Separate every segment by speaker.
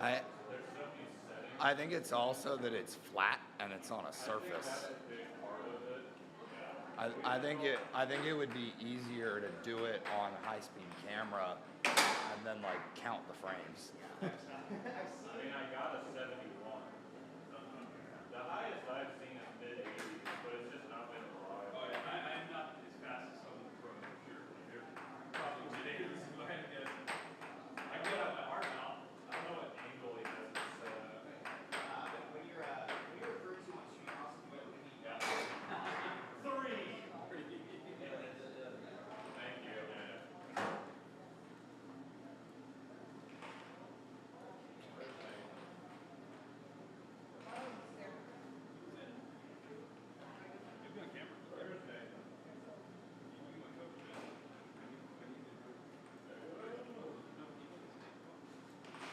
Speaker 1: I I think it's also that it's flat and it's on a surface. I think it would be easier to do it on high speed camera and then like count the frames.
Speaker 2: I mean, I got a 71. The highest I've seen is mid 80s, but it's just not been reliable.
Speaker 3: Oh yeah, I'm not as fast as some pro. You're probably mid 80s, but I get up my heart now.
Speaker 2: I don't know what angle he has.
Speaker 4: When you're referring to on street house,
Speaker 2: Yeah. 3. Thank you, man.
Speaker 3: You'll be on camera.
Speaker 2: Thursday.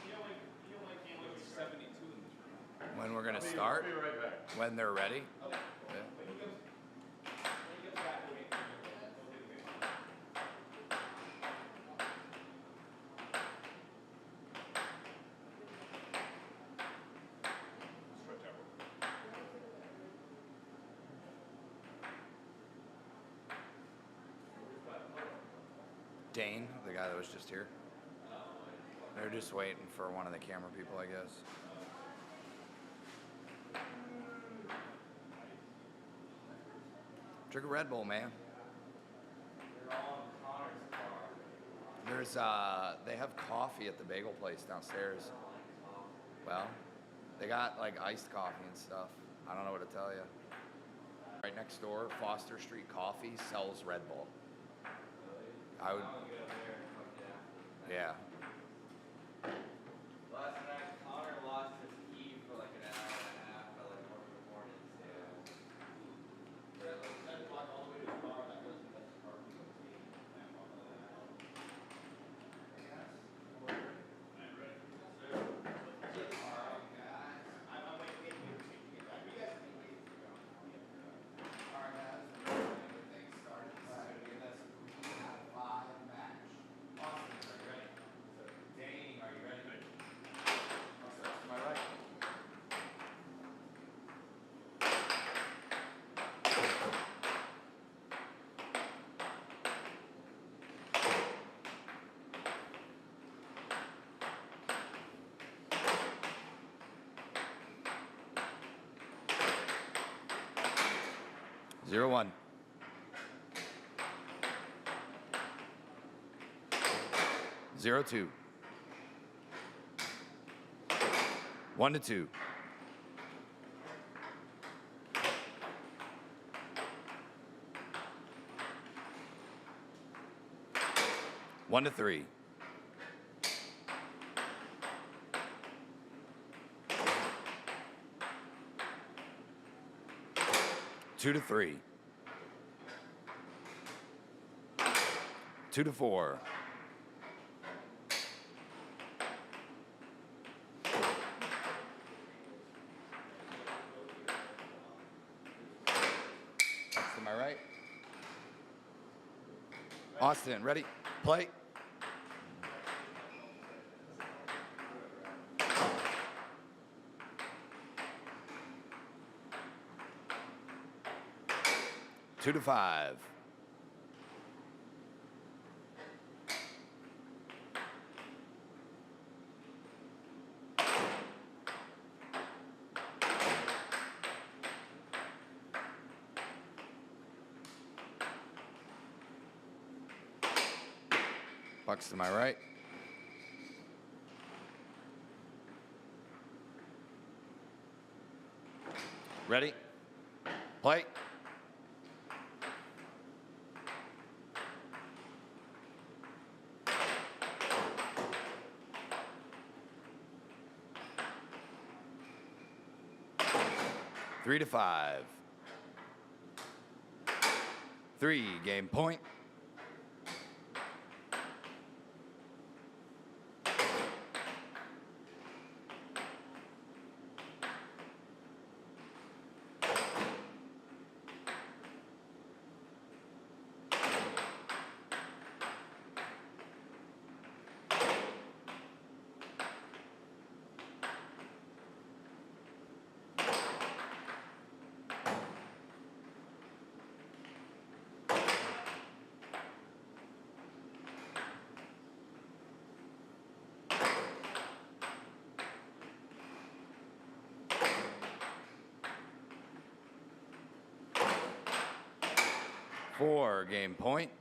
Speaker 3: He only came with 72 in this room.
Speaker 1: When we're gonna start?
Speaker 2: I'll be right back.
Speaker 1: When they're ready?
Speaker 4: Okay.
Speaker 1: Yeah.
Speaker 4: When he goes back, we'll make
Speaker 3: Stretch out.
Speaker 1: Dain, the guy that was just here. They're just waiting for one of the camera people, I guess. Drink a Red Bull, man.
Speaker 2: They're all in Connor's car.
Speaker 1: There's they have coffee at the bagel place downstairs. Well, they got like iced coffee and stuff. I don't know what to tell you. Right next door, Foster Street Coffee sells Red Bull. I would, yeah.
Speaker 4: Last night, Connor lost his key for like an hour and a half at like one in the morning. So, like 10 o'clock all the way to the car. That was the best part of the team. Alright, guys. I'm waiting to get back. You guys can wait to go. Alright, guys. Get things started. Get us a 5 match. Austin, are you ready? Dain, are you ready?
Speaker 1: To my right. Zero one. 0-2. 1-2. 1-3. 2-3. 2-4. 'That's to my right. Austin, ready? Play. Two to 5. Bucks to my right. Ready? Play. Three to 5. 3, game point. 6-4, game point.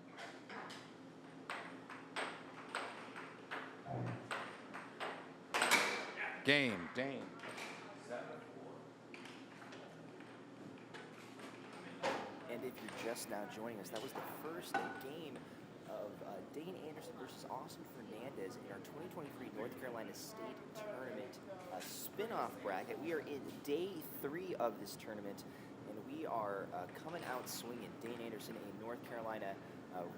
Speaker 1: Game, Dain.
Speaker 5: And if you're just now joining us, that was the first game of Dain Anderson versus Austin Fernandez in our 2023 North Carolina State Tournament spin-off bracket. We are in day 3 of this tournament, and we are coming out swinging. Dain Anderson, a North Carolina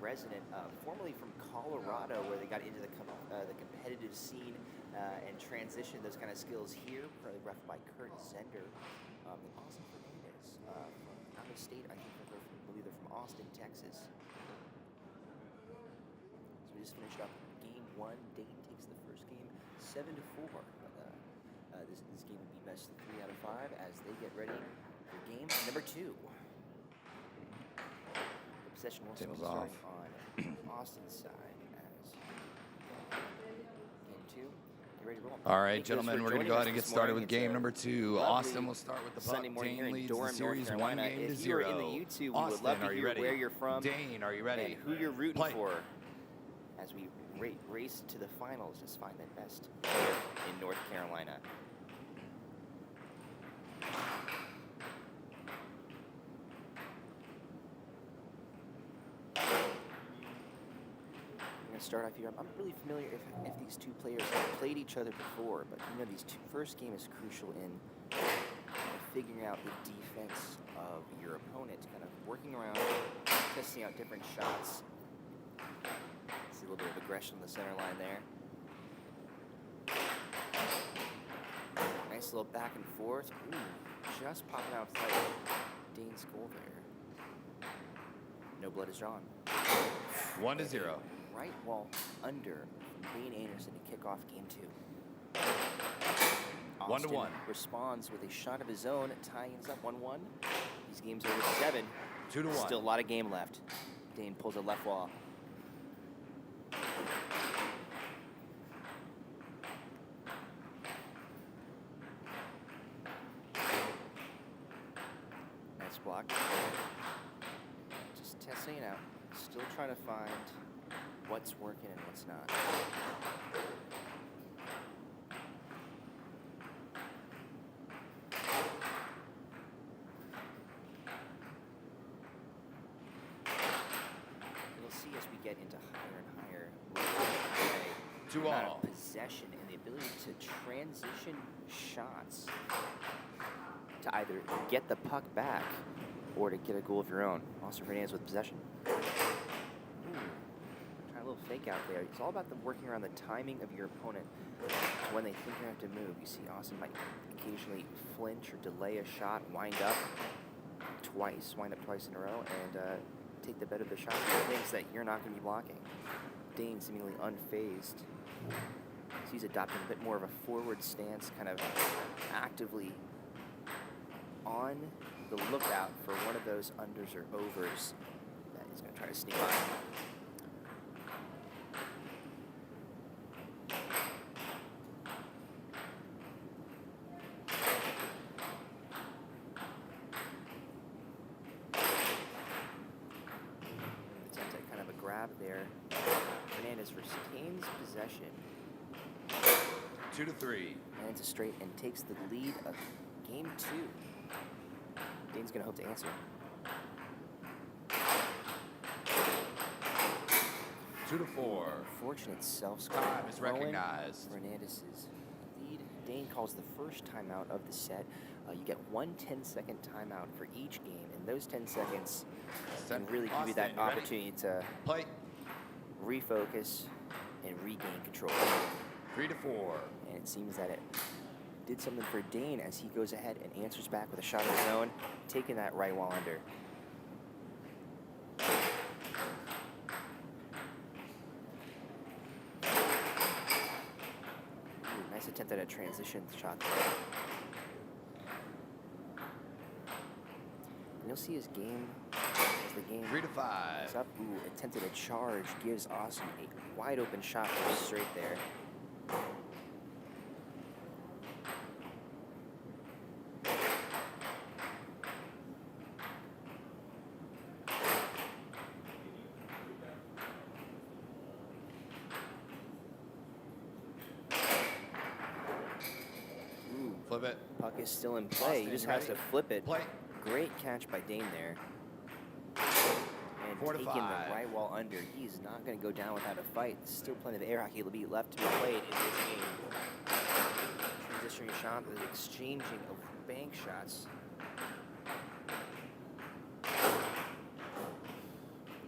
Speaker 5: resident, formerly from Colorado, where they got into the competitive scene and transitioned those kind of skills here, probably ref by Zehnder. And Austin Fernandez from out of state, I believe they're from Austin, Texas. So we just finished up game 1. Dain takes the first game 7-4. But this game would be best of 3 out of 5 as they get ready for game number 2. The possession will
Speaker 1: Tables
Speaker 5: start
Speaker 1: off.
Speaker 5: on Austin's side as game 2. You ready to roll?
Speaker 1: All right,
Speaker 5: Thank you
Speaker 1: gentlemen,
Speaker 5: for
Speaker 1: we're going to
Speaker 5: joining
Speaker 1: go
Speaker 5: us
Speaker 1: ahead and get
Speaker 5: this
Speaker 1: started
Speaker 5: morning.
Speaker 1: with
Speaker 5: It's
Speaker 1: game
Speaker 5: a
Speaker 1: number 2.
Speaker 5: lovely
Speaker 1: Austin will start with the puck.
Speaker 5: Sunday morning here
Speaker 1: Dain
Speaker 5: in
Speaker 1: leads
Speaker 5: Durham,
Speaker 1: the series
Speaker 5: North
Speaker 1: 1
Speaker 5: Carolina.
Speaker 1: game to
Speaker 5: If you are
Speaker 1: 0.
Speaker 5: in the YouTube, we
Speaker 1: Austin,
Speaker 5: would love to
Speaker 1: are you
Speaker 5: hear
Speaker 1: ready?
Speaker 5: where you're from.
Speaker 1: Dain, are you ready?
Speaker 5: And who you're rooting
Speaker 1: Play.
Speaker 5: for as we race to the finals. Just find that best player in North Carolina. I'm going to start off here. I'm really familiar if these two players have played each other before, but you know, first game is crucial in figuring out the defense of your opponent, kind of working around, testing out different shots. See a little bit of aggression on the center line there. Nice little back and forth. Ooh, just popping outside Dain's goal there. No blood is drawn.
Speaker 1: 1-0.
Speaker 5: Right wall under from Dain Anderson to kick off game 2.
Speaker 1: 1-1.
Speaker 5: Austin responds with a shot of his own, tying us up 1-1. These games over 7.
Speaker 1: 2-1.
Speaker 5: Still a lot of game left. Dain pulls a left wall. Nice block. Just testing it out. Still trying to find what's working and what's not. You'll see as we get into higher and higher
Speaker 1: Two
Speaker 5: amount
Speaker 1: all.
Speaker 5: of possession and the ability to transition shots to either get the puck back or to get a goal of your own. Austin Fernandez with possession. Try a little fake out there. It's all about the working around the timing of your opponent when they think they have to move. You see Austin might occasionally flinch or delay a shot, wind up twice in a row, and take the better of the shot. He thinks that you're not going to be blocking. Dain seemingly unfazed. So he's adopting a bit more of a forward stance, kind of actively on the lookout for one of those unders or overs that he's going to try to sneak by. Attempt at kind of a grab there. Fernandez retains possession.
Speaker 1: 2-3.
Speaker 5: Lands a straight and takes the lead of game 2. Dain's going to hope to answer.
Speaker 1: 2-4.
Speaker 5: Unfortunate self-score.
Speaker 1: Time is recognized.
Speaker 5: Fernandez's lead. Dain calls the first timeout of the set. You get 1 10-second timeout for each game, and those 10 seconds can really give you that
Speaker 1: Austin, ready?
Speaker 5: opportunity to
Speaker 1: Play.
Speaker 5: refocus and regain control.
Speaker 1: 3-4.
Speaker 5: And it seems that it did something for Dain as he goes ahead and answers back with a shot of his own, taking that right wall under. Ooh, nice attempt at a transition shot there. And you'll see his game, as the game
Speaker 1: 3-5.
Speaker 5: is up. Ooh, attempted a charge, gives Austin a wide open shot from straight there.
Speaker 1: Flip it.
Speaker 5: Puck is still in play. He
Speaker 1: Austin,
Speaker 5: just has to
Speaker 1: ready?
Speaker 5: flip it.
Speaker 1: Play.
Speaker 5: Great catch by Dain there. And
Speaker 1: 4 to
Speaker 5: taking
Speaker 1: 5.
Speaker 5: the right wall under. He's not going to go down without a fight. Still plenty of air hockey left to be played in this game. Transitioning shot, the exchanging of bank shots.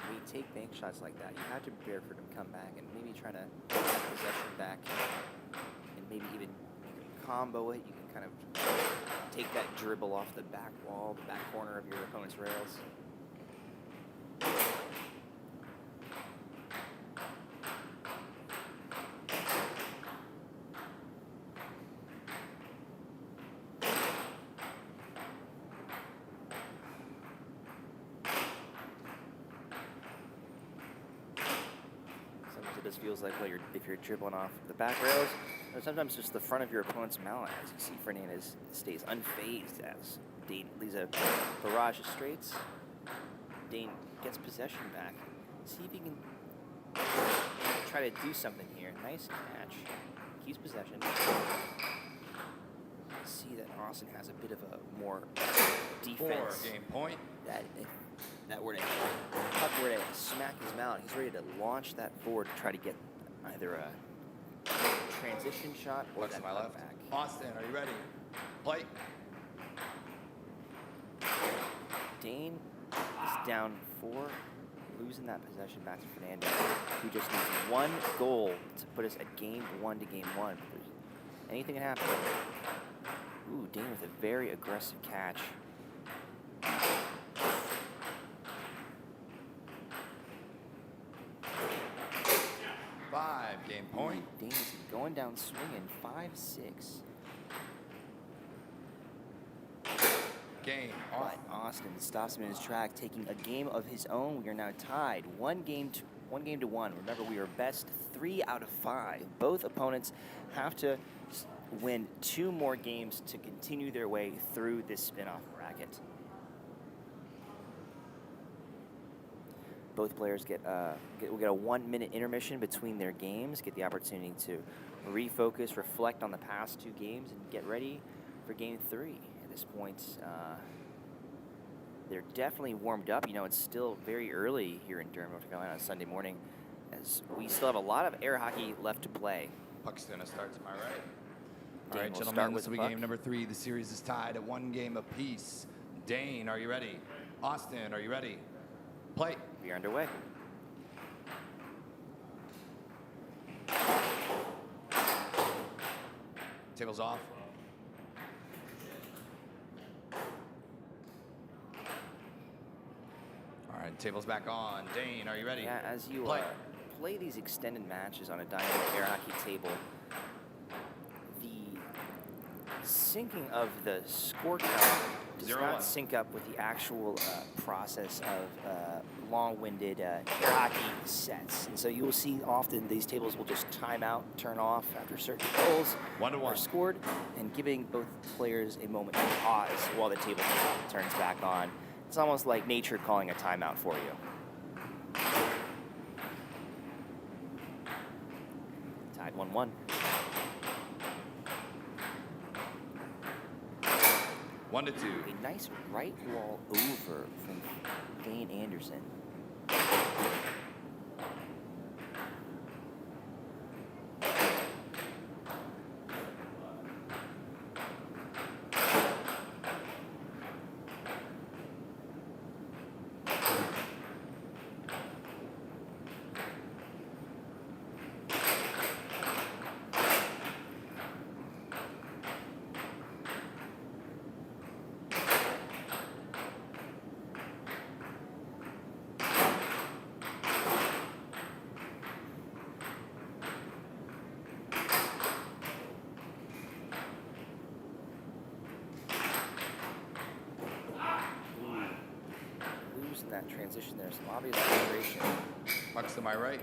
Speaker 5: When you take bank shots like that, you have to prepare for them to come back and maybe try to get possession back and maybe even combo it. You can kind of take that dribble off the back wall, the back corner of your opponent's rails. Sometimes it just feels like, well, if you're dribbling off the back rails, or sometimes just the front of your opponent's mallet. As you see, Fernandez stays unfazed as Dain leaves a barrage of straights. Dain gets possession back. See if he can try to do something here. Nice catch. Keeps possession. See that Austin has a bit of a more
Speaker 1: 4
Speaker 5: defense.
Speaker 1: game point.
Speaker 5: That if that were to puck were to smack his mallet, he's ready to launch that forward to try to get either a transition shot or
Speaker 1: Puck's
Speaker 5: that
Speaker 1: to my
Speaker 5: puck
Speaker 1: left.
Speaker 5: back.
Speaker 1: Austin, are you ready? Play.
Speaker 5: Dain is down 4, losing that possession back to Fernandez, who just needs 1 goal to put us at game 1 to game 1. Anything can happen. Ooh, Dain with a very aggressive catch.
Speaker 1: 5 game point.
Speaker 5: Dain is going down swinging 5-6.
Speaker 1: Game
Speaker 5: But
Speaker 1: off.
Speaker 5: Austin stops him in his track, taking a game of his own. We are now tied, 1 game to 1. Remember, we are best 3 out of 5. Both opponents have to win 2 more games to continue their way through this spin-off bracket. Both players will get a 1-minute intermission between their games, get the opportunity to refocus, reflect on the past 2 games, and get ready for game 3. At this point, they're definitely warmed up. You know, it's still very early here in Durham, North Carolina on Sunday morning, as we still have a lot of air hockey left to play.
Speaker 1: Puck's gonna start to my right. All
Speaker 5: Dain
Speaker 1: right,
Speaker 5: will
Speaker 1: gentlemen,
Speaker 5: start
Speaker 1: this
Speaker 5: with
Speaker 1: will be
Speaker 5: the puck.
Speaker 1: game number 3. The series is tied at 1 game apiece. Dain, are you ready? Austin, are you ready? Play.
Speaker 5: We are underway.
Speaker 1: Tables off. All right, tables back on. Dain, are you ready?
Speaker 5: Yeah, as you
Speaker 1: Play.
Speaker 5: play these extended matches on a dynamic air hockey table, the syncing of the score count does
Speaker 1: 0-1.
Speaker 5: not sync up with the actual process of long-winded air hockey sets. And so you will see often these tables will just time out, turn off after certain goals
Speaker 1: 1-1.
Speaker 5: are scored, and giving both players a moment to pause while the table turns back on. It's almost like nature calling a timeout for you. Tied 1-1.
Speaker 1: 1-2.
Speaker 5: A nice right wall over from Dain Anderson. Losing that transition there, some obvious frustration.
Speaker 1: Puck's to my right.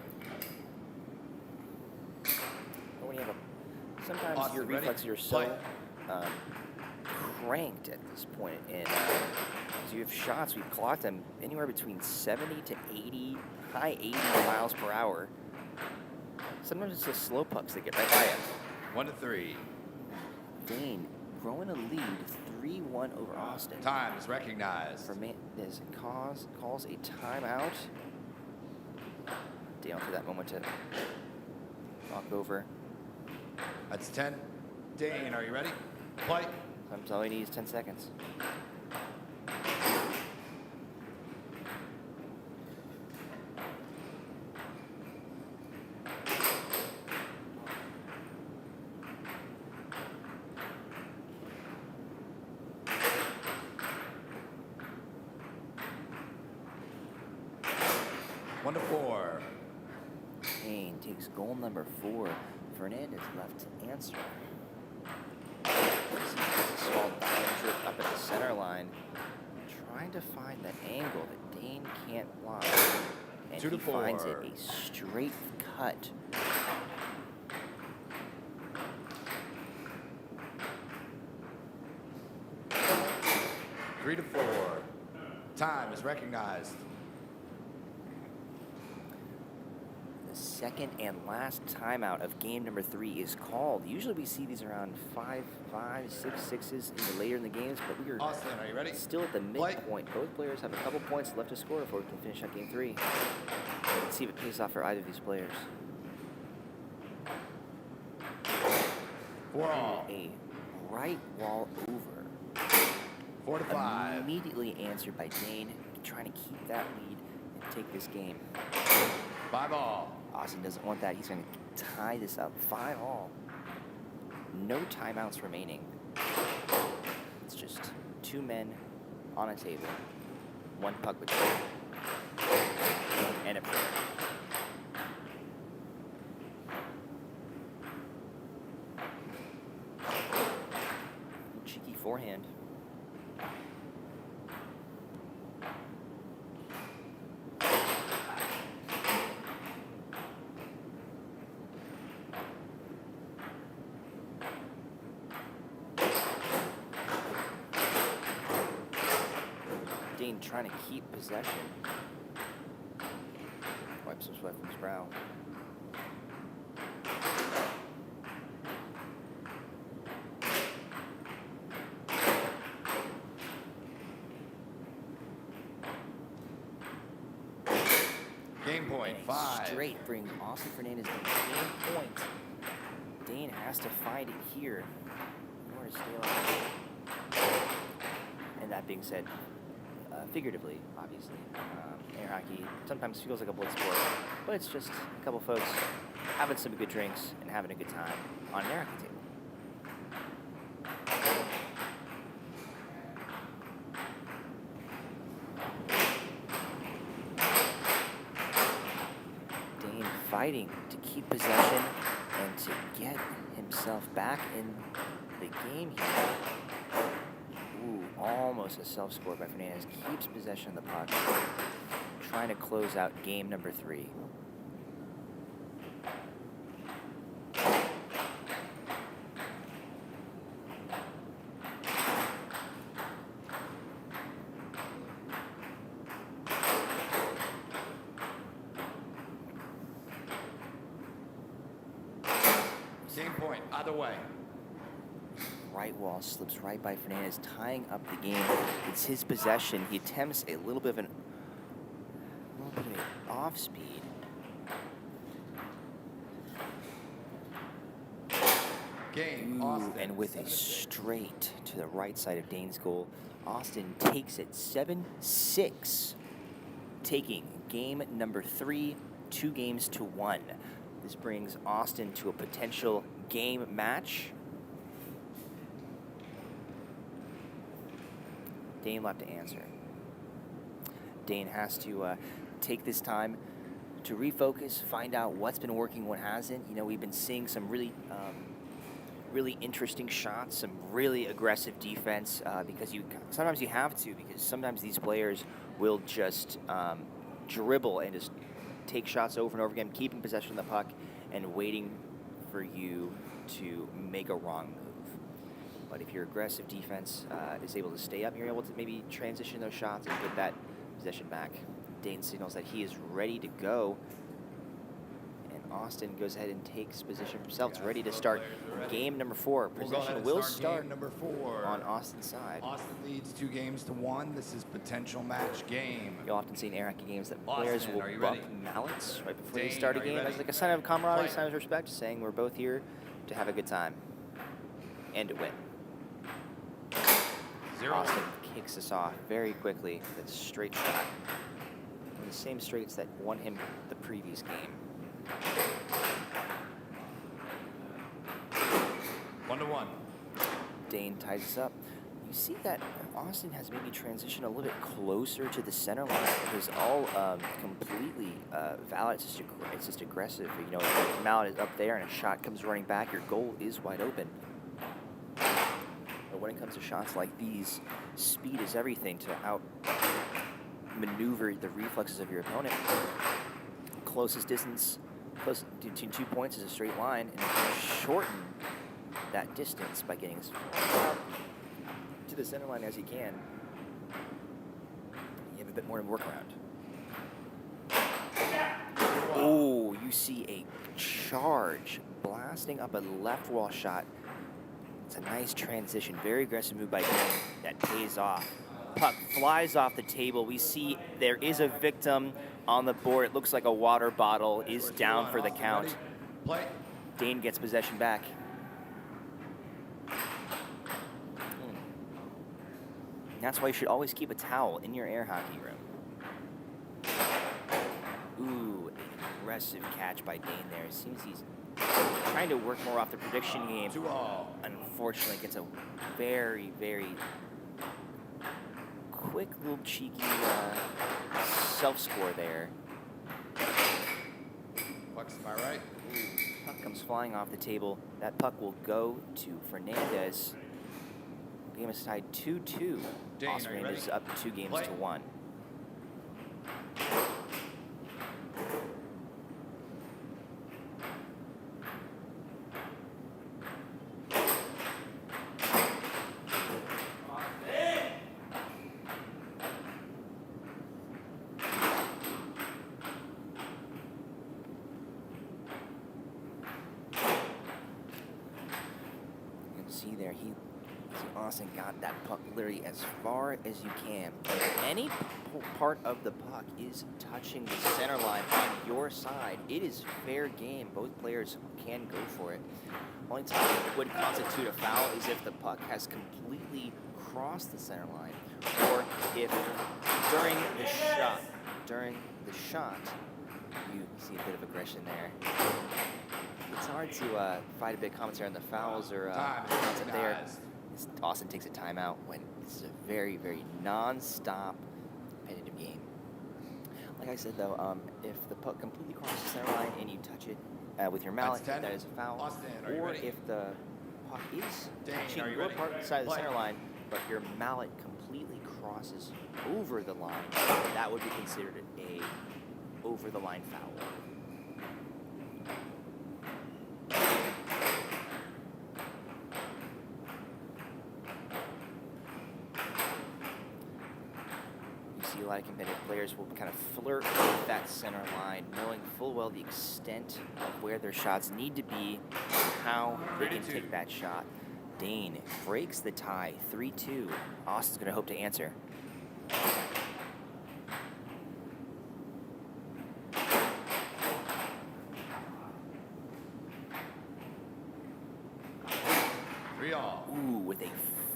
Speaker 5: But when you have a, sometimes
Speaker 1: Austin,
Speaker 5: your
Speaker 1: ready?
Speaker 5: reflexes are so
Speaker 1: Play.
Speaker 5: cranked at this point, and as you have shots, we've clocked them anywhere between 70 to 80, high 80 miles per hour. Sometimes it's just slow pucks that get right by you.
Speaker 1: 1-3.
Speaker 5: Dain growing a lead 3-1 over Austin.
Speaker 1: Time is recognized.
Speaker 5: Fernandez calls a timeout. Dain for that moment to walk over.
Speaker 1: That's 10. Dain, are you ready? Play.
Speaker 5: Sometimes all he needs is 10 seconds.
Speaker 1: One to 4.
Speaker 5: Dain takes goal number 4. Fernandez left to answer. Small dive trip up at the center line, trying to find that angle that Dain can't block, and
Speaker 1: 2 to
Speaker 5: he finds it
Speaker 1: 4.
Speaker 5: a straight cut.
Speaker 1: Three to 4. Time is recognized.
Speaker 5: The second and last timeout of game number 3 is called. Usually we see these around 5-5, 6-6s in the later in the games, but we are
Speaker 1: Austin, are you ready?
Speaker 5: still at the
Speaker 1: Play.
Speaker 5: midpoint. Both players have a couple points left to score before we can finish out game 3. Let's see if it pays off for either of these players.
Speaker 1: 4 all.
Speaker 5: A right wall over.
Speaker 1: 4 to 5.
Speaker 5: Immediately answered by Dain, trying to keep that lead and take this game.
Speaker 1: 5 all.
Speaker 5: Austin doesn't want that. He's going to tie this up. 5 all. No timeouts remaining. It's just 2 men on a table. 1 puck with goal. And a prayer. Cheeky forehand. Dain trying to keep possession. Wipes some sweat from his brow.
Speaker 1: Game point,
Speaker 5: And a
Speaker 1: 5.
Speaker 5: straight brings Austin Fernandez to game point. Dain has to find it here in order to stay alive. And that being said, figuratively, obviously, air hockey sometimes feels like a blood sport, but it's just a couple folks having some good drinks and having a good time on an air hockey table. Dain fighting to keep possession and to get himself back in the game here. Ooh, almost a self-score by Fernandez. Keeps possession of the puck. Trying to close out game number 3.
Speaker 1: Game point, either way.
Speaker 5: Right wall slips right by Fernandez, tying up the game. It's his possession. He attempts a little bit of an off speed.
Speaker 1: Game,
Speaker 5: Ooh,
Speaker 1: Austin.
Speaker 5: and with a
Speaker 1: 7-6.
Speaker 5: straight to the right side of Dain's goal, Austin takes it 7-6, taking game number 3, 2 games to 1. This brings Austin to a potential game match. Dain left to answer. Dain has to take this time to refocus, find out what's been working, what hasn't. You know, we've been seeing some really interesting shots, some really aggressive defense, because sometimes you have to, because sometimes these players will just dribble and just take shots over and over again, keeping possession of the puck and waiting for you to make a wrong move. But if your aggressive defense is able to stay up, you're able to maybe transition those shots and get that possession back. Dain signals that he is ready to go. And Austin goes ahead and takes position himself. It's ready to start game number 4.
Speaker 1: We'll go ahead
Speaker 5: Possession
Speaker 1: and
Speaker 5: will
Speaker 1: start
Speaker 5: start
Speaker 1: game number 4
Speaker 5: on Austin's side.
Speaker 1: Austin leads 2-1. This is potential match game.
Speaker 5: You'll often see in air hockey games that players
Speaker 1: Austin,
Speaker 5: will
Speaker 1: are you
Speaker 5: buck
Speaker 1: ready?
Speaker 5: mallets right before they
Speaker 1: Dain,
Speaker 5: start a
Speaker 1: are you
Speaker 5: game
Speaker 1: ready?
Speaker 5: as like a sign of camaraderie,
Speaker 1: Play.
Speaker 5: sign of respect, saying we're both here to have a good time and to win.
Speaker 1: 0.
Speaker 5: Austin kicks us off very quickly with a straight shot. One of the same straights that won him the previous game.
Speaker 1: 1-1.
Speaker 5: Dain ties us up. You see that Austin has maybe transitioned a little bit closer to the center line. It was all completely valid. It's just aggressive. You know, if the mallet is up there and a shot comes running back, your goal is wide open. But when it comes to shots like these, speed is everything to out-maneuver the reflexes of your opponent. Closest distance, close between 2 points is a straight line, and you can shorten that distance by getting as far to the center line as you can. You have a bit more to work around. Oh, you see a charge blasting up a left wall shot. It's a nice transition, very aggressive move by Dain that pays off. Puck flies off the table. We see there is a victim on the board. It looks like a water bottle is down for the
Speaker 1: Austin,
Speaker 5: count.
Speaker 1: ready? Play.
Speaker 5: Dain gets possession back. That's why you should always keep a towel in your air hockey room. Ooh, aggressive catch by Dain there. It seems he's trying to work more off the prediction game.
Speaker 1: 2-2.
Speaker 5: Unfortunately, gets a very, very quick little cheeky self-score there.
Speaker 1: Puck's to my right.
Speaker 5: Puck comes flying off the table. That puck will go to Fernandez. Game is tied 2-2.
Speaker 1: Dain,
Speaker 5: Austin
Speaker 1: are you
Speaker 5: Fernandez is
Speaker 1: ready?
Speaker 5: up 2 games
Speaker 1: Play.
Speaker 5: to 1. You can see there, Austin got that puck literally as far as you can. If any part of the puck is touching the center line on your side, it is fair game. Both players can go for it. Only time it would constitute a foul is if the puck has completely crossed the center line, or if during the shot, you see a bit of aggression there. It's hard to provide a bit of commentary on the fouls or
Speaker 1: Time is
Speaker 5: concept there.
Speaker 1: recognized.
Speaker 5: Austin takes a timeout when this is a very, very non-stop competitive game. Like I said, though, if the puck completely crosses the center line and you touch it with your mallet,
Speaker 1: That's 10.
Speaker 5: that is a foul.
Speaker 1: Austin, are you
Speaker 5: Or
Speaker 1: ready?
Speaker 5: if the puck is
Speaker 1: Dain,
Speaker 5: touching
Speaker 1: are you
Speaker 5: your
Speaker 1: ready?
Speaker 5: part side of the
Speaker 1: Play.
Speaker 5: center line, but your mallet completely crosses over the line, that would be considered a over-the-line foul. A lot of competitive players will kind of flirt with that center line, knowing full well the extent of where their shots need to be and how they can take that shot. Dain breaks the tie, 3-2. Austin's going to hope to answer. Ooh, with a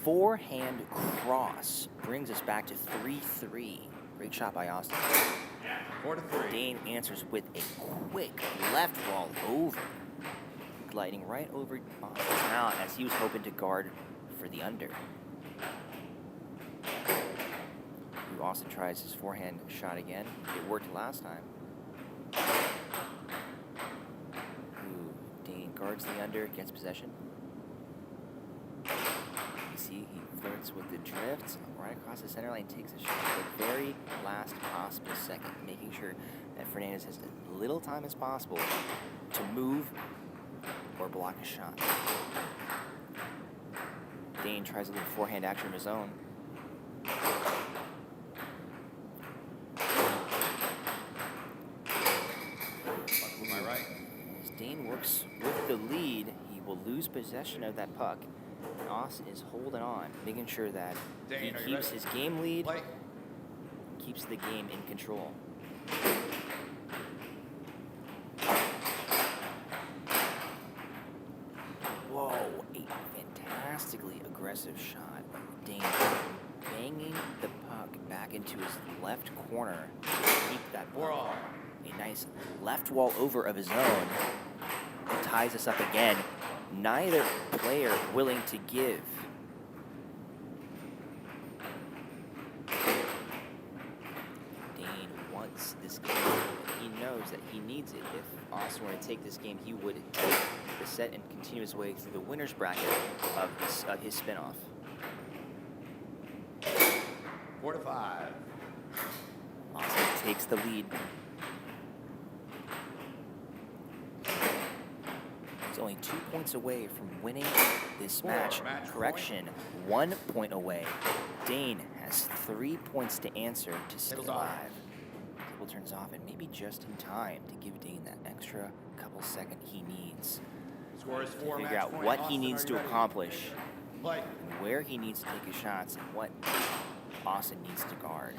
Speaker 5: forehand cross, brings us back to 3-3. Great shot by Austin.
Speaker 1: 4-3.
Speaker 5: Dain answers with a quick left wall over, gliding right over Austin's mallet as he was hoping to guard for the under. Ooh, Austin tries his forehand shot again. It worked last time. Ooh, Dain guards the under, gets possession. You see, he flirts with the drift right across the center line, takes a shot at the very last possible second, making sure that Fernandez has as little time as possible to move or block a shot. Dain tries a little forehand action of his own.
Speaker 1: Puck to my right.
Speaker 5: lose possession of that puck. And Austin is holding on, making sure that
Speaker 1: Dain,
Speaker 5: he
Speaker 1: are you
Speaker 5: keeps
Speaker 1: ready?
Speaker 5: his game lead,
Speaker 1: Play.
Speaker 5: keeps the game in control. Whoa, a fantastically aggressive shot. Dain banging the puck back into his left corner to keep that
Speaker 1: We're
Speaker 5: puck.
Speaker 1: all.
Speaker 5: A nice left wall over of his own. Ties us up again. Neither player willing to give. Dain wants this game. He knows that he needs it. If Austin were to take this game, he would take the set and continue his way through the winner's bracket of his spinoff.
Speaker 1: 4-5.
Speaker 5: Austin takes the lead. He's only 2 points away from winning this match.
Speaker 1: Match
Speaker 5: Correction, 1 point away. Dain has 3 points to answer to stay
Speaker 1: Table's off.
Speaker 5: alive. Table turns off, and maybe just in time to give Dain that extra couple second he needs
Speaker 1: Score is
Speaker 5: to
Speaker 1: 4.
Speaker 5: figure
Speaker 1: match
Speaker 5: out
Speaker 1: point.
Speaker 5: what
Speaker 1: Austin,
Speaker 5: he needs
Speaker 1: are
Speaker 5: to
Speaker 1: you ready?
Speaker 5: accomplish,
Speaker 1: Play.
Speaker 5: and where he needs to take his shots, and what Austin needs to guard.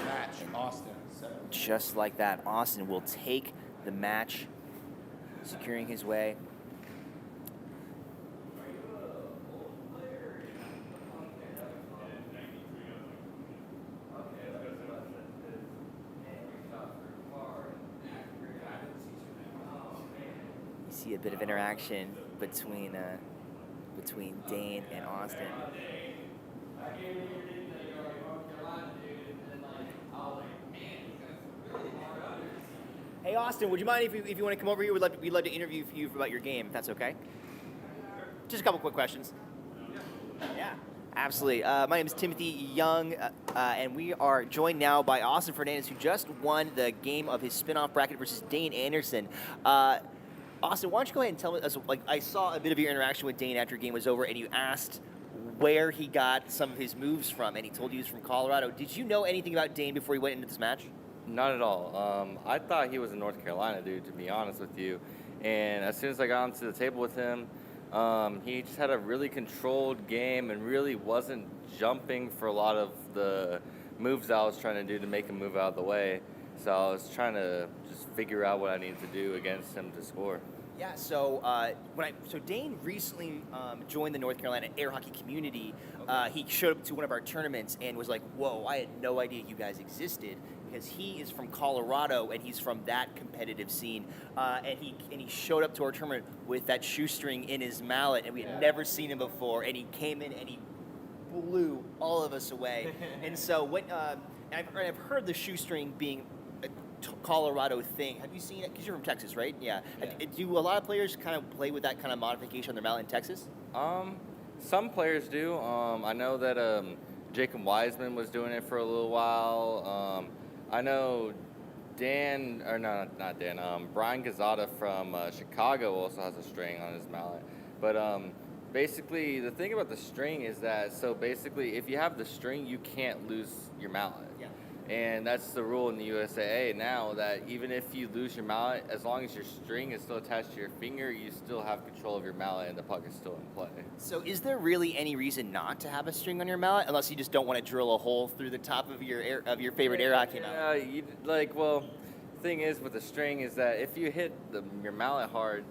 Speaker 1: Match. Austin. 7.
Speaker 5: Just like that, Austin will take the match, securing his way. You see a bit of interaction between Dain and Austin. Hey Austin, would you mind if you want to come over here? We'd love to interview you about your game, if that's okay. Just a couple quick questions. Yeah, absolutely. My name is Timothy Young, and we are joined now by Austin Fernandez, who just won the game of his spin-off bracket versus Dain Anderson. Austin, why don't you go ahead and tell us, like, I saw a bit of your interaction with Dain after your game was over, and you asked where he got some of his moves from, and he told you he was from Colorado. Did you know anything about Dain before he went into this match?
Speaker 6: Not at all. I thought he was a North Carolina dude, to be honest with you. And as soon as I got onto the table with him, he just had a really controlled game and really wasn't jumping for a lot of the moves I was trying to do to make him move out of the way. So I was trying to just figure out what I needed to do against him to score.
Speaker 5: Yeah, so so Dain recently joined the North Carolina air hockey community. He showed up to one of our tournaments and was like, "Whoa, I had no idea you guys existed," because he is from Colorado and he's from that competitive scene. And he showed up to our tournament with that shoestring in his mallet, and we had never seen him before. And he came in and he blew all of us away. And so I've heard the shoestring being a Colorado thing. Have you seen it? Because you're from Texas, right? Yeah. Do a lot of players kind of play with that kind of modification on their mallet in Texas?
Speaker 6: Some players do. I know that Jacob Weissman was doing it for a little while. I know Brian Gazzetta from Chicago also has a string on his mallet. But basically, the thing about the string is that, so basically, if you have the string, you can't lose your mallet.
Speaker 5: Yeah.
Speaker 6: And that's the rule in the USAA now, that even if you lose your mallet, as long as your string is still attached to your finger, you still have control of your mallet and the puck is still in play.
Speaker 5: So is there really any reason not to have a string on your mallet, unless you just don't want to drill a hole through the top of your favorite air hockey mallet?
Speaker 6: Yeah, the thing is with the string is that if you hit your mallet hard,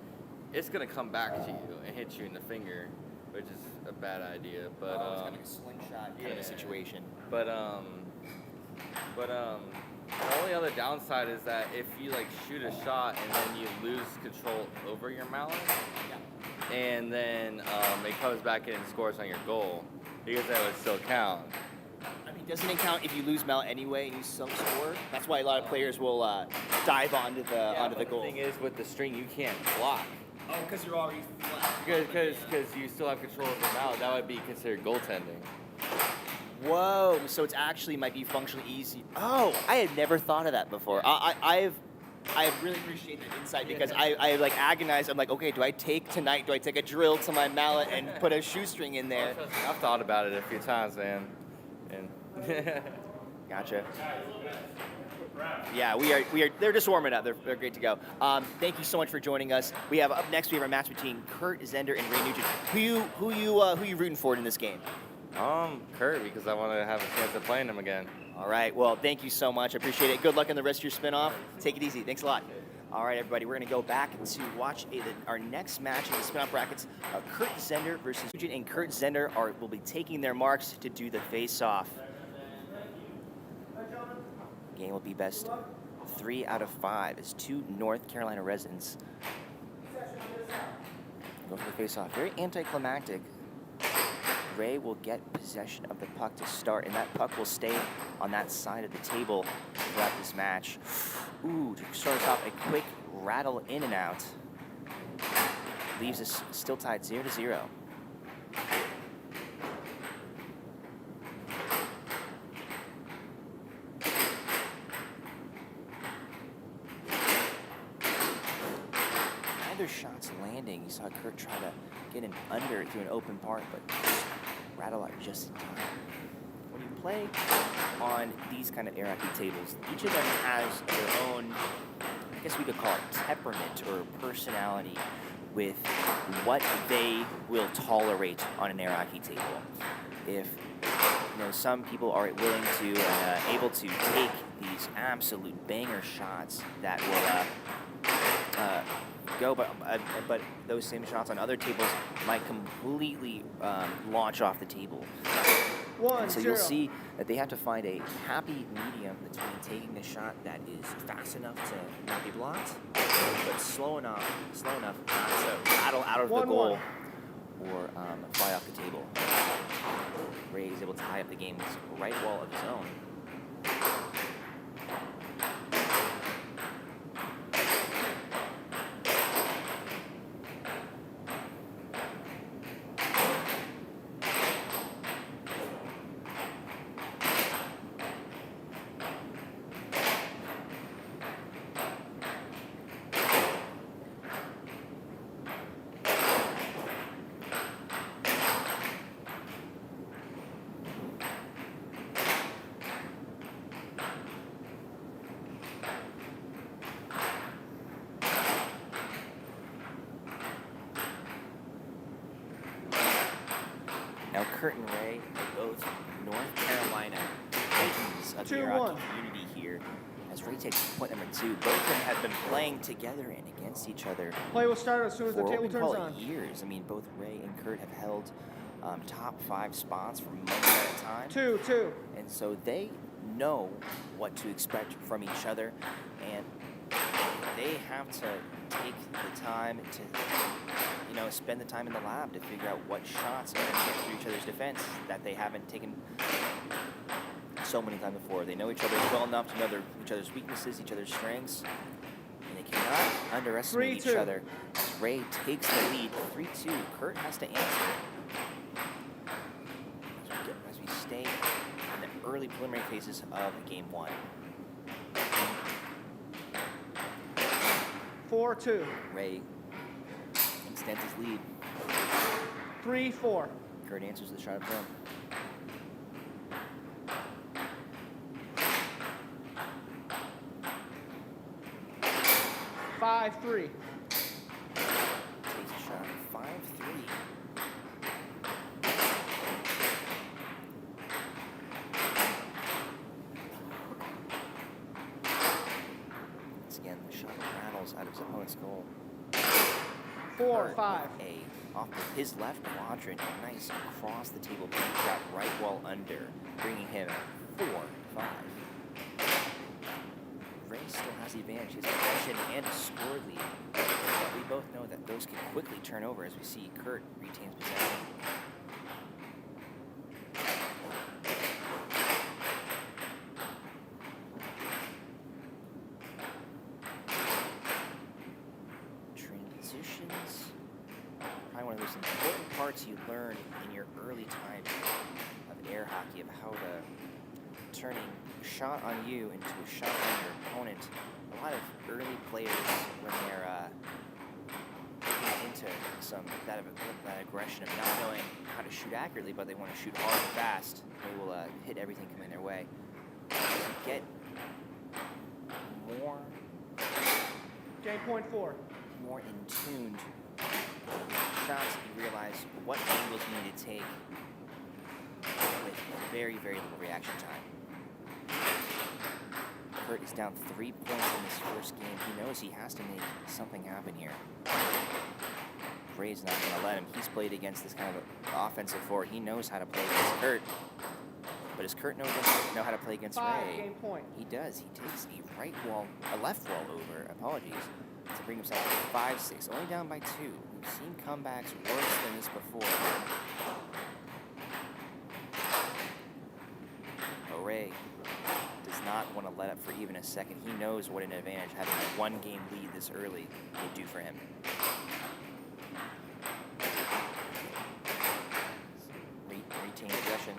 Speaker 6: it's going to come back to you and hit you in the finger, which is a bad idea. But
Speaker 5: it's kind of like a slingshot kind of a situation.
Speaker 6: But the only other downside is that if you shoot a shot and then you lose control over your mallet, and then it comes back in and scores on your goal, because that would still count.
Speaker 5: I mean, doesn't it count if you lose mallet anyway and you still score? That's why a lot of players will dive onto the goal.
Speaker 6: The thing is, with the string, you can't block.
Speaker 5: Oh, because you're already flat.
Speaker 6: Because you still have control of your mallet. That would be considered goaltending.
Speaker 5: Whoa, so it's actually might be functionally easy. Oh, I had never thought of that before. I really appreciate that insight, because I agonize. I'm like, okay, do I take a drill to my mallet and put a shoestring in there?
Speaker 6: I've thought about it a few times, man. And
Speaker 5: Gotcha. Yeah, we are. They're just warming up. They're great to go. Thank you so much for joining us. We have up next. We have our match between Kurt Zehnder and Ray Nugent. Who you rooting for in this game?
Speaker 6: Kurt, because I want to have a chance of playing him again.
Speaker 5: All right. Well, thank you so much. I appreciate it. Good luck on the rest of your spin-off. Take it easy. Thanks a lot. All right, everybody. We're going to go back to watch our next match in the spin-off brackets. Kurt Zehnder versus Nugent, and Kurt Zehnder will be taking their marks to do the face-off. Game will be best 3 out of 5 as 2 North Carolina residents go for the face-off. Very anticlimactic. Ray will get possession of the puck to start, and that puck will stay on that side of the table throughout this match. Ooh, to start us off, a quick rattle in and out. Leaves us still tied 0-0. Neither shot's landing. You saw Kurt try to get an under through an open part, but rattle out just in time. When you play on these kind of air hockey tables, each of them has their own, I guess we could call it temperament or personality with what they will tolerate on an air hockey table. If some people are willing to and able to take these absolute banger shots that will go, but those same shots on other tables might completely launch off the table. So you'll see that they have to find a happy medium between taking the shot that is fast enough to not be blocked, but slow enough not to rattle out of the goal or fly off the table. Ray is able to tie up the game with a right wall of his own. Now, Kurt and Ray are both North Carolina Titans of the air hockey community here. As Ray takes point number 2, both of them have been playing together and against each other.
Speaker 7: Play will start as soon as the table turns on.
Speaker 5: Years. I mean, both Ray and Kurt have held top 5 spots for months at a time.
Speaker 7: 2-2.
Speaker 5: And so they know what to expect from each other, and they have to take the time to, spend the time in the lab to figure out what shots are going to get through each other's defense that they haven't taken so many times before. They know each other well enough to know each other's weaknesses, each other's strengths, and they cannot underestimate each other. As Ray takes the lead, 3-2. Kurt has to answer. As we stay in the early preliminary phases of Game 1.
Speaker 7: 4-2.
Speaker 5: Ray extends his lead.
Speaker 7: 3-4.
Speaker 5: Kurt answers the shot up front.
Speaker 7: Five-3.
Speaker 5: Takes a shot. 5-3. Once again, the shot rattles out of his opponent's goal.
Speaker 7: 4-5.
Speaker 5: Off of his left quadrant, a nice across the table bank shot right wall under, bringing him 4-5. Ray still has the advantage, his possession and a score lead. But we both know that those can quickly turn over as we see Kurt retains possession. Transitions. Probably one of those important parts you learn in your early time of air hockey, of how to turning a shot on you into a shot on your opponent. A lot of early players, when they're getting into that aggression of not knowing how to shoot accurately, but they want to shoot hard and fast, they will hit everything coming their way. get more
Speaker 7: Game point 4.
Speaker 5: more in tuned shots, you realize what angles you need to take with very, very little reaction time. Kurt is down 3 points in this first game. He knows he has to make something happen here. Ray's not going to let him. He's played against this kind of offensive forward. He knows how to play against Kurt. But does Kurt know how to play against
Speaker 7: 5,
Speaker 5: Ray?
Speaker 7: game point.
Speaker 5: He does. He takes a left wall over, apologies, to bring himself to 5-6, only down by 2. We've seen comebacks worse than this before. But Ray does not want to let up for even a second. He knows what an advantage having a 1-game lead this early would do for him. Retain possession.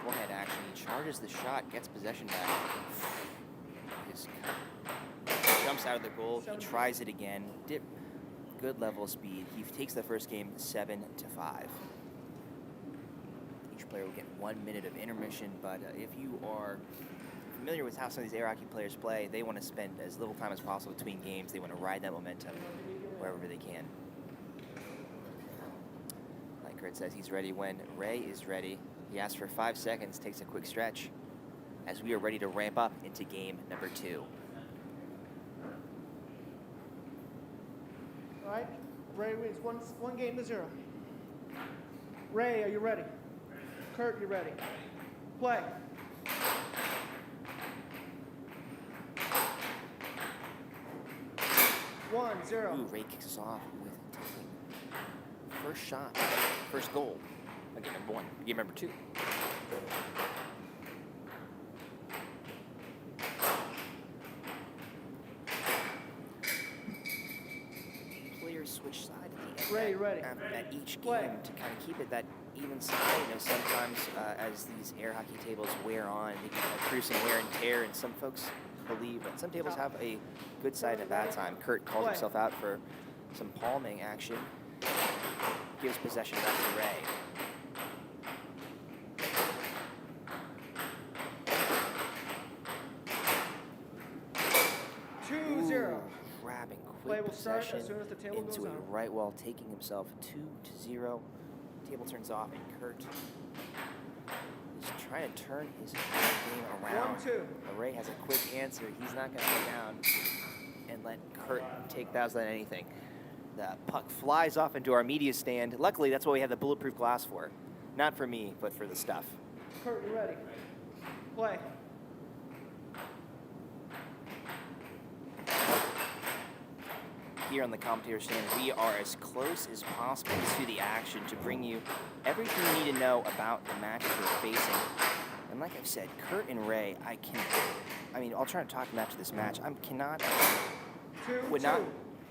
Speaker 5: Forehead action. He charges the shot, gets possession back. Jumps out of the goal. He tries it again. Good level of speed. He takes the first game 7-5. Each player will get 1 minute of intermission, but if you are familiar with how some of these air hockey players play, they want to spend as little time as possible between games. They want to ride that momentum wherever they can. Like Kurt says, he's ready when Ray is ready. He asks for 5 seconds, takes a quick stretch as we are ready to ramp up into game number 2.
Speaker 7: All right. Ray wins 1-0. Ray, are you ready? Kurt, you ready? Play. One, 0.
Speaker 5: Ooh, Ray kicks us off with taking first shot, first goal. Game number 1. Game number 2. Players switch sides at the end
Speaker 7: Ready.
Speaker 5: at each game
Speaker 7: Play.
Speaker 5: to kind of keep it that even side. You know, sometimes as these air hockey tables wear on, they can accrue some wear and tear, and some folks believe that some tables have a good side and a bad time. Kurt calls
Speaker 7: Play.
Speaker 5: himself out for some palming action. Gives possession back to Ray. Grabbing
Speaker 7: Play
Speaker 5: quick
Speaker 7: will start
Speaker 5: possession
Speaker 7: as soon as the table
Speaker 5: into
Speaker 7: goes
Speaker 5: a
Speaker 7: on.
Speaker 5: right wall, taking himself 2-0. Table turns off, and Kurt is trying to turn his game around.
Speaker 7: 1-2.
Speaker 5: But Ray has a quick answer. He's not going to go down and let Kurt take that than anything. The puck flies off into our media stand. Luckily, that's what we have the bulletproof glass for. Not for me, but for the stuff.
Speaker 7: Kurt, you ready? Play.
Speaker 5: Here on the commentator stand, we are as close as possible to the action to bring you everything you need to know about the matches we're facing. And like I've said, Kurt and Ray, I'll try to talk them after this match. Would not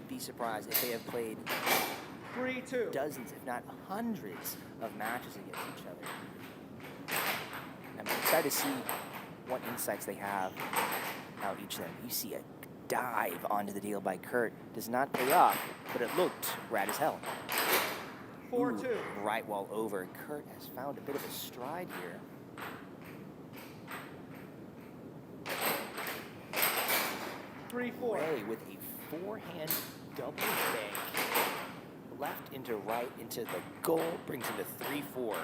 Speaker 5: be surprised if they have played
Speaker 7: 3-2.
Speaker 5: dozens, if not hundreds, of matches against each other. And I'm excited to see what insights they have out each of them. You see a dive onto the deal by Kurt. Does not pay off, but it looked rad as hell.
Speaker 7: 4-2.
Speaker 5: Ooh, right wall over. Kurt has found a bit of a stride here. Ray with a forehand double bank. Left into right into the goal. Brings him to 3-4.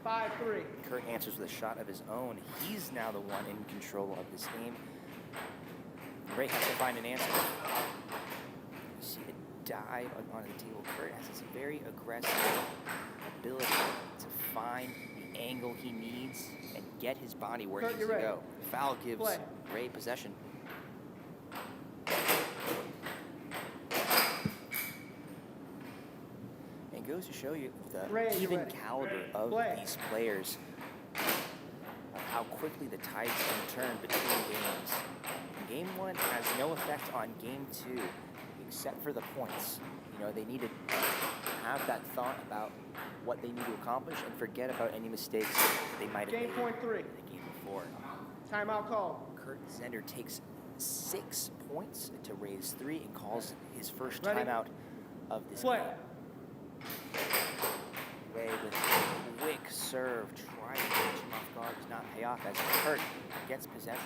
Speaker 7: 5-3.
Speaker 5: Kurt answers with a shot of his own. He's now the one in control of this game. Ray has to find an answer. You see a dive onto the table. Kurt has this very aggressive ability to find the angle he needs and get his body where
Speaker 7: Kurt,
Speaker 5: he needs to go. Foul gives
Speaker 7: Play.
Speaker 5: Ray possession. And goes to show you the
Speaker 7: Ray, you
Speaker 5: even
Speaker 7: ready?
Speaker 5: caliber of
Speaker 7: Play.
Speaker 5: these players. How quickly the tides can turn between games. Game 1 has no effect on Game 2, except for the points. You know, they need to have that thought about what they need to accomplish and forget about any mistakes they might have
Speaker 7: Game
Speaker 5: made
Speaker 7: point 3.
Speaker 5: in the game before.
Speaker 7: Timeout call.
Speaker 5: Kurt Zehnder takes 6 points to raise 3 and calls his first
Speaker 7: Ready?
Speaker 5: timeout of this
Speaker 7: Play.
Speaker 5: game. Ray with a quick serve, trying to catch him off guard, does not pay off as Kurt gets possession.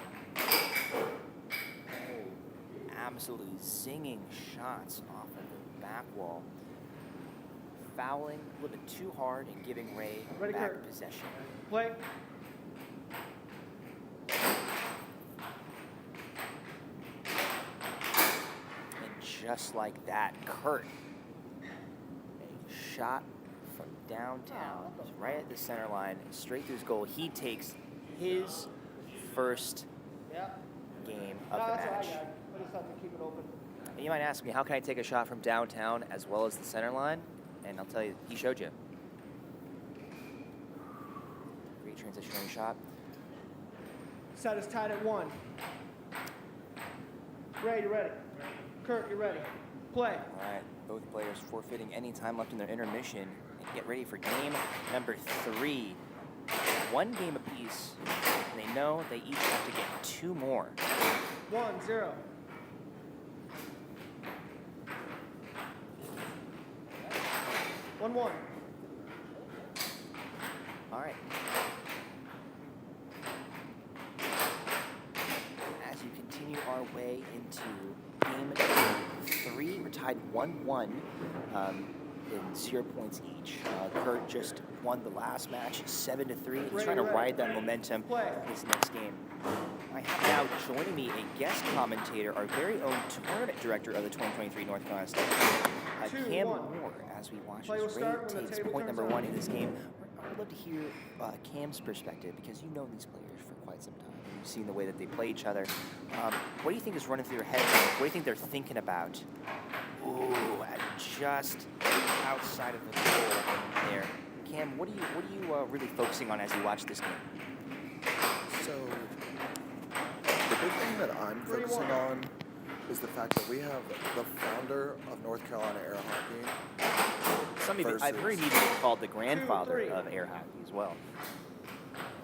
Speaker 5: Absolutely zinging shots off of the back wall. Fouling a little bit too hard and giving Ray
Speaker 7: Ready,
Speaker 5: back
Speaker 7: Kurt.
Speaker 5: possession.
Speaker 7: Play.
Speaker 5: And just like that, Kurt, a shot from downtown, right at the center line, straight through his goal. He takes his first
Speaker 7: Yeah.
Speaker 5: game
Speaker 7: No,
Speaker 5: of the
Speaker 7: that's what I
Speaker 5: match.
Speaker 7: got. I just have to keep it open.
Speaker 5: And you might ask me, how can I take a shot from downtown as well as the center line? And I'll tell you, he showed you. Great transitionary shot.
Speaker 7: Set is tied at 1. Ray, you ready? Kurt, you ready? Play.
Speaker 5: All right, both players forfeiting any time left in their intermission and get ready for game number 3. 1 game apiece. And they know they each have to get 2 more.
Speaker 7: 1-0. One.
Speaker 5: All right. As you continue our way into game number 3, we're tied 1-1 in 0 points each. Kurt just won the last match 7-3. He's trying to ride that momentum this next game. I have now joining me a guest commentator, our very own tournament director of the 2023 North Carolina State Tournament, Cam Moore, as we watch as Ray takes point number 1 in this game. I'd love to hear Cam's perspective, because you know these players for quite some time. You've seen the way that they play each other. What do you think is running through your head? What do you think they're thinking about? Ooh, just outside of the goal there. Cam, what are you really focusing on as you watch this game?
Speaker 8: So, the big thing that I'm focusing on is the fact that we have the founder of North Carolina air hockey.
Speaker 5: I've heard him even called the grandfather of air hockey as well.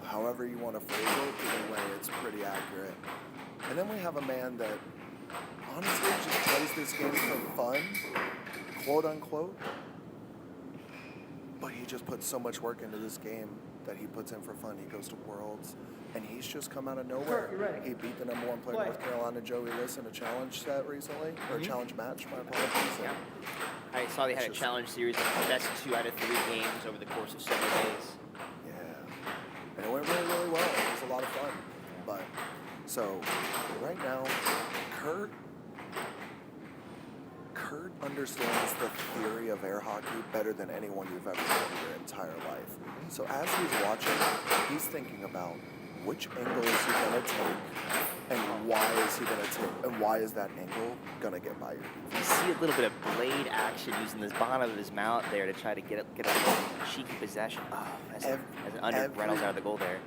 Speaker 8: However you want to phrase it, either way, it's pretty accurate. And then we have a man that honestly just plays this game for fun, quote unquote. But he just puts so much work into this game that he puts in for fun. He goes to Worlds, and he's just come out of nowhere.
Speaker 7: Kurt, you ready?
Speaker 8: He beat the number 1 player in North Carolina, Joey Liss, in a challenge set recently, or a challenge match, my apologies.
Speaker 5: Yeah. I saw they had a challenge series of best 2 out of 3 games over the course of several days.
Speaker 8: Yeah. And it went really, really well. It was a lot of fun. But, so, right now, Kurt understands the theory of air hockey better than anyone you've ever met in your entire life. So as he's watching, he's thinking about which angle is he going to take, and why is he going to take, and why is that angle going to get by you?
Speaker 5: You see a little bit of blade action using the bottom of his mouth there to try to get a cheeky possession. Oh, as an under Reynolds out of the goal there.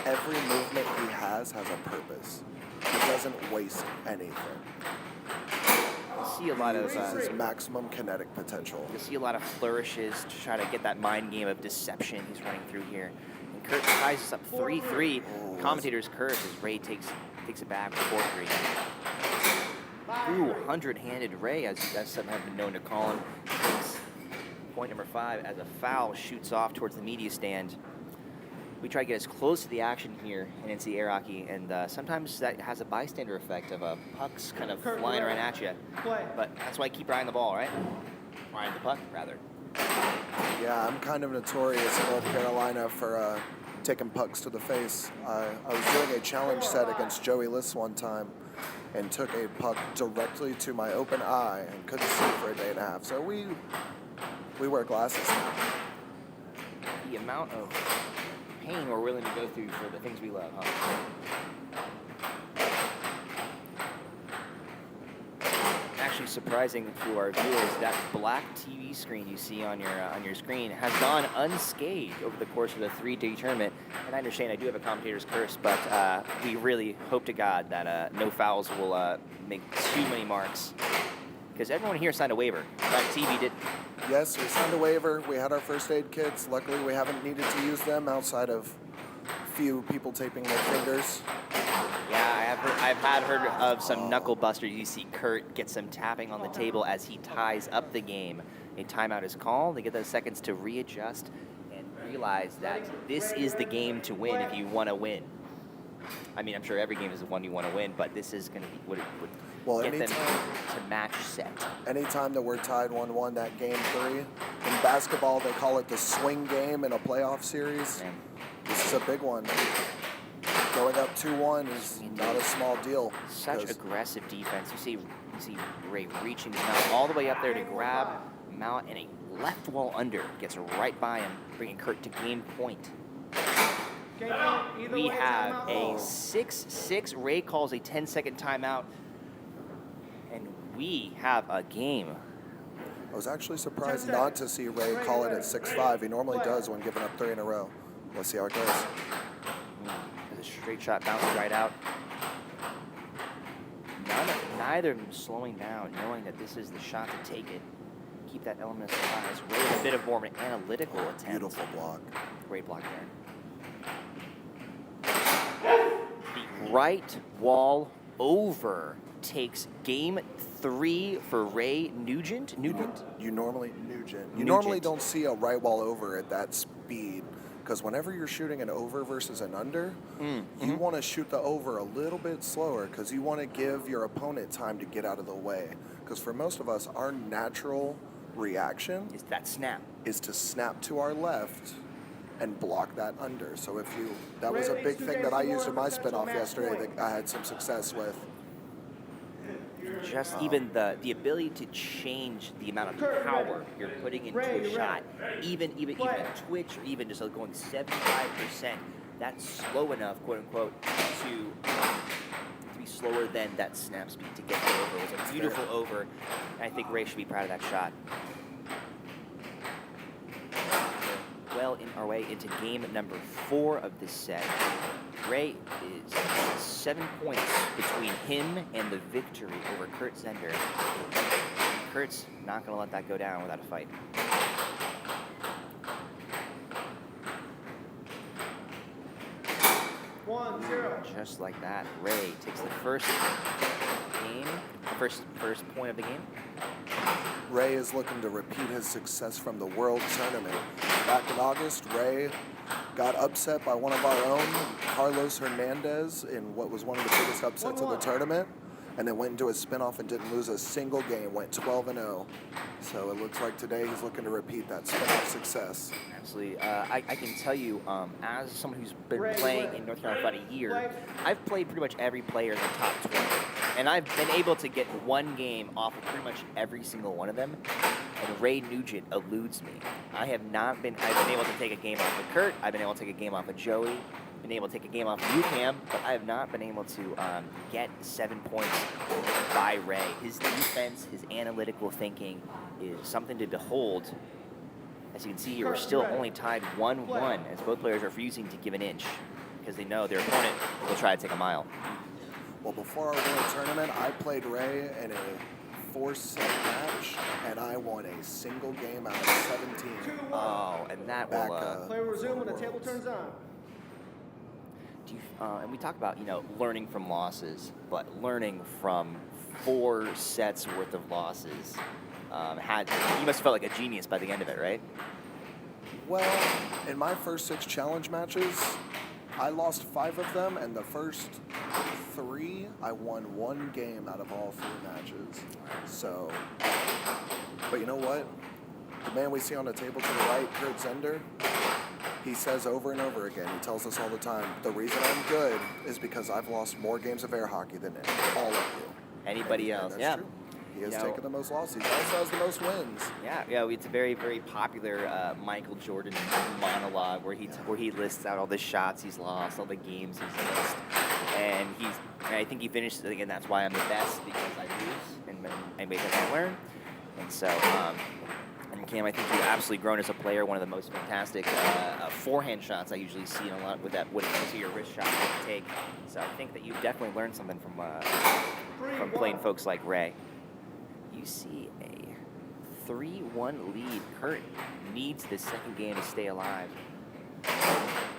Speaker 8: Every movement he has a purpose. He doesn't waste anything.
Speaker 5: You see a lot of
Speaker 8: his maximum kinetic potential.
Speaker 5: you see a lot of flourishes to try to get that mind game of deception he's running through here. And Kurt ties us up 3-3. Commentator's curse as Ray takes it back with 4-3. Ooh, 100-handed Ray, as you guys have been known to call him. Takes point number 5 as a foul shoots off towards the media stand. We try to get as close to the action here in NCAA air hockey, and sometimes that has a bystander effect of pucks kind of flying around at you. But that's why I keep eyeing the ball, right? Eyeing the puck, rather.
Speaker 8: Yeah, I'm kind of notorious in North Carolina for taking pucks to the face. I was doing a challenge set against Joey Liss one time and took a puck directly to my open eye and couldn't see for a day and a half. So we wear glasses now.
Speaker 5: The amount of pain we're willing to go through for the things we love, huh? Actually surprising to our viewers, that black TV screen you see on your screen has gone unscathed over the course of the 3-day tournament. And I understand I do have a commentator's curse, but we really hope to God that no fouls will make too many marks. Because everyone here signed a waiver. That TV did.
Speaker 8: Yes, we signed a waiver. We had our first aid kits. Luckily, we haven't needed to use them outside of a few people taping their fingers.
Speaker 5: Yeah, I've heard of some knuckle busters. You see Kurt get some tapping on the table as he ties up the game A timeout is called. They get those seconds to readjust and realize that this is the game to win if you want to win. I mean, I'm sure every game is the one you want to win, but this is going to be what it would get them to match set.
Speaker 8: Anytime that we're tied 1-1, that game 3. In basketball, they call it the swing game in a playoff series.
Speaker 5: Man.
Speaker 8: This is a big one. Going up 2-1 is not a small deal.
Speaker 5: Such aggressive defense. You see Ray reaching his mount all the way up there to grab Mount, and a left wall under gets right by him, bringing Kurt to game point. We have a 6-6. Ray calls a 10-second timeout, and we have a game.
Speaker 8: I was actually surprised not to see Ray call it at 6-5. He normally does when giving up 3 in a row. Let's see how it goes.
Speaker 5: There's a straight shot bouncing right out. Neither of them slowing down, knowing that this is the shot to take it. Keep that element of surprise. Ray with a bit of more of an analytical attempt.
Speaker 8: Beautiful block.
Speaker 5: Great block there. The right wall over takes game 3 for Ray Nugent.
Speaker 8: You normally don't see a right wall over at that speed, because whenever you're shooting an over versus an under, you want to shoot the over a little bit slower because you want to give your opponent time to get out of the way. Because for most of us, our natural reaction
Speaker 5: Is that snap.
Speaker 8: is to snap to our left and block that under. So that was a big thing that I used in my spin-off yesterday that I had some success with.
Speaker 5: Just even the ability to change the amount of power you're putting into a shot, even a twitch, or even just going 75%, that's slow enough, quote unquote, to be slower than that snap speed to get the over. It was a beautiful over, and I think Ray should be proud of that shot. Well in our way into game number 4 of this set. Ray is 7 points between him and the victory over Kurt Zehnder. Kurt's not going to let that go down without a fight. Just like that, Ray takes the first point of the game.
Speaker 8: Ray is looking to repeat his success from the World Tournament. Back in August, Ray got upset by one of our own, Carlos Fernandez, in what was one of the biggest upsets of the tournament, and then went into a spinoff and didn't lose a single game, went 12-0. So it looks like today he's looking to repeat that spinoff success.
Speaker 5: Absolutely. I can tell you, as someone who's been playing in North Carolina for about a year, I've played pretty much every player in the top 20. And I've been able to get one game off of pretty much every single one of them. And Ray Nugent eludes me. I've been able to take a game off of Kurt. I've been able to take a game off of Joey. Been able to take a game off of UCAM, but I have not been able to get 7 points by Ray. His defense, his analytical thinking is something to behold. As you can see here, we're still only tied 1-1 as both players are refusing to give an inch because they know their opponent will try to take a mile.
Speaker 8: Well, before our World Tournament, I played Ray in a 4-set match, and I won a single game out of 17.
Speaker 5: Oh, and that will...
Speaker 7: Play will resume when the table turns on.
Speaker 5: And we talk about, learning from losses, but learning from 4 sets worth of losses, you must have felt like a genius by the end of it, right?
Speaker 8: Well, in my first 6 challenge matches, I lost 5 of them, and the first 3, I won 1 game out of all 3 matches. So, but you know what? The man we see on the table to the right, Kurt Zehnder, he says over and over again, he tells us all the time, the reason I'm good is because I've lost more games of air hockey than all of you.
Speaker 5: Anybody else?
Speaker 8: That's
Speaker 5: Yeah.
Speaker 8: True. He has taken the most losses. He also has the most wins.
Speaker 5: Yeah, it's a very, very popular Michael Jordan monologue where he lists out all the shots he's lost, all the games he's lost, and I think he finished it again. That's why I'm the best, because I lose and anybody doesn't learn. And so, and Cam, I think you've absolutely grown as a player. One of the most fantastic forehand shots I usually see in a lot with that when it comes to your wrist shot you take. So I think that you've definitely learned something from playing folks like Ray. You see a 3-1 lead. Kurt needs this second game to stay alive.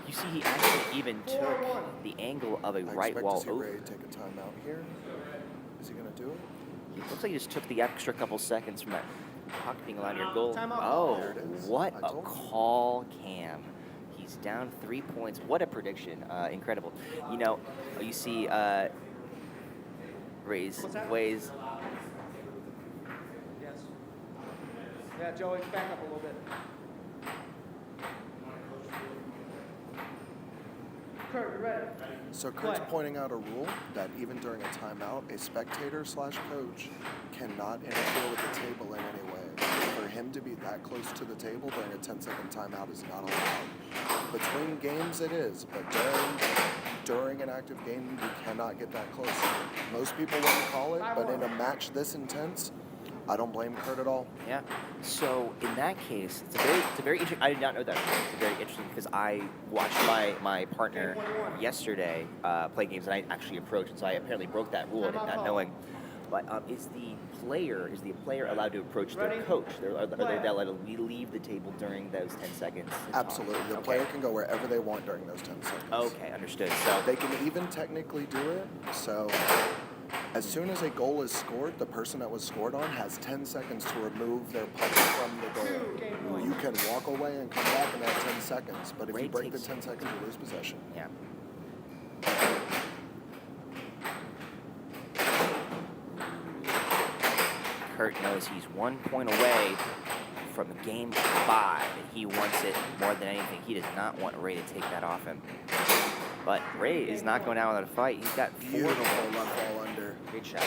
Speaker 5: You see he actually even took the angle of a right wall over.
Speaker 8: I expect to see Ray take a timeout here. Is he going to do it?
Speaker 5: It looks like he just took the extra couple seconds from that puck being allowed near goal.
Speaker 7: Timeout.
Speaker 5: Oh,
Speaker 8: There it is.
Speaker 5: what
Speaker 8: I
Speaker 5: a
Speaker 8: told you.
Speaker 5: call, Cam. He's down 3 points. What a prediction. Incredible. You know, you see Ray's
Speaker 7: What's that?
Speaker 5: ways.
Speaker 7: Yes. Yeah, Joey, back up a little bit. Kurt, you ready?
Speaker 8: So Kurt's
Speaker 7: Play.
Speaker 8: pointing out a rule that even during a timeout, a spectator/coach cannot interfere with the table in any way. For him to be that close to the table during a 10-second timeout is not allowed. Between games it is, but during an active game, you cannot get that close. Most people wouldn't call it, but in a match this intense, I don't blame Kurt at all.
Speaker 5: Yeah. So in that case, it's a very interesting. I did not know that. It's very interesting because I watched my partner yesterday play games, and I actually approached, and so I apparently broke that rule, not knowing. But is the player allowed to approach their
Speaker 7: Ready?
Speaker 5: coach? Are they allowed to leave the table during those 10 seconds? and talk?
Speaker 8: Absolutely. The
Speaker 5: Okay.
Speaker 8: player can go wherever they want during those 10 seconds.
Speaker 5: Okay, understood. So
Speaker 8: They can even technically do it. So as soon as a goal is scored, the person that was scored on has 10 seconds to remove their puck from the goal. You can walk away and come back in that 10 seconds. But if you
Speaker 5: Ray
Speaker 8: break the
Speaker 5: takes-
Speaker 8: 10 seconds, you lose possession.
Speaker 5: yeah. Kurt knows he's 1 point away from game 5, and he wants it more than anything. He does not want Ray to take that off him. But Ray is not going down without a fight. He's got 4
Speaker 8: Beautiful
Speaker 5: goals.
Speaker 8: left ball under.
Speaker 5: Great shot.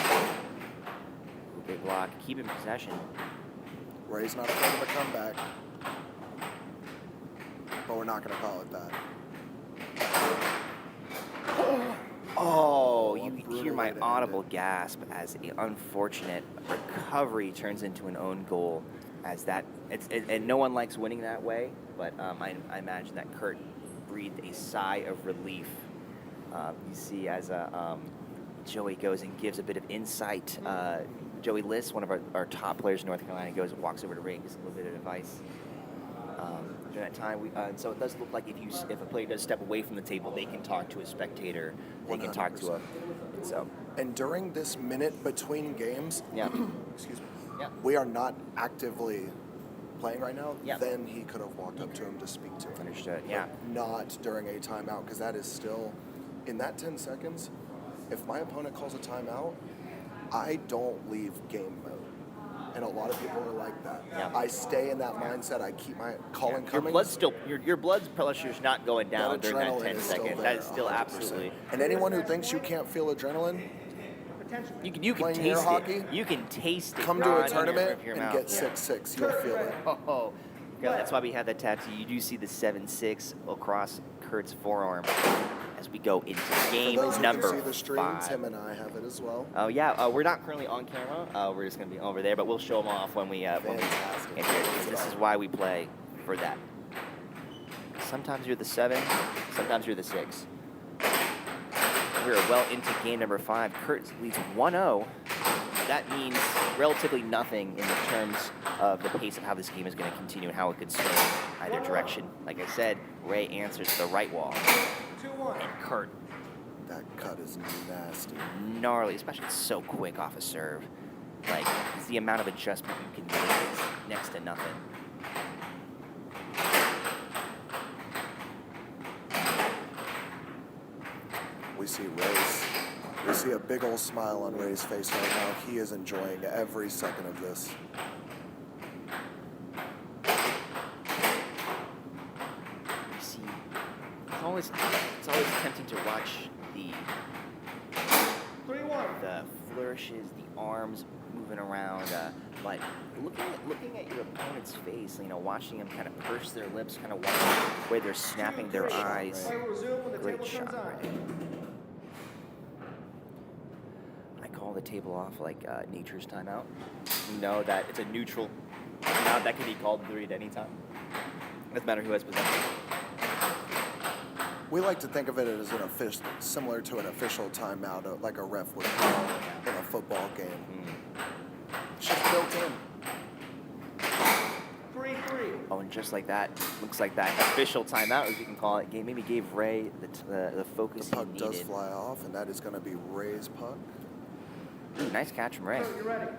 Speaker 5: Big block. Keep in possession.
Speaker 8: Ray's not afraid of a comeback. But we're not going to call it that.
Speaker 5: Oh,
Speaker 8: One
Speaker 5: you
Speaker 8: brutal
Speaker 5: hear my
Speaker 8: way to end
Speaker 5: audible
Speaker 8: it.
Speaker 5: gasp as an unfortunate recovery turns into an own goal. As that, and no one likes winning that way, but I imagine that Kurt breathed a sigh of relief. You see, as Joey goes and gives a bit of insight. Joey Liss, one of our top players in North Carolina, goes and walks over to Ray and gives a little bit of advice. During that time, so it does look like if a player does step away from the table, they can talk to a spectator. They can talk to a.
Speaker 8: 100%.
Speaker 5: So
Speaker 8: And during this minute between games,
Speaker 5: yeah,
Speaker 8: excuse me,
Speaker 5: yeah.
Speaker 8: we are not actively playing right now.
Speaker 5: Yeah.
Speaker 8: Then he could have walked up to him to speak to him.
Speaker 5: Understood. Yeah.
Speaker 8: Not during a timeout, because that is still, in that 10 seconds, if my opponent calls a timeout, I don't leave game mode. And a lot of people are like that.
Speaker 5: Yeah.
Speaker 8: I stay in that mindset. I keep my calling
Speaker 5: Your
Speaker 8: Cummings.
Speaker 5: blood's still your blood pressure's not going down
Speaker 8: That
Speaker 5: during that
Speaker 8: adrenaline
Speaker 5: 10
Speaker 8: is still
Speaker 5: seconds.
Speaker 8: there,
Speaker 5: That is still
Speaker 8: 100%.
Speaker 5: absolutely.
Speaker 8: And anyone who thinks you can't feel adrenaline,
Speaker 7: Potential.
Speaker 5: You can
Speaker 8: Playing
Speaker 5: taste
Speaker 8: air
Speaker 5: it.
Speaker 8: hockey,
Speaker 5: You can taste it.
Speaker 8: come to a
Speaker 5: right in your-
Speaker 8: tournament
Speaker 5: your
Speaker 8: and
Speaker 5: mouth.
Speaker 8: get
Speaker 5: Yeah.
Speaker 8: 6-6. You'll feel it.
Speaker 5: Oh, yeah, that's why we have that tattoo. You do see the 7-6 across Kurt's forearm as we go into game
Speaker 8: For those who
Speaker 5: number
Speaker 8: can see the stream,
Speaker 5: 5.
Speaker 8: Tim and I have it as well.
Speaker 5: Oh yeah, we're not currently on camera. We're just gonna be over there, but we'll show them off when we
Speaker 8: Fantastic.
Speaker 5: get here. 'Cause this is why we play for that. Sometimes you're the 7, sometimes you're the 6. We're well into game number 5. Kurt leads 1-0. That means relatively nothing in terms of the pace of how this game is going to continue and how it could swing either direction. Like I said, Ray answers the right wall,
Speaker 7: 2-1.
Speaker 5: and Kurt
Speaker 8: That cut is nasty.
Speaker 5: gnarly, especially so quick off a serve. Like, it's the amount of adjustment you can make is next to nothing.
Speaker 8: We see a big old smile on Ray's face right now. He is enjoying every second of this.
Speaker 5: You see, it's always tempting to watch the
Speaker 7: 3-1.
Speaker 5: flourishes, the arms moving around, but looking at your opponent's face, watching them kind of purse their lips, kind of watching where they're snapping their eyes.
Speaker 7: Play will resume when the
Speaker 5: Great
Speaker 7: table
Speaker 5: shot,
Speaker 7: comes
Speaker 5: Ray.
Speaker 7: on.
Speaker 5: I call the table off like nature's timeout. You know that it's a neutral timeout that can be called 3 at any time. Doesn't matter who has possession.
Speaker 8: We like to think of it as an official, similar to an official timeout, like a ref would call in a football game. It's just built in.
Speaker 7: 3-3.
Speaker 5: Oh, and just like that, looks like that official timeout, as you can call it, maybe gave Ray the focus
Speaker 8: The puck
Speaker 5: he
Speaker 8: does
Speaker 5: needed.
Speaker 8: fly off, and that is going to be Ray's puck.
Speaker 5: Ooh, nice catch from Ray.
Speaker 7: Kurt, you ready?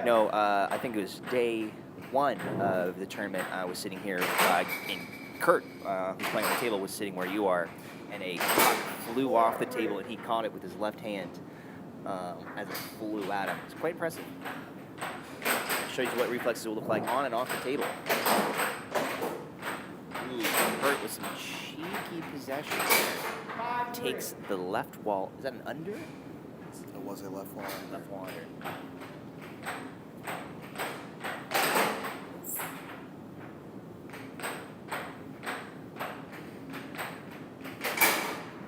Speaker 5: No, I think it was day 1 of the tournament. I was sitting here, and Kurt, who's playing on the table, was sitting where you are, and a puck flew off the table, and he caught it with his left hand as it flew at him. It's quite impressive. Shows you what reflexes will look like on and off the table. Ooh, Kurt with some cheeky possession there. Takes the left wall. Is that an under?
Speaker 8: It was a left wall.
Speaker 5: Left wall under.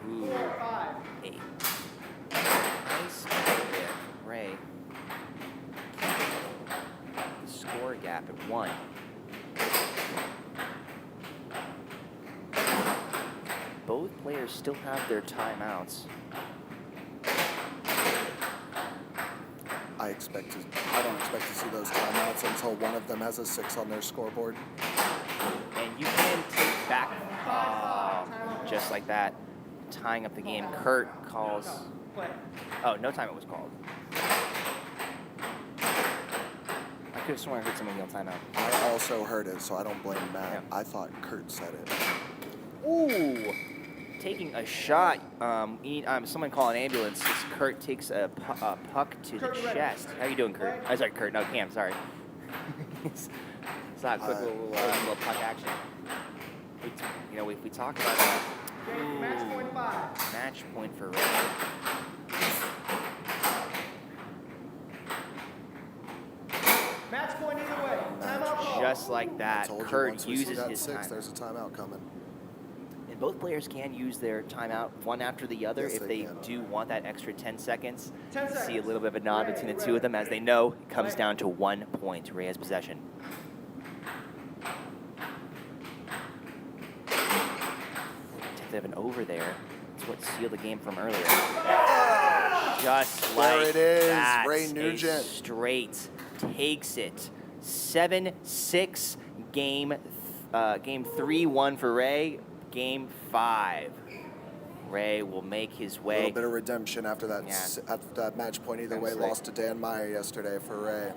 Speaker 5: Ooh, a nice there, Ray. The score gap at 1. Both players still have their timeouts.
Speaker 8: I don't expect to see those timeouts until one of them has a 6 on their scoreboard.
Speaker 5: And you can take back, just like that, tying up the game. Kurt calls. Oh, no timeout was called. I could have sworn I heard someone yell timeout.
Speaker 8: I also heard it, so I don't blame Matt.
Speaker 5: Yeah.
Speaker 8: I thought Kurt said it.
Speaker 5: Ooh, taking a shot. Someone call an ambulance. As Kurt takes a puck to the chest. How you doing, Kurt? Oh, sorry, Kurt. No, Cam. Sorry. It's not a quick little puck action. We talk about that.
Speaker 7: Match point 5.
Speaker 5: Match point for Ray.
Speaker 7: Match point either way. Timeout call.
Speaker 5: Just like that,
Speaker 8: Told you
Speaker 5: Kurt
Speaker 8: once we see
Speaker 5: uses
Speaker 8: that
Speaker 5: his
Speaker 8: 6,
Speaker 5: timeout.
Speaker 8: there's a timeout coming.
Speaker 5: And both players can use their timeout one after the other
Speaker 8: Yes,
Speaker 5: if
Speaker 8: they
Speaker 5: they
Speaker 8: can.
Speaker 5: do want that extra 10 seconds.
Speaker 7: 10
Speaker 5: You see a
Speaker 7: seconds.
Speaker 5: little bit of a nod between the two of them as they know it comes down to 1 point. Ray has possession. They have an over there. That's what sealed the game from earlier. Just like
Speaker 8: There it is,
Speaker 5: that.
Speaker 8: Ray
Speaker 5: A
Speaker 8: Nugent.
Speaker 5: straight takes it. 7-6 game 3-1 for Ray. Game 5. Ray will make his
Speaker 8: A
Speaker 5: way.
Speaker 8: little bit of redemption after that
Speaker 5: Yeah.
Speaker 8: after that match point either way.
Speaker 5: Absolutely.
Speaker 8: Lost to Dan Meyer yesterday for Ray.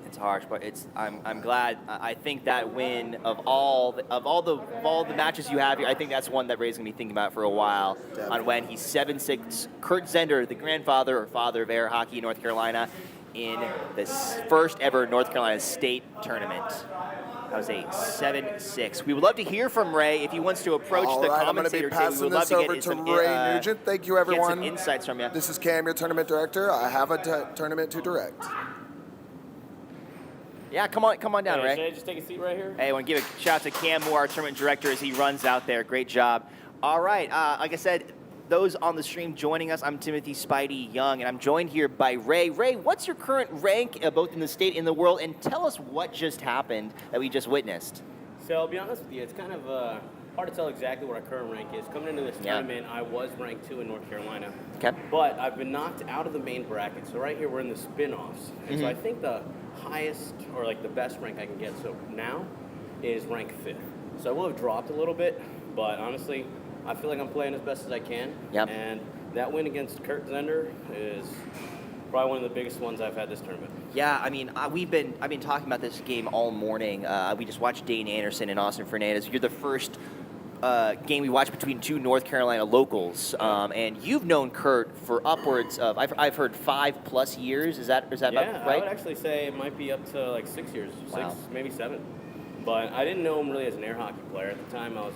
Speaker 5: It's harsh, but I'm glad. I think that win of all the matches you have here, I think that's one that Ray's gonna be thinking about for a while.
Speaker 8: Definitely.
Speaker 5: On when he's 7-6. Kurt Zehnder, the grandfather or father of air hockey in North Carolina, in the first ever North Carolina state tournament. That was a 7-6. We would love to hear from Ray if he wants to approach
Speaker 8: All
Speaker 5: the
Speaker 8: right, I'm going to be
Speaker 5: commentator table. We
Speaker 8: passing
Speaker 5: would love
Speaker 8: this
Speaker 5: to
Speaker 8: over
Speaker 5: get
Speaker 8: to
Speaker 5: some
Speaker 8: Ray Nugent. Thank you,
Speaker 5: get
Speaker 8: everyone.
Speaker 5: some insights from you.
Speaker 8: This is Cam, your tournament director. I have a tournament to direct.
Speaker 5: Yeah, come on down, Ray.
Speaker 3: Should I just take a seat right here?
Speaker 5: Hey, I want to give a shout out to Cam Moore, our tournament director, as he runs out there. Great job. All right, like I said, those on the stream joining us, I'm Timothy Spidey Young, and I'm joined here by Ray. Ray, what's your current rank, both in the state and the world? And tell us what just happened that we just witnessed.
Speaker 9: So I'll be honest with you, it's kind of hard to tell exactly what our current rank is. Coming into this tournament, I was ranked 2 in North Carolina.
Speaker 5: Okay.
Speaker 9: But I've been knocked out of the main bracket. So right here we're in the spin-offs. And so I think the highest, or like the best rank I can get so now is rank 5th. So I will have dropped a little bit, but honestly, I feel like I'm playing as best as I can.
Speaker 5: Yep.
Speaker 9: And that win against Kurt Zehnder is probably one of the biggest ones I've had this tournament.
Speaker 5: Yeah, I mean, I've been talking about this game all morning. We just watched Dain Anderson and Austin Fernandez. You're the first game we watched between 2 North Carolina locals, and you've known Kurt for upwards of I've heard 5+ years. Is that
Speaker 9: Yeah,
Speaker 5: about right?
Speaker 9: I would actually say it might be up to like 6 years,
Speaker 5: Wow.
Speaker 9: 6, maybe 7. But I didn't know him really as an air hockey player. At the time, I was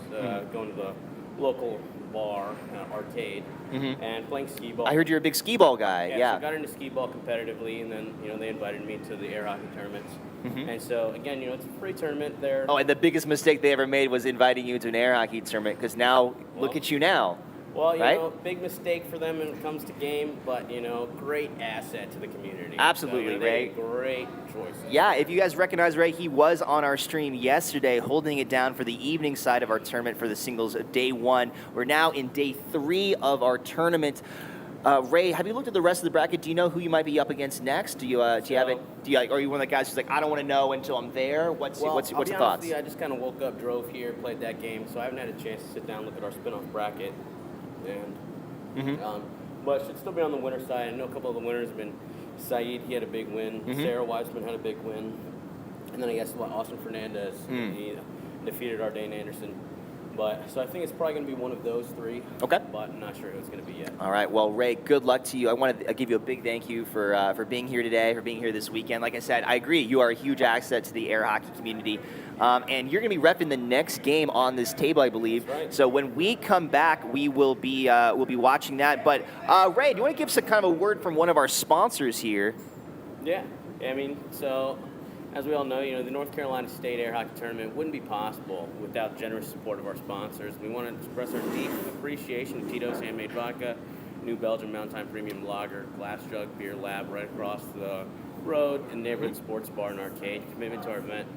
Speaker 9: going to the local bar, arcade, and playing skee ball.
Speaker 5: I heard you're a big skee ball guy.
Speaker 9: So
Speaker 5: Yeah.
Speaker 9: I got into skee ball competitively, and then they invited me to the air hockey tournaments. And so again, it's a free tournament there.
Speaker 5: Oh, and the biggest mistake they ever made was inviting you to an air hockey tournament, because now look at you now.
Speaker 9: Well,
Speaker 5: right?
Speaker 9: Big mistake for them when it comes to game, but great asset to the community.
Speaker 5: Absolutely,
Speaker 9: so, they
Speaker 5: Ray.
Speaker 9: made Great choice.
Speaker 5: Yeah, if you guys recognize Ray, he was on our stream yesterday holding it down for the evening side of our tournament for the singles of day 1. We're now in day 3 of our tournament. Ray, have you looked at the rest of the bracket? Do you know who you might be up against next? Do you have it? Are you one of the guys who's like, I don't want to know until I'm there? What's your
Speaker 9: I'll be honest
Speaker 5: thoughts?
Speaker 9: with you, I just kind of woke up, drove here, played that game, so I haven't had a chance to sit down and look at our spin-off bracket. And but should still be on the winner side. I know a couple of the winners have been Syed, he had a big win. Sarah Weissman had a big win. And then I guess Austin Fernandez, he defeated our Dain Anderson. But so I think it's probably going to be one of those three.
Speaker 5: Okay.
Speaker 9: But I'm not sure who it's going to be yet.
Speaker 5: All right. Well, Ray, good luck to you. I want to give you a big thank you for being here today, for being here this weekend. Like I said, I agree. You are a huge asset to the air hockey community. And you're going to be repping the next game on this table, I believe.
Speaker 9: That's right.
Speaker 5: So when we come back, we will be watching that. But Ray, do you want to give us a kind of a word from one of our sponsors here?
Speaker 9: Yeah. I mean, so as we all know, the North Carolina State Air Hockey Tournament wouldn't be possible without generous support of our sponsors. We want to express our deep appreciation to Tito's Handmade Vodka, New Belgium Mountain Time Premium Lager, Glass Jug Beer Lab right across the road, and Neighborhood Sports Bar and Arcade. Commitment to our event,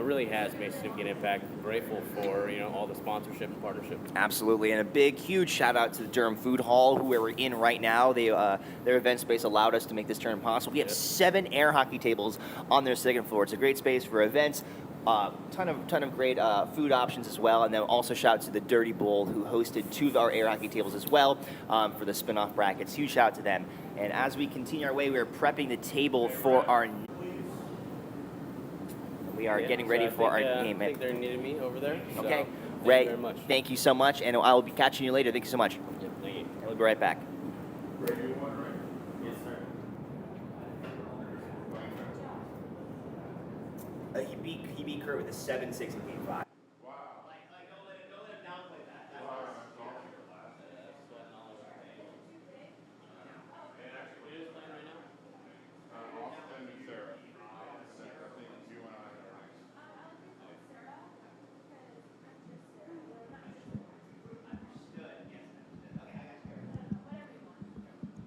Speaker 9: really has made a significant impact. Grateful for, all the sponsorship and partnership.
Speaker 5: Absolutely, and a big, huge shout out to the Durham Food Hall, who we're in right now. They, their event space allowed us to make this tournament possible. We have 7 air hockey tables on their second floor. It's a great space for events. Ton of great food options as well, and then also shout out to the Dirty Bull, who hosted 2 of our air hockey tables as well for the spin-off brackets. Huge shout out to them. And as we continue our way, we are prepping the table for our. We are getting ready for our game.
Speaker 9: I think they're needing me over there. So
Speaker 5: Okay,
Speaker 9: Ray,
Speaker 5: Ray,
Speaker 9: very much.
Speaker 5: thank you so much, and I will be catching you later. Thank you so much.
Speaker 9: Yep, thank you.
Speaker 5: We'll be right back.
Speaker 9: Yes, sir.
Speaker 5: He beat Kurt with a 7-6 in game 5.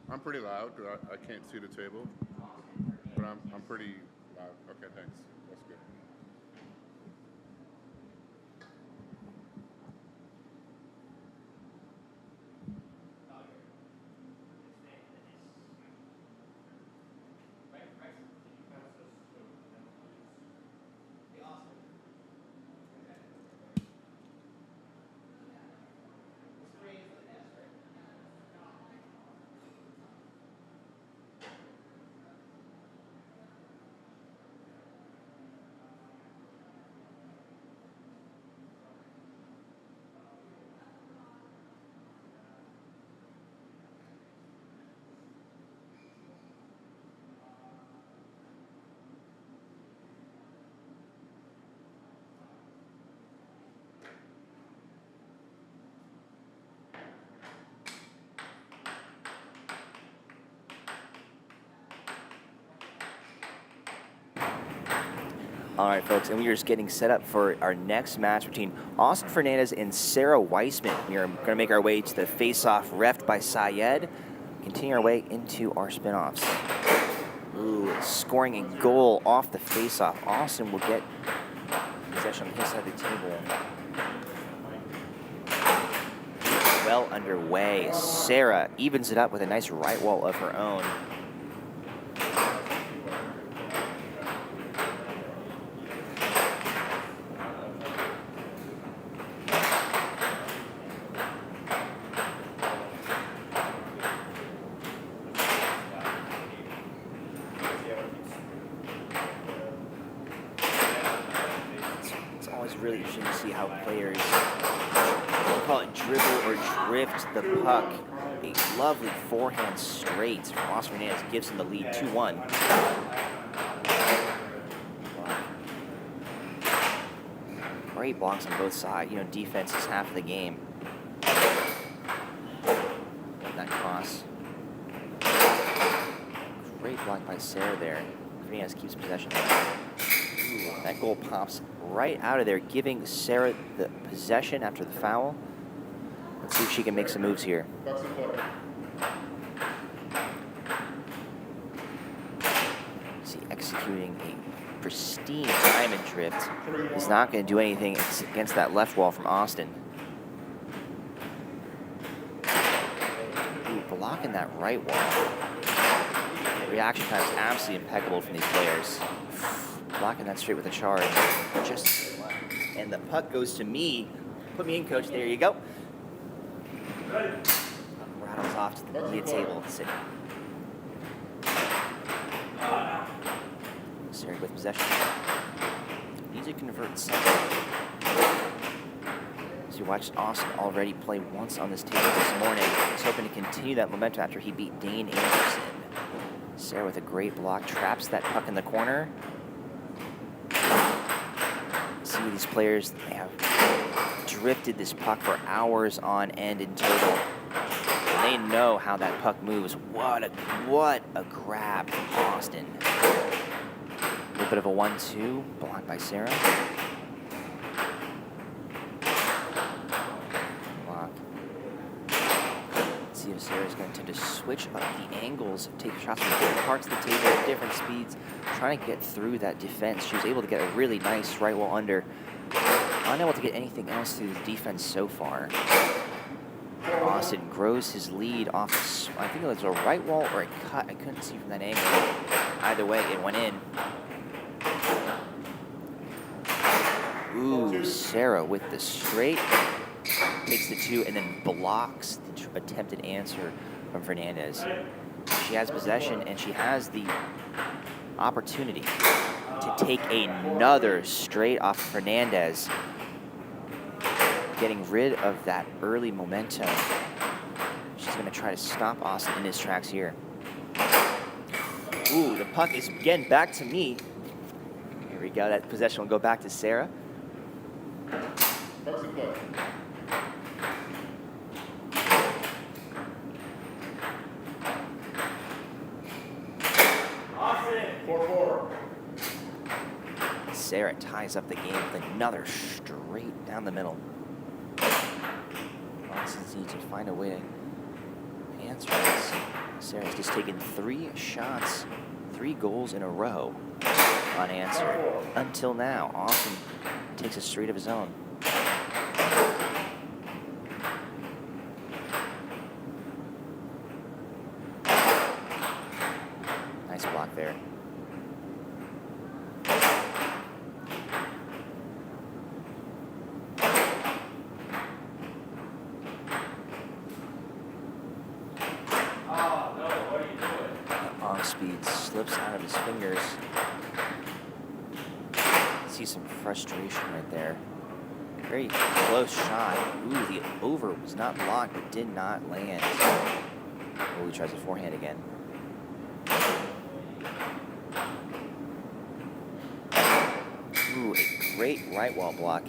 Speaker 10: I'm pretty loud because I can't see the table, but I'm pretty loud. Okay, thanks. That's good.
Speaker 5: All right, folks, and we are just getting set up for our next match between Austin Fernandez and Sarah Weissman. We are going to make our way to the face-off reffed by Syed, continue our way into our spin-offs. Ooh, scoring a goal off the face-off. Austin will get possession on his side of the table. Well underway. Sarah evens it up with a nice right wall of her own. Really interesting to see how players, we call it dribble or drift the puck. A lovely forehand straight from Austin Fernandez gives him the lead 2-1. Great blocks on both sides. Defense is half of the game. That cross. Great block by Sarah there. Fernandez keeps possession. Ooh, that goal pops right out of there, giving Sarah the possession after the foul. Let's see if she can make some moves here. See, executing a pristine diamond drift. He's not going to do anything against that left wall from Austin. Ooh, blocking that right wall. Reaction time is absolutely impeccable from these players. Blocking that straight with a charge. And the puck goes to me. Put me in, coach. There you go. Rattles off to the mid-table. Syed with possession. Needs to convert second. So you watched Austin already play once on this table this morning. He's hoping to continue that momentum after he beat Dain Anderson. Syed with a great block, traps that puck in the corner. See these players, they have drifted this puck for hours on end in total. And they know how that puck moves. What a grab from Austin. A little bit of a 1-2, blocked by Sarah. Block. Let's see if Sarah's going to switch up the angles, take shots from different parts of the table at different speeds, trying to get through that defense. She was able to get a really nice right wall under. Unable to get anything else through the defense so far. Austin grows his lead off, I think it was a right wall or a cut. I couldn't see from that angle. Either way, it went in. Ooh, Sarah with the straight. Takes the 2 and then blocks the attempted answer from Fernandez. She has possession and she has the opportunity to take another straight off Fernandez. Getting rid of that early momentum. She's going to try to stop Austin in his tracks here. Ooh, the puck is getting back to me. Here we go. That possession will go back to Sarah.
Speaker 10: Puck's in play.
Speaker 2: Austin!
Speaker 10: 4-4.
Speaker 5: Sarah ties up the game with another straight down the middle. Austin's need to find a way to answer this. Sarah's just taken 3 shots, 3 goals in a row unanswered. Until now, Austin takes a straight of his own. Nice block there. Speed slips out of his fingers. See some frustration right there. Very close shot. Ooh, the over was not blocked but did not land. Oh, he tries a forehand again. Ooh, a great right wall block.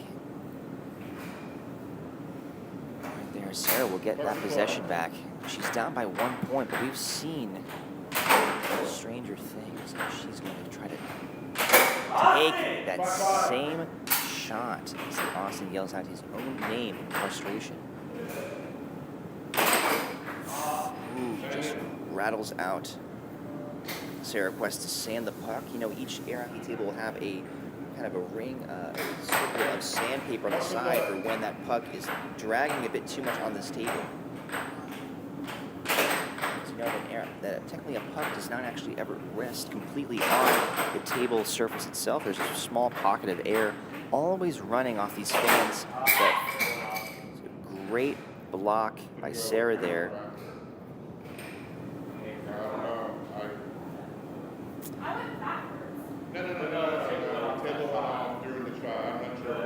Speaker 5: Right there, Sarah will get that possession back. She's down by 1 point, but we've seen stranger things. She's going to try to take that same shot as Austin yells out his own name in frustration. Ooh, just rattles out. Sarah requests to sand the puck. You know, each air hockey table will have a kind of a ring, a circle of sandpaper on the side for when that puck is dragging a bit too much on this table. That technically a puck does not actually ever rest completely on the table surface itself. There's a small pocket of air always running off these fans. But it's a great block by Sarah there.
Speaker 10: No. Table went off during the try. I'm not sure.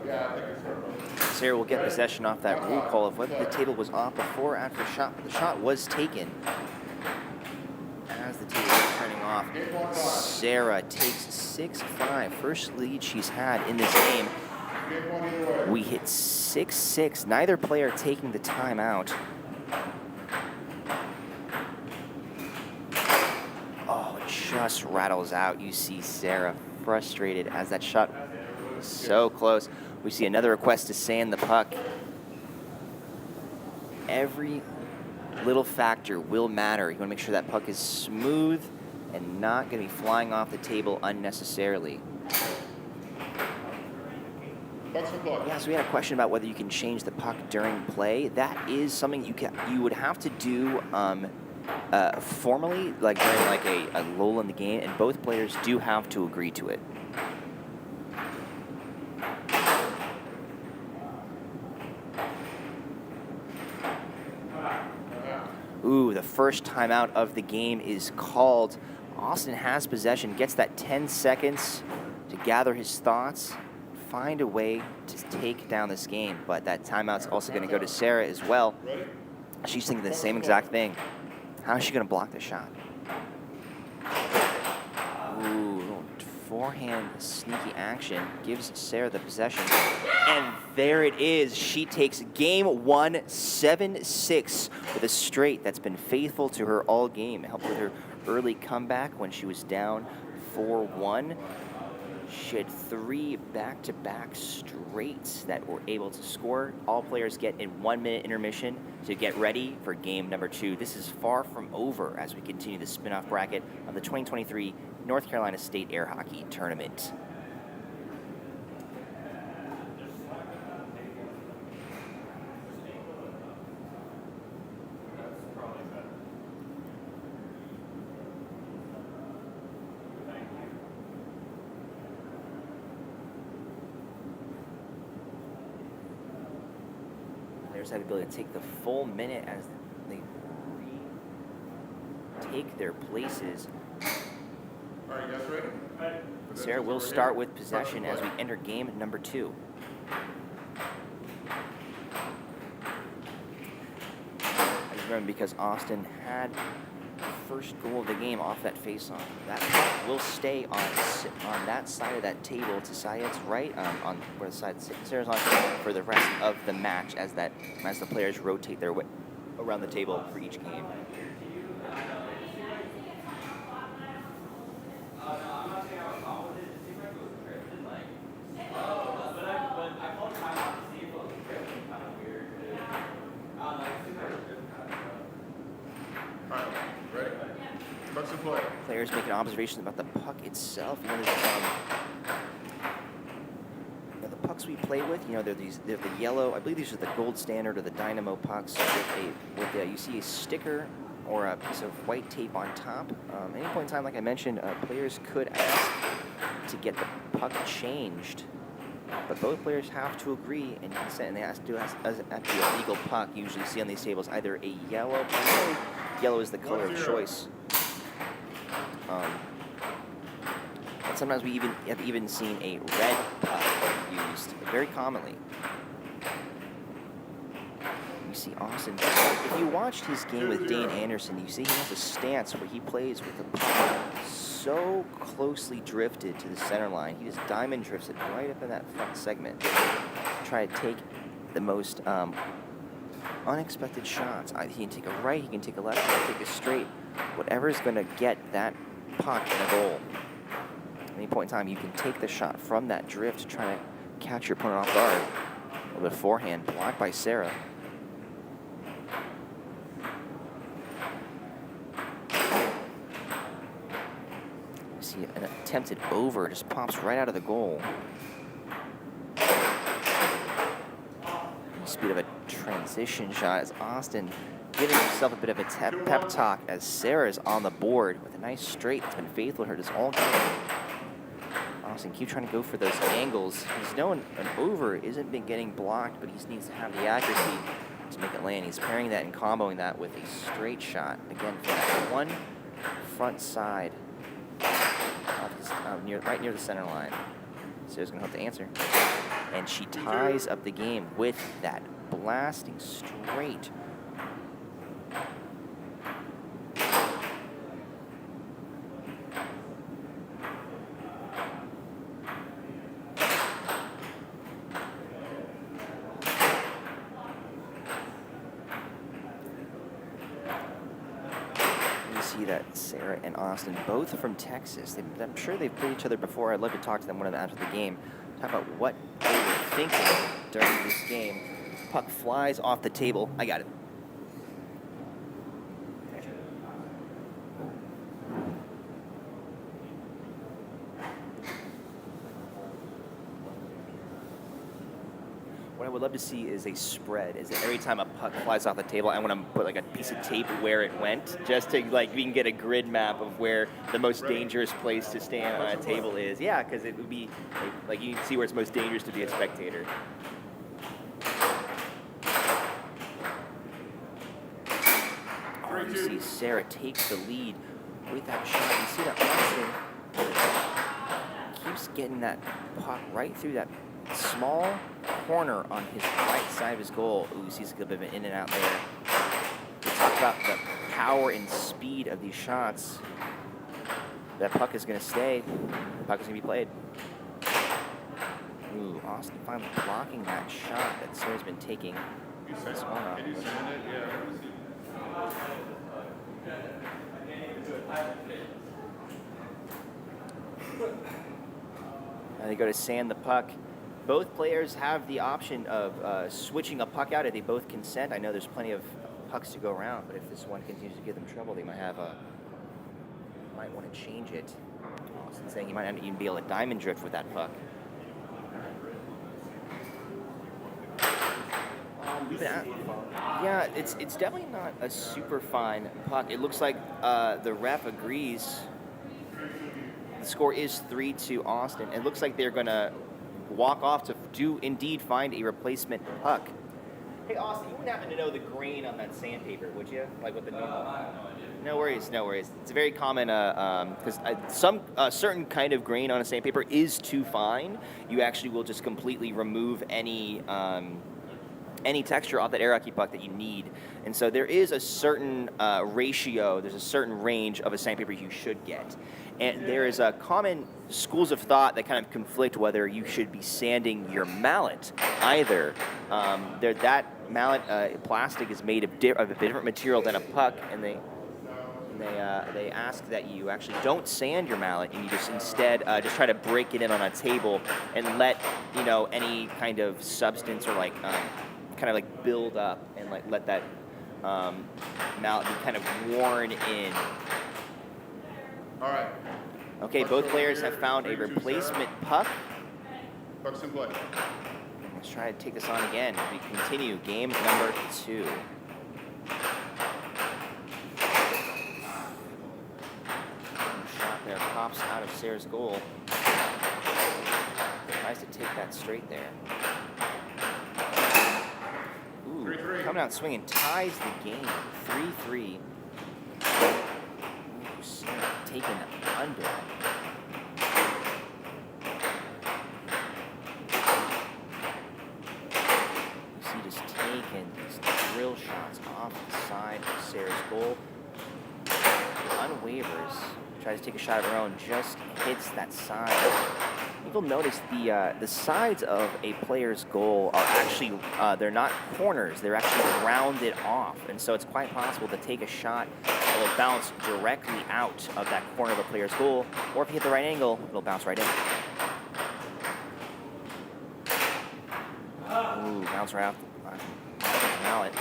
Speaker 10: Yeah, I think it's her.
Speaker 5: Sarah will get possession off that rule call of whether the table was off before or after the shot. But the shot was taken as the table was turning off. Sarah takes 6-5. First lead she's had in this game. We hit 6-6. Neither player taking the timeout. Oh, it just rattles out. You see Sarah frustrated as that shot was so close. We see another request to sand the puck. Every little factor will matter. You want to make sure that puck is smooth and not going to be flying off the table unnecessarily. Yeah, so we had a question about whether you can change the puck during play. That is something you would have to do formally, like during like a lull in the game, and both players do have to agree to it. Ooh, the first timeout of the game is called. Austin has possession, gets that 10 seconds to gather his thoughts, find a way to take down this game. But that timeout's also going to go to Sarah as well. She's thinking the same exact thing. How is she going to block the shot? Ooh, little forehand sneaky action gives Sarah the possession. And there it is. She takes game 1, 7-6 with a straight that's been faithful to her all game. It helped with her early comeback when she was down 4-1. She had 3 back-to-back straights that were able to score. All players get in 1-minute intermission to get ready for game number 2. This is far from over as we continue the spin-off bracket of the 2023 North Carolina State Air Hockey Tournament. Players have the ability to take the full minute as they take their places.
Speaker 10: All right, you guys ready?
Speaker 5: Sarah will start with possession as we enter game number 2. I just remember because Austin had the first goal of the game off that faceoff. That puck will stay on that side of that table to Syed's right, on where the side Sarah's on, for the rest of the match as the players rotate their way around the table for each game. Players making observations about the puck itself. You know, the pucks we play with, you know, they're the yellow. I believe these are the gold standard or the dynamo pucks you see a sticker or a piece of white tape on top. At any point in time, like I mentioned, players could ask to get the puck changed, but both players have to agree and consent, and they have to be a legal puck. You usually see on these tables either a yellow puck. Yellow is the color of choice. And sometimes we have even seen a red puck used very commonly. You see Austin. If you watched his game with Dain Anderson, you see he has a stance where he plays with the puck so closely drifted to the center line. He just diamond drifts it right up in that front segment. Try to take the most unexpected shots. He can take a right, he can take a left, he can take a straight. Whatever is going to get that puck in a goal. At any point in time, you can take the shot from that drift, try to catch your opponent off guard. A little bit of forehand, blocked by Sarah. You see an attempted over, just pops right out of the goal. Speed of a transition shot as Austin giving himself a bit of a pep talk as Sarah's on the board with a nice straight that's been faithful to her this all game. Austin keep trying to go for those angles. He's known an over isn't been getting blocked, but he just needs to have the accuracy to make it land. He's pairing that and comboing that with a straight shot. Again, from that one front side, right near the center line. Sarah's gonna have to answer. And she ties up the game with that blasting straight. You see that Sarah and Austin, both from Texas. I'm sure they've played each other before. I'd love to talk to them one of them after the game. Talk about what they were thinking during this game. Puck flies off the table. I got it. What I would love to see is a spread. Is that every time a puck flies off the table, I want to put like a piece of tape where it went, just to like we can get a grid map of where the most dangerous place to stand on a table is. Yeah, because it would be like you can see where it's most dangerous to be a spectator. see Sarah takes the lead with that shot. You see that Austin keeps getting that puck right through that small corner on his right side of his goal. Ooh, you see a bit of an in and out there. We talk about the power and speed of these shots. That puck is going to stay. The puck is going to be played. Ooh, Austin finally blocking that shot that Sarah's been taking.
Speaker 10: Can you send it? Yeah.
Speaker 5: They go to sand the puck. Both players have the option of switching a puck out if they both consent. I know there's plenty of pucks to go around, but if this one continues to give them trouble, they might want to change it. Austin saying he might not even be able to diamond drift with that puck. Yeah, it's definitely not a super fine puck. It looks like the ref agrees. The score is 3-2 Austin. It looks like they're going to walk off to do indeed find a replacement puck. Hey, Austin, you wouldn't happen to know the grain on that sandpaper, would you? Like what the normal? No worries, no worries. It's a very common, because some certain kind of grain on a sandpaper is too fine. You actually will just completely remove any texture off that air hockey puck that you need. And so there is a certain ratio, there's a certain range of a sandpaper you should get. And there is a common schools of thought that kind of conflict whether you should be sanding your mallet either. That mallet plastic is made of a different material than a puck, and they ask that you actually don't sand your mallet and you just instead just try to break it in on a table and let any kind of substance or kind of build up and let that mallet be kind of worn in.
Speaker 10: All right.
Speaker 5: Okay, both players have found a replacement puck.
Speaker 10: Puck's in play.
Speaker 5: Let's try to take this on again. We continue game number 2. Shot there pops out of Sarah's goal. Tries to take that straight there. Ooh,
Speaker 10: 3-3.
Speaker 5: coming out swinging, ties the game, 3-3. Ooh, Sarah taken under. You see just taking these drill shots off the side of Sarah's goal. Unwavers, tries to take a shot of her own, just hits that side. You'll notice the sides of a player's goal are actually, they're not corners, they're actually rounded off. And so it's quite possible to take a shot that will bounce directly out of that corner of a player's goal, or if you hit the right angle, it'll bounce right in. Ooh, bounce right off the mallet.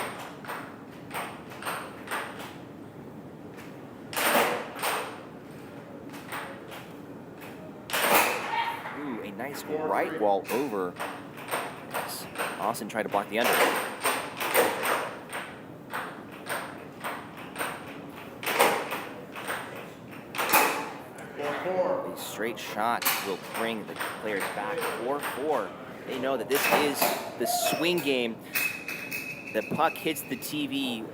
Speaker 5: Nice right wall over. Austin tried to block the under. A straight shot will bring the players back. 4-4. They know that this is the swing game. The puck hits the TV.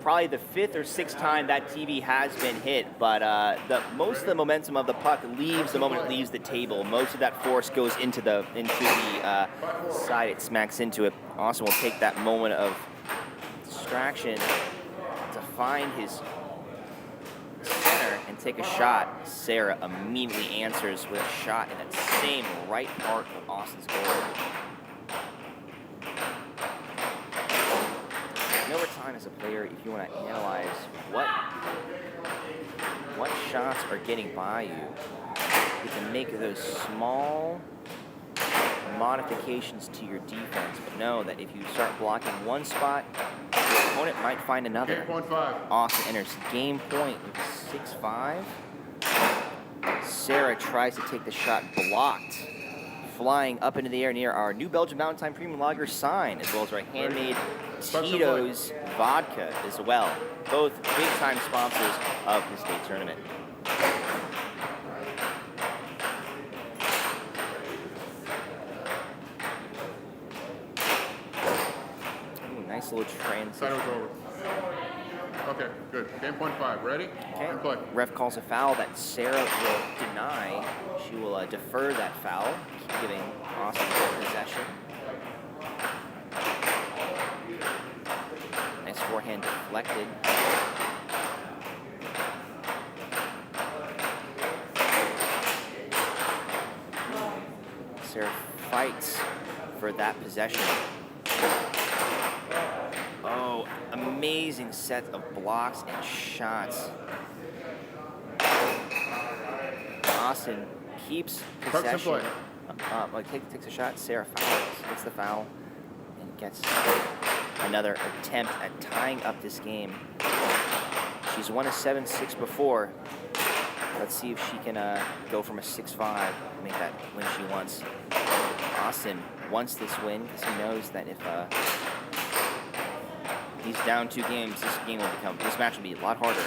Speaker 5: Probably the 5th or 6th time that TV has been hit, but most of the momentum of the puck leaves the moment it leaves the table. Most of that force goes into the side it smacks into it. Austin will take that moment of distraction to find his center and take a shot. Sarah immediately answers with a shot in that same right part of Austin's goal. Over time as a player, if you want to analyze what shots are getting by you, you can make those small modifications to your defense, but know that if you start blocking one spot, your opponent might find another.
Speaker 10: Game point 5.
Speaker 5: Austin enters game point with 6-5. Sarah tries to take the shot blocked. Flying up into the air near our New Belgium Mountain Time Premium Lager sign, as well as our handmade Tito's vodka as well. Both big-time sponsors of the state tournament. Ooh, nice little transition.
Speaker 10: Side was over. Good. Game point 5. Ready?
Speaker 5: Okay.
Speaker 10: And play.
Speaker 5: Ref calls a foul that Sarah will deny. She will defer that foul, giving Austin possession. Nice forehand deflected. Sarah fights for that possession. Oh, amazing set of blocks and shots. Austin keeps possession. Takes a shot. Sarah fouls, gets the foul, and gets another attempt at tying up this game. She's won a 7-6 before. Let's see if she can go from a 6-5 and make that win she wants. Austin wants this win because he knows that if he's down 2 games, this match will be a lot harder.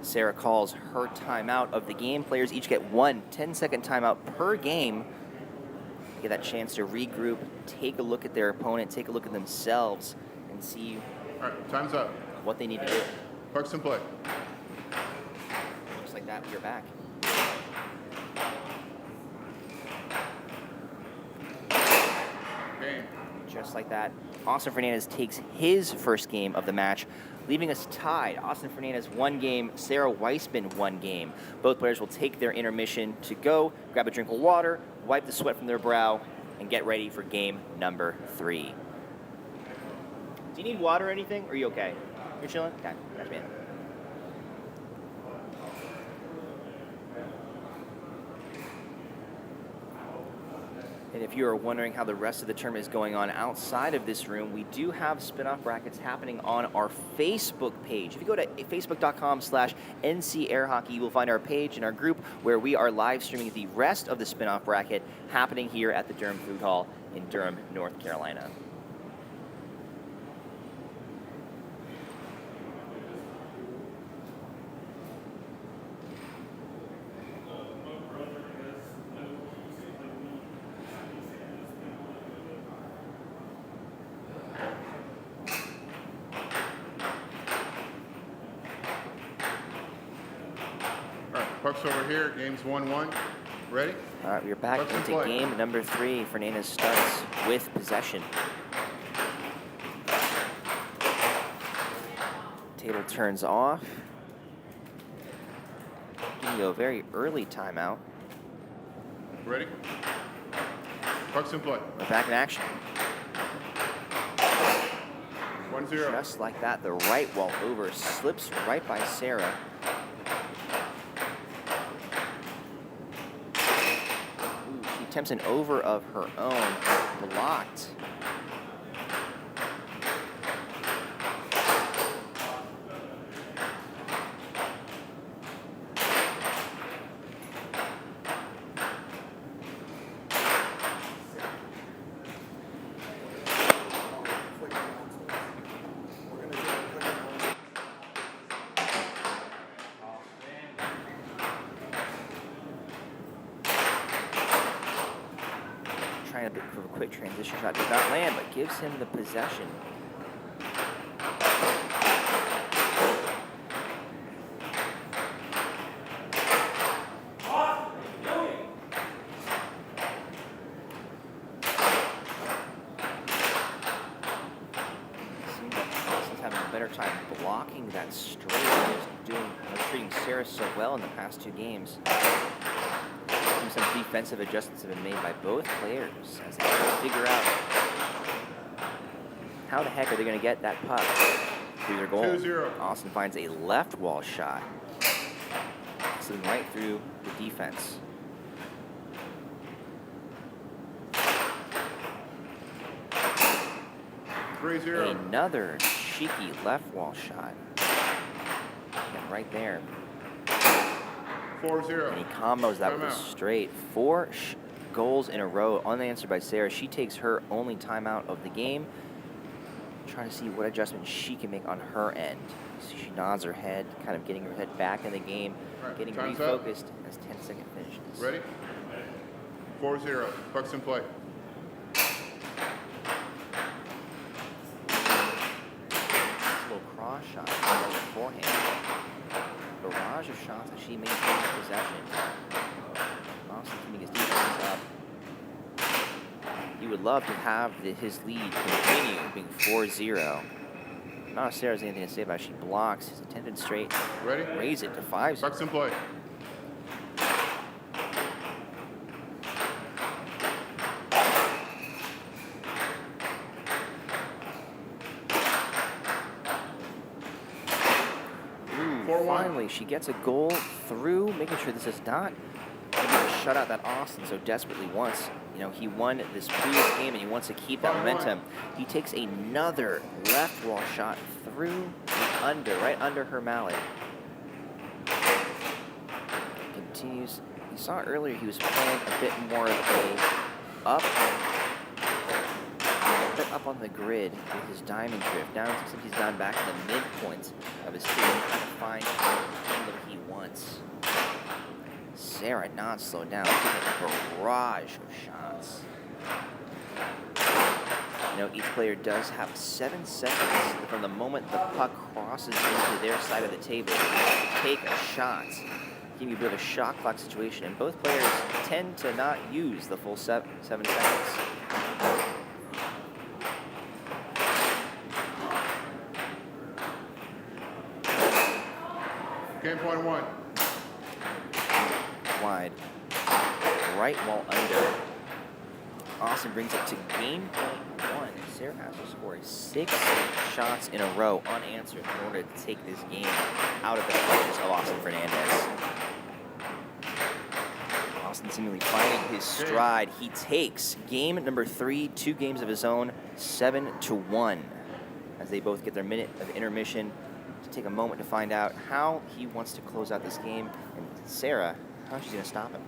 Speaker 5: Sarah calls her timeout of the game. Players each get 1 10-second timeout per game. Get that chance to regroup, take a look at their opponent, take a look at themselves, and see
Speaker 10: All right, time's up.
Speaker 5: what they need to do.
Speaker 10: Pucks in play.
Speaker 5: Looks like that, we're back.
Speaker 10: Game.
Speaker 5: Just like that, Austin Fernandez takes his first game of the match, leaving us tied. Austin Fernandez 1 game, Sarah Weissman 1 game. Both players will take their intermission to go, grab a drink of water, wipe the sweat from their brow, and get ready for game number 3. Do you need water or anything? Or are you okay? You're chilling? Okay, that's man. And if you are wondering how the rest of the tournament is going on outside of this room, we do have spin-off brackets happening on our Facebook page. If you go to facebook.com/NC Air Hockey, you will find our page and our group where we are live streaming the rest of the spin-off bracket happening here at the Durham Food Hall in Durham, North Carolina.
Speaker 10: Pucks over here. Game's 1-1. Ready?
Speaker 5: All right, we're back
Speaker 10: Pucks in
Speaker 5: into
Speaker 10: play.
Speaker 5: game number 3. Fernandez starts with possession. Table turns off. Giving you a very early timeout.
Speaker 10: Ready? Pucks in play.
Speaker 5: We're back in action.
Speaker 10: 1-0.
Speaker 5: Just like that, the right wall over slips right by Sarah. Ooh, she attempts an over of her own, blocked. Trying to for a quick transition shot, does not land, but gives him the possession. Seems like Austin's having a better time blocking that straight. He's treating Sarah so well in the past 2 games. Some defensive adjustments have been made by both players as they figure out how the heck are they going to get that puck through their goal.
Speaker 10: 2-0.
Speaker 5: Austin finds a left wall shot, slipping right through the defense. Another cheeky left wall shot. And right there.
Speaker 10: 4-0.
Speaker 5: And he combos that with a
Speaker 10: Timeout.
Speaker 5: straight. 4 goals in a row unanswered by Sarah. She takes her only timeout of the game. Trying to see what adjustments she can make on her end. So she nods her head, kind of getting her head back in the game,
Speaker 10: Right,
Speaker 5: getting
Speaker 10: time's up.
Speaker 5: refocused as 10-second finishes.
Speaker 10: Ready? 4-0. Pucks in play.
Speaker 5: shots as she maintains possession. Austin keeping his defense up. He would love to have his lead continue being 4-0. Not if Sarah has anything to say about it. She blocks his attempted straight.
Speaker 10: Ready?
Speaker 5: Raise it to 5-0.
Speaker 10: Bucks in play.
Speaker 5: Finally, she gets a goal through, making sure this is not going to be the shutout that Austin so desperately wants. You know, he won this previous game and he wants to keep that momentum. He takes another left wall shot through and under, right under her mallet. Continues. You saw earlier he was playing a bit more of a up on the grid with his diamond drift. Now it looks like he's gone back to the midpoint of his team, trying to find the angle he wants. Sarah not slowed down, taking a barrage of shots. You know, each player does have 7 seconds from the moment the puck crosses into their side of the table to take a shot. Give you a bit of a shot clock situation, and both players tend to not use the full 7 seconds.
Speaker 10: Game point 1.
Speaker 5: Wide. Right wall under. Austin brings it to game point 1. Sarah has to score 6 shots in a row unanswered in order to take this game out of the hands of Austin Fernandez. Austin seemingly finding his stride. He takes game number 3, 2 games of his own, 7-1, as they both get their minute of intermission to take a moment to find out how he wants to close out this game, and Sarah, how she's going to stop him.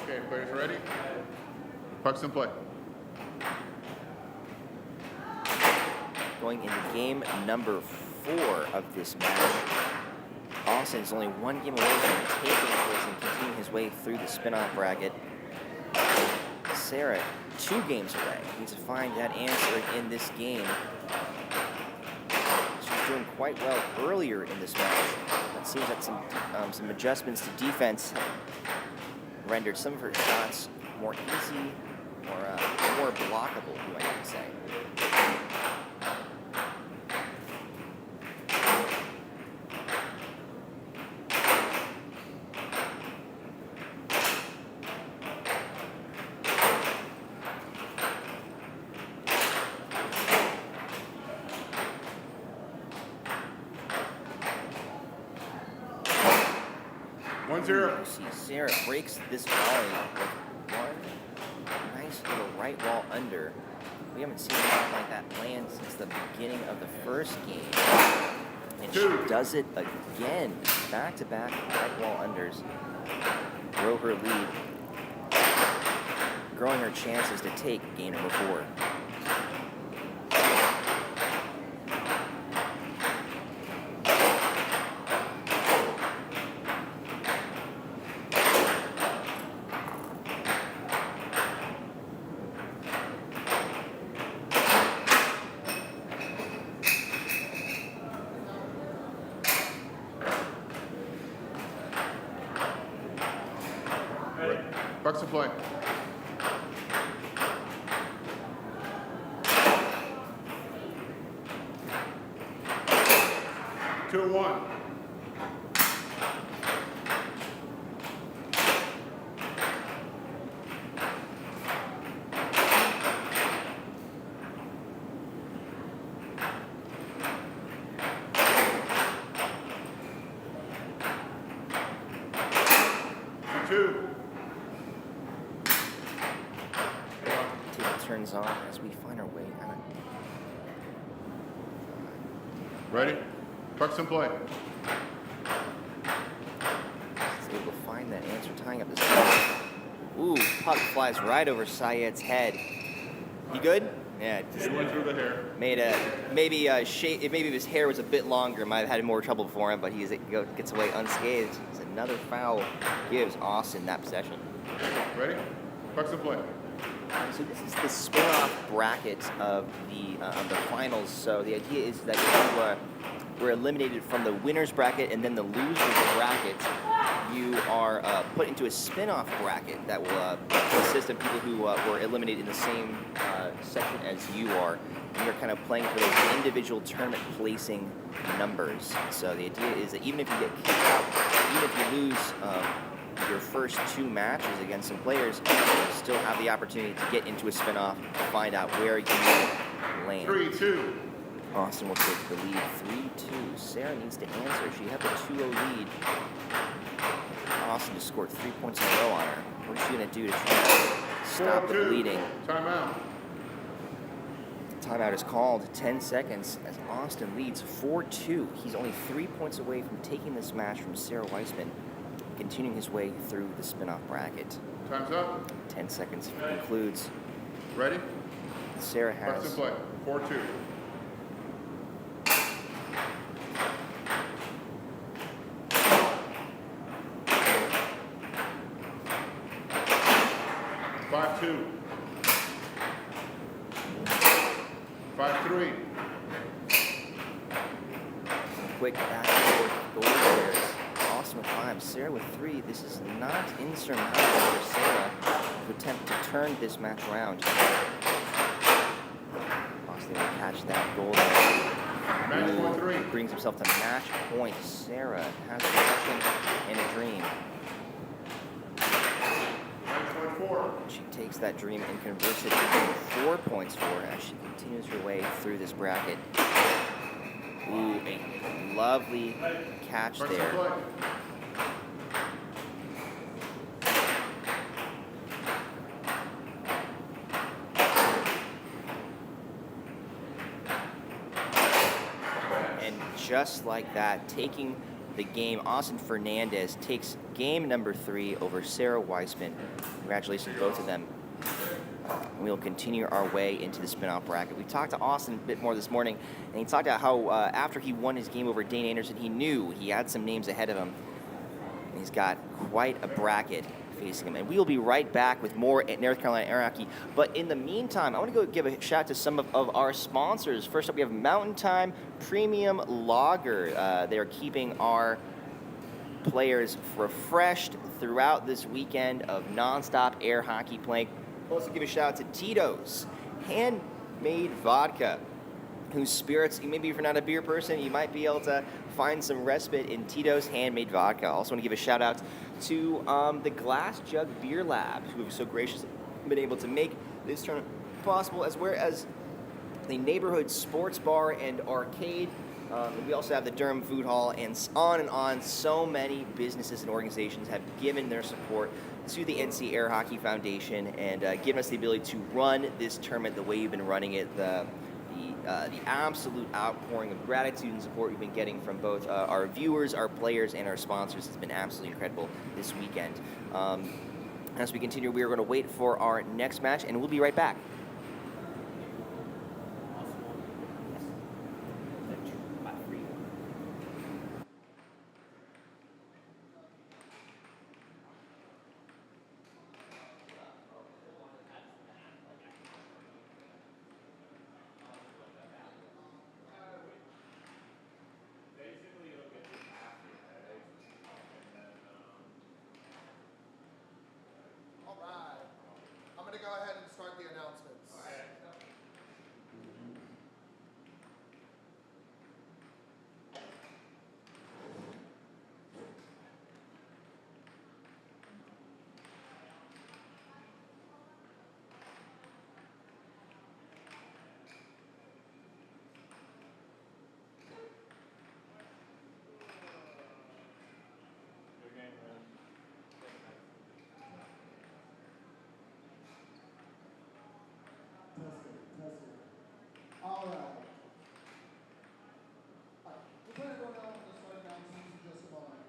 Speaker 10: Okay, players ready? Pucks in play.
Speaker 5: Going into game number 4 of this match. Austin is only 1 game away from taking this and continuing his way through the spin-off bracket. Sarah, 2 games away. Needs to find that answer in this game. She was doing quite well earlier in this match. It seems that some adjustments to defense rendered some of her shots more easy or more blockable, you might even say. You see Sarah breaks this volley with one nice little right wall under. We haven't seen anything like that land since the beginning of the first game. And she does it again. Back-to-back right wall unders. Grow her lead. Growing her chances to take game number 4.
Speaker 10: Bucks in play. Two, 1.
Speaker 5: Turns on as we find our way out.
Speaker 10: Ready? Pucks in play.
Speaker 5: Able to find getting that answer, tying up this game. Ooh, puck flies right over Syed's head. He good? Yeah, just
Speaker 10: It went through the hair.
Speaker 5: made a maybe maybe if his hair was a bit longer, might have had more trouble for him, but he gets away unscathed. It's another foul gives Austin that possession.
Speaker 10: Ready? Pucks in play.
Speaker 5: So this is the spin-off bracket of the finals. So the idea is that if you were eliminated from the winners bracket and then the losers bracket, you are put into a spin-off bracket that will consist of people who were eliminated in the same section as you are. And you're kind of playing for those individual tournament placing numbers. So the idea is that even if you get kicked out, even if you lose your first 2 matches against some players, you still have the opportunity to get into a spin-off to find out where you land.
Speaker 10: 3-2.
Speaker 5: Austin will take the lead 3-2. Sarah needs to answer. She had the 2-0 lead. Austin just scored 3 points in a row on her. What is she going to do to try to stop the
Speaker 10: 4-2.
Speaker 5: bleeding?
Speaker 10: Timeout.
Speaker 5: Timeout is called. 10 seconds as Austin leads 4-2. He's only 3 points away from taking this match from Sarah Weissman, continuing his way through the spin-off bracket.
Speaker 10: Time's up.
Speaker 5: 10 seconds concludes.
Speaker 10: Ready?
Speaker 5: Sarah
Speaker 10: Pucks in
Speaker 5: has
Speaker 10: play. 4-2. Two. 5-3.
Speaker 5: quick back and forth goal players. Austin with 5, Sarah with 3. This is not insurmountable for Sarah to attempt to turn this match around. Austin will catch that goal.
Speaker 10: Match point 3.
Speaker 5: Brings himself to match point. Sarah has a possession and a dream.
Speaker 10: Match point 4.
Speaker 5: She takes that dream and converts it into 4 points for her as she continues her way through this bracket. Ooh, a lovely catch
Speaker 10: Pucks in
Speaker 5: there.
Speaker 10: play.
Speaker 5: And just like that, taking the game, Austin Fernandez takes game number 3 over Sarah Weissman. Congratulations, both of them. And we'll continue our way into the spin-off bracket. We talked to Austin a bit more this morning, and he talked about how after he won his game over Dain Anderson, he knew he had some names ahead of him. And he's got quite a bracket facing him. And we will be right back with more at North Carolina Air Hockey. But in the meantime, I want to go give a shout out to some of our sponsors. First up, we have Mountain Time Premium Lager. They are keeping our players refreshed throughout this weekend of nonstop air hockey playing. Also give a shout out to Tito's Handmade Vodka, whose spirits, maybe if you're not a beer person, you might be able to find some respite in Tito's Handmade Vodka. I also want to give a shout out to the Glass Jug Beer Lab, who have so graciously been able to make this tournament possible, as well as the Neighborhood Sports Bar and Arcade. We also have the Durham Food Hall, and on. So many businesses and organizations have given their support to the NC Air Hockey Foundation and given us the ability to run this tournament the way you've been running it. The absolute outpouring of gratitude and support we've been getting from both our viewers, our players, and our sponsors has been absolutely incredible this weekend. As we continue, we are going to wait for our next match, and we'll be right back.
Speaker 8: All right. I'm going to go ahead and start the announcements.
Speaker 2: Good game, man.
Speaker 8: All right. We're going to go down with the start announcements in just a moment.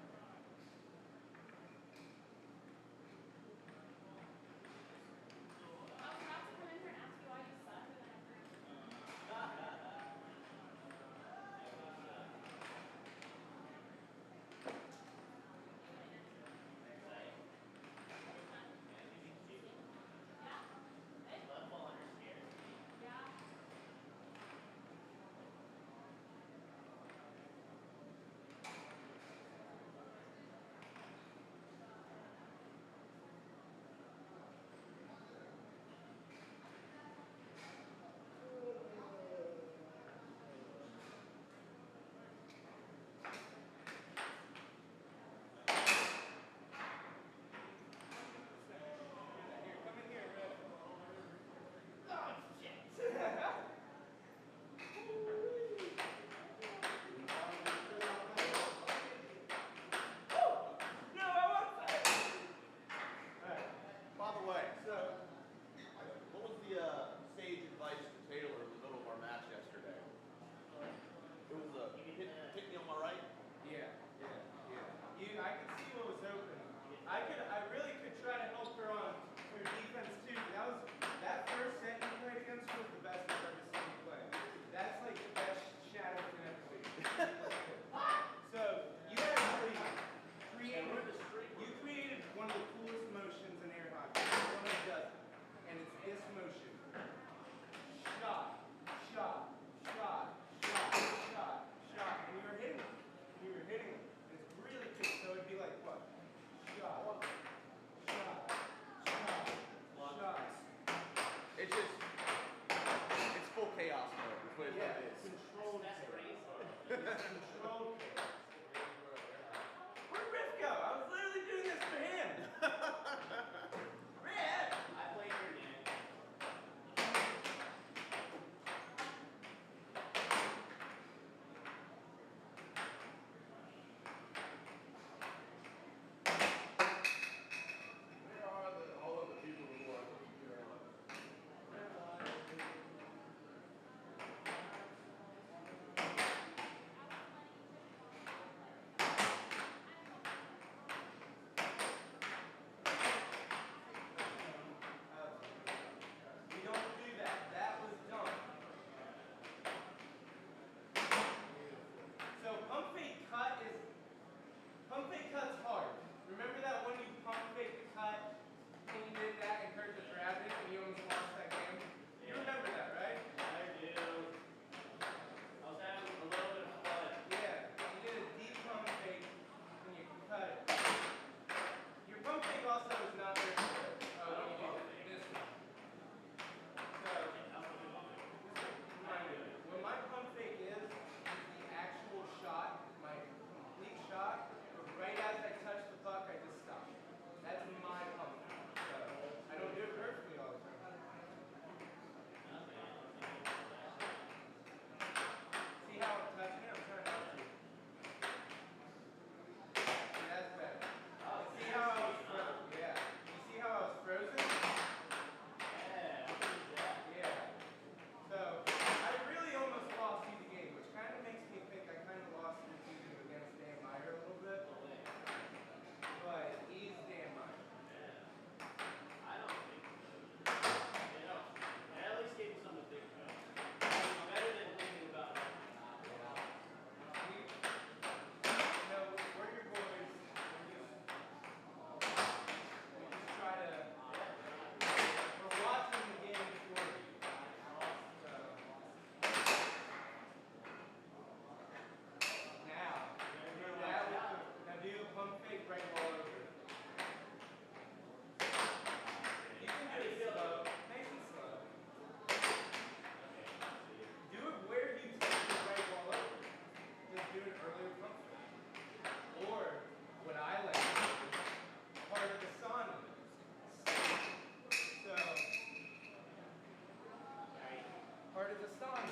Speaker 4: Where does it start?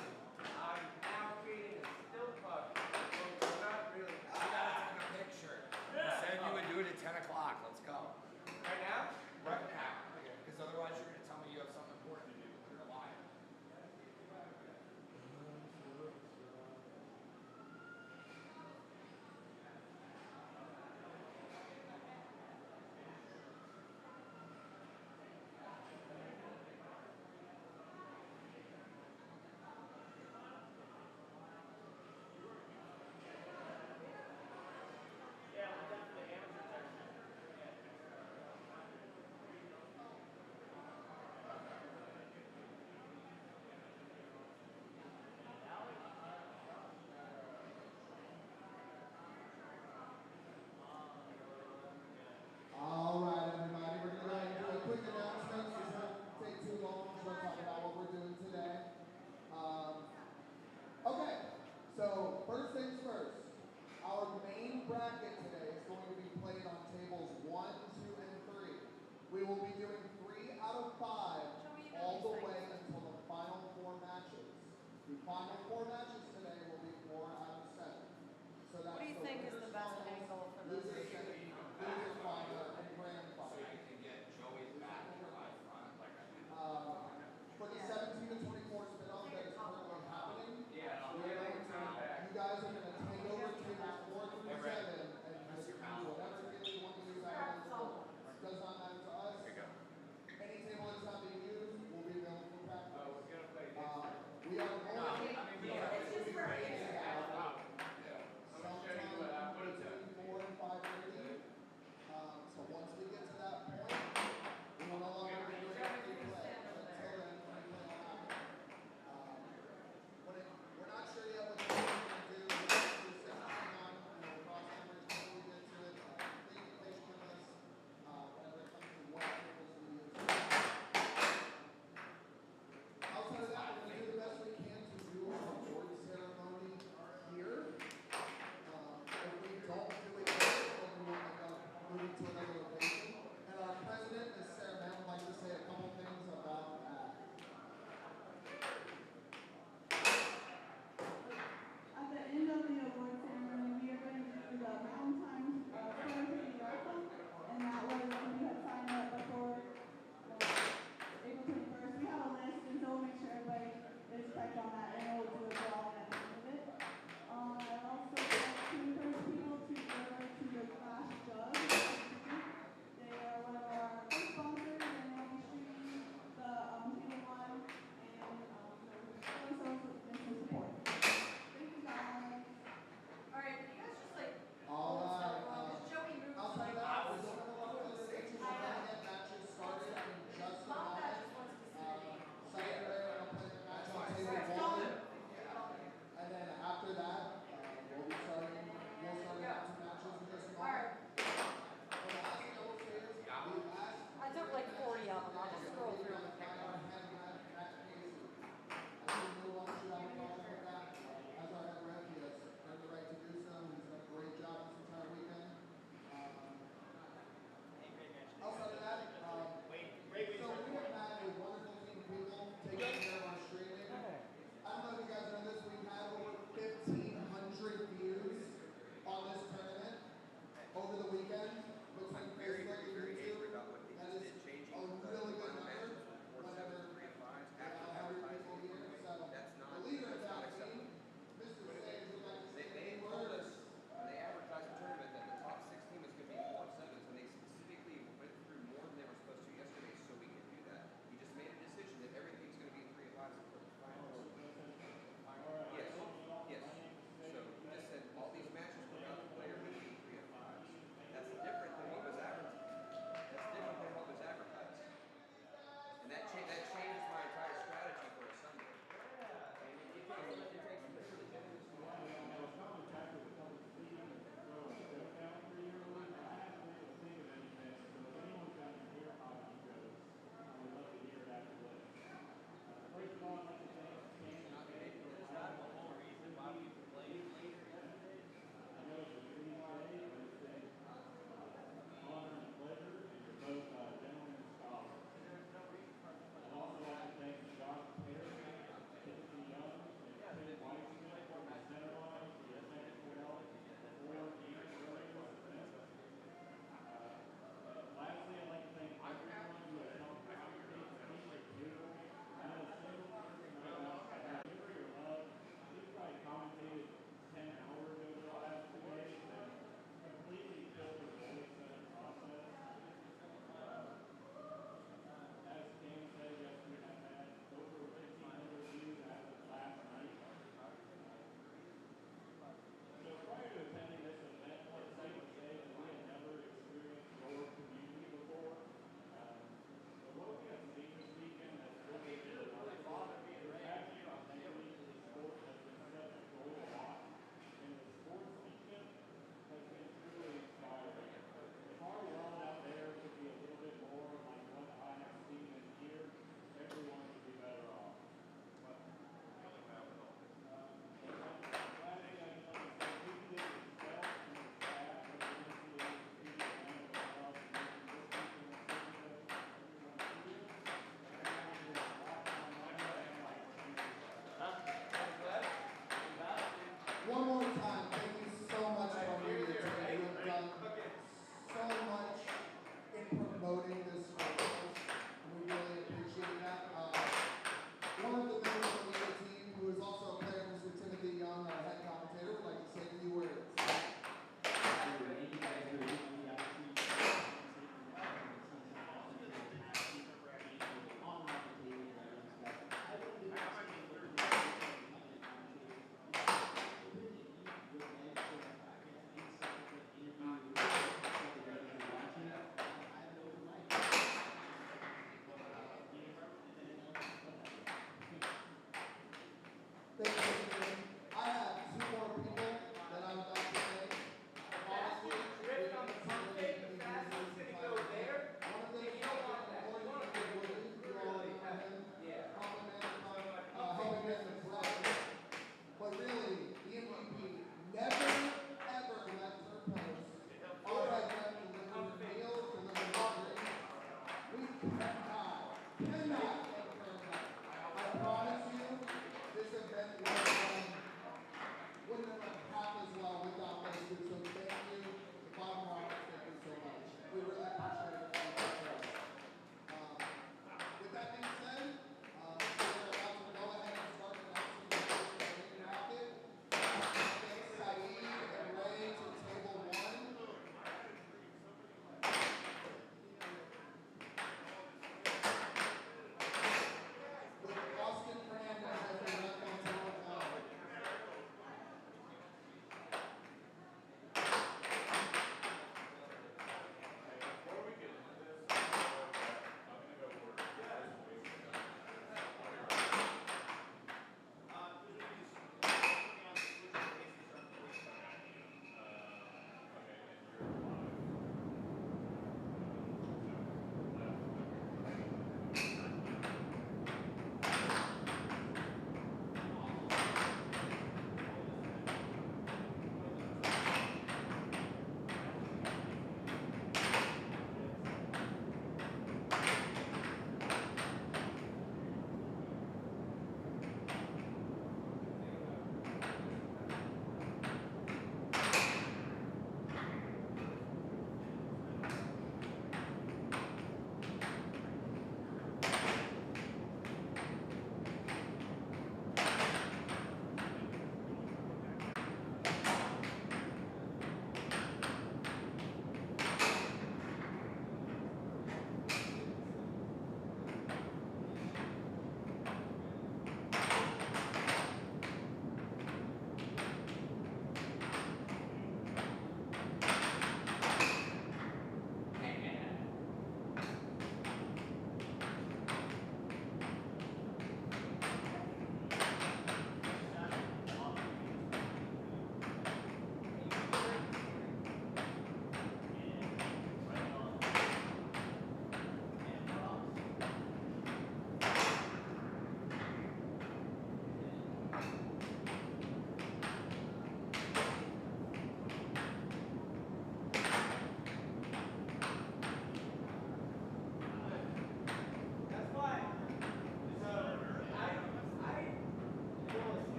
Speaker 4: I'm now creating a still puck. So it's not really.
Speaker 1: You gotta take a picture. You said you would do it at 10 o'clock. Let's go.
Speaker 4: Right now?
Speaker 1: Right now. Because otherwise you're gonna tell me you have something important to do. You're a liar.
Speaker 11: All right, everybody, we're going to go ahead and do a quick announcement. This won't take too long. Just want to talk about what we're doing today. Okay, so first things first. Our main bracket today is going to be played on tables 1, 2, and 3. We will be doing 3 out of 5 all the way until the final 4 matches. The final 4 matches today will be 4 out of 7. So that's
Speaker 12: What do you
Speaker 11: the
Speaker 12: think is
Speaker 11: winners
Speaker 12: the best
Speaker 11: finals,
Speaker 12: angle for this?
Speaker 11: loser final, and grand final. For the 17 to 24 spin-off that is currently happening, you guys are going to take over tables 4 through 7 and just do whatever table you want to use out of the floor. Does not matter to us. Any table that's not being used will be available for practice. We are only between 4 and 5:30. So once we get to that point, we will no longer be doing free play. Until then, free play will happen. We're not sure yet what we're going to do. We're going to do 16 on, cross numbers before we get to it. Please be patient with us whenever it comes to what tables we use. Outside of that, we're going to do the best we can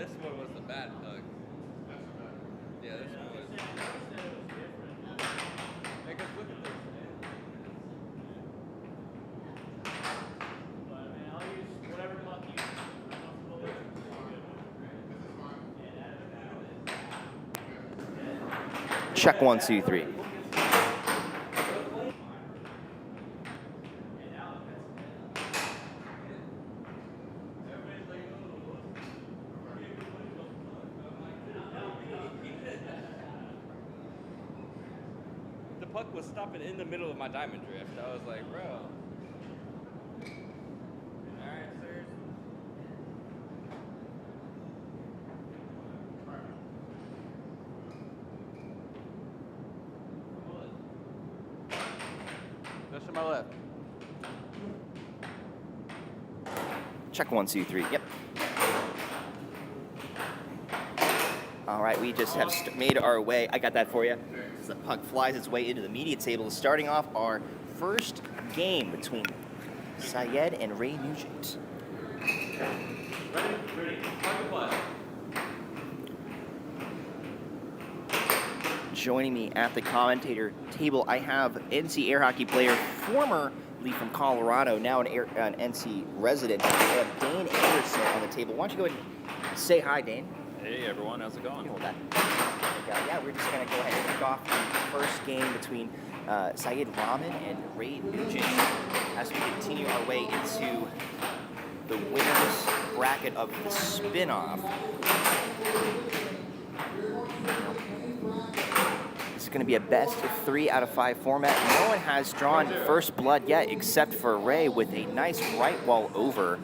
Speaker 6: this one was the bad puck. Yeah, this one was. Hey, guys, look at this.
Speaker 5: Check 1, 2, 3.
Speaker 6: The puck was stopping in the middle of my diamond drift. I was like, bro. Alright, sirs. Just to my left.
Speaker 5: Check 1, 2, 3. Yep. All right, we just have made our way. I got that for you. As the puck flies its way into the media table, starting off our first game between Syed and Ray Nugent.
Speaker 3: Ready? Target play.
Speaker 5: Joining me at the commentator table, I have NC air hockey player, formerly from Colorado, now an NC resident. I have Dain Anderson on the table. Why don't you go ahead and say hi, Dain?
Speaker 3: Hey everyone, how's it going?
Speaker 5: Hold that. Yeah, we're just going to go ahead and kick off the first game between Syed Rahman and Ray Nugent as we continue our way into the winner's bracket of the spin-off. It's going to be a best of 3 out of 5 format. No one has drawn first blood yet except for Ray with a nice right wall over.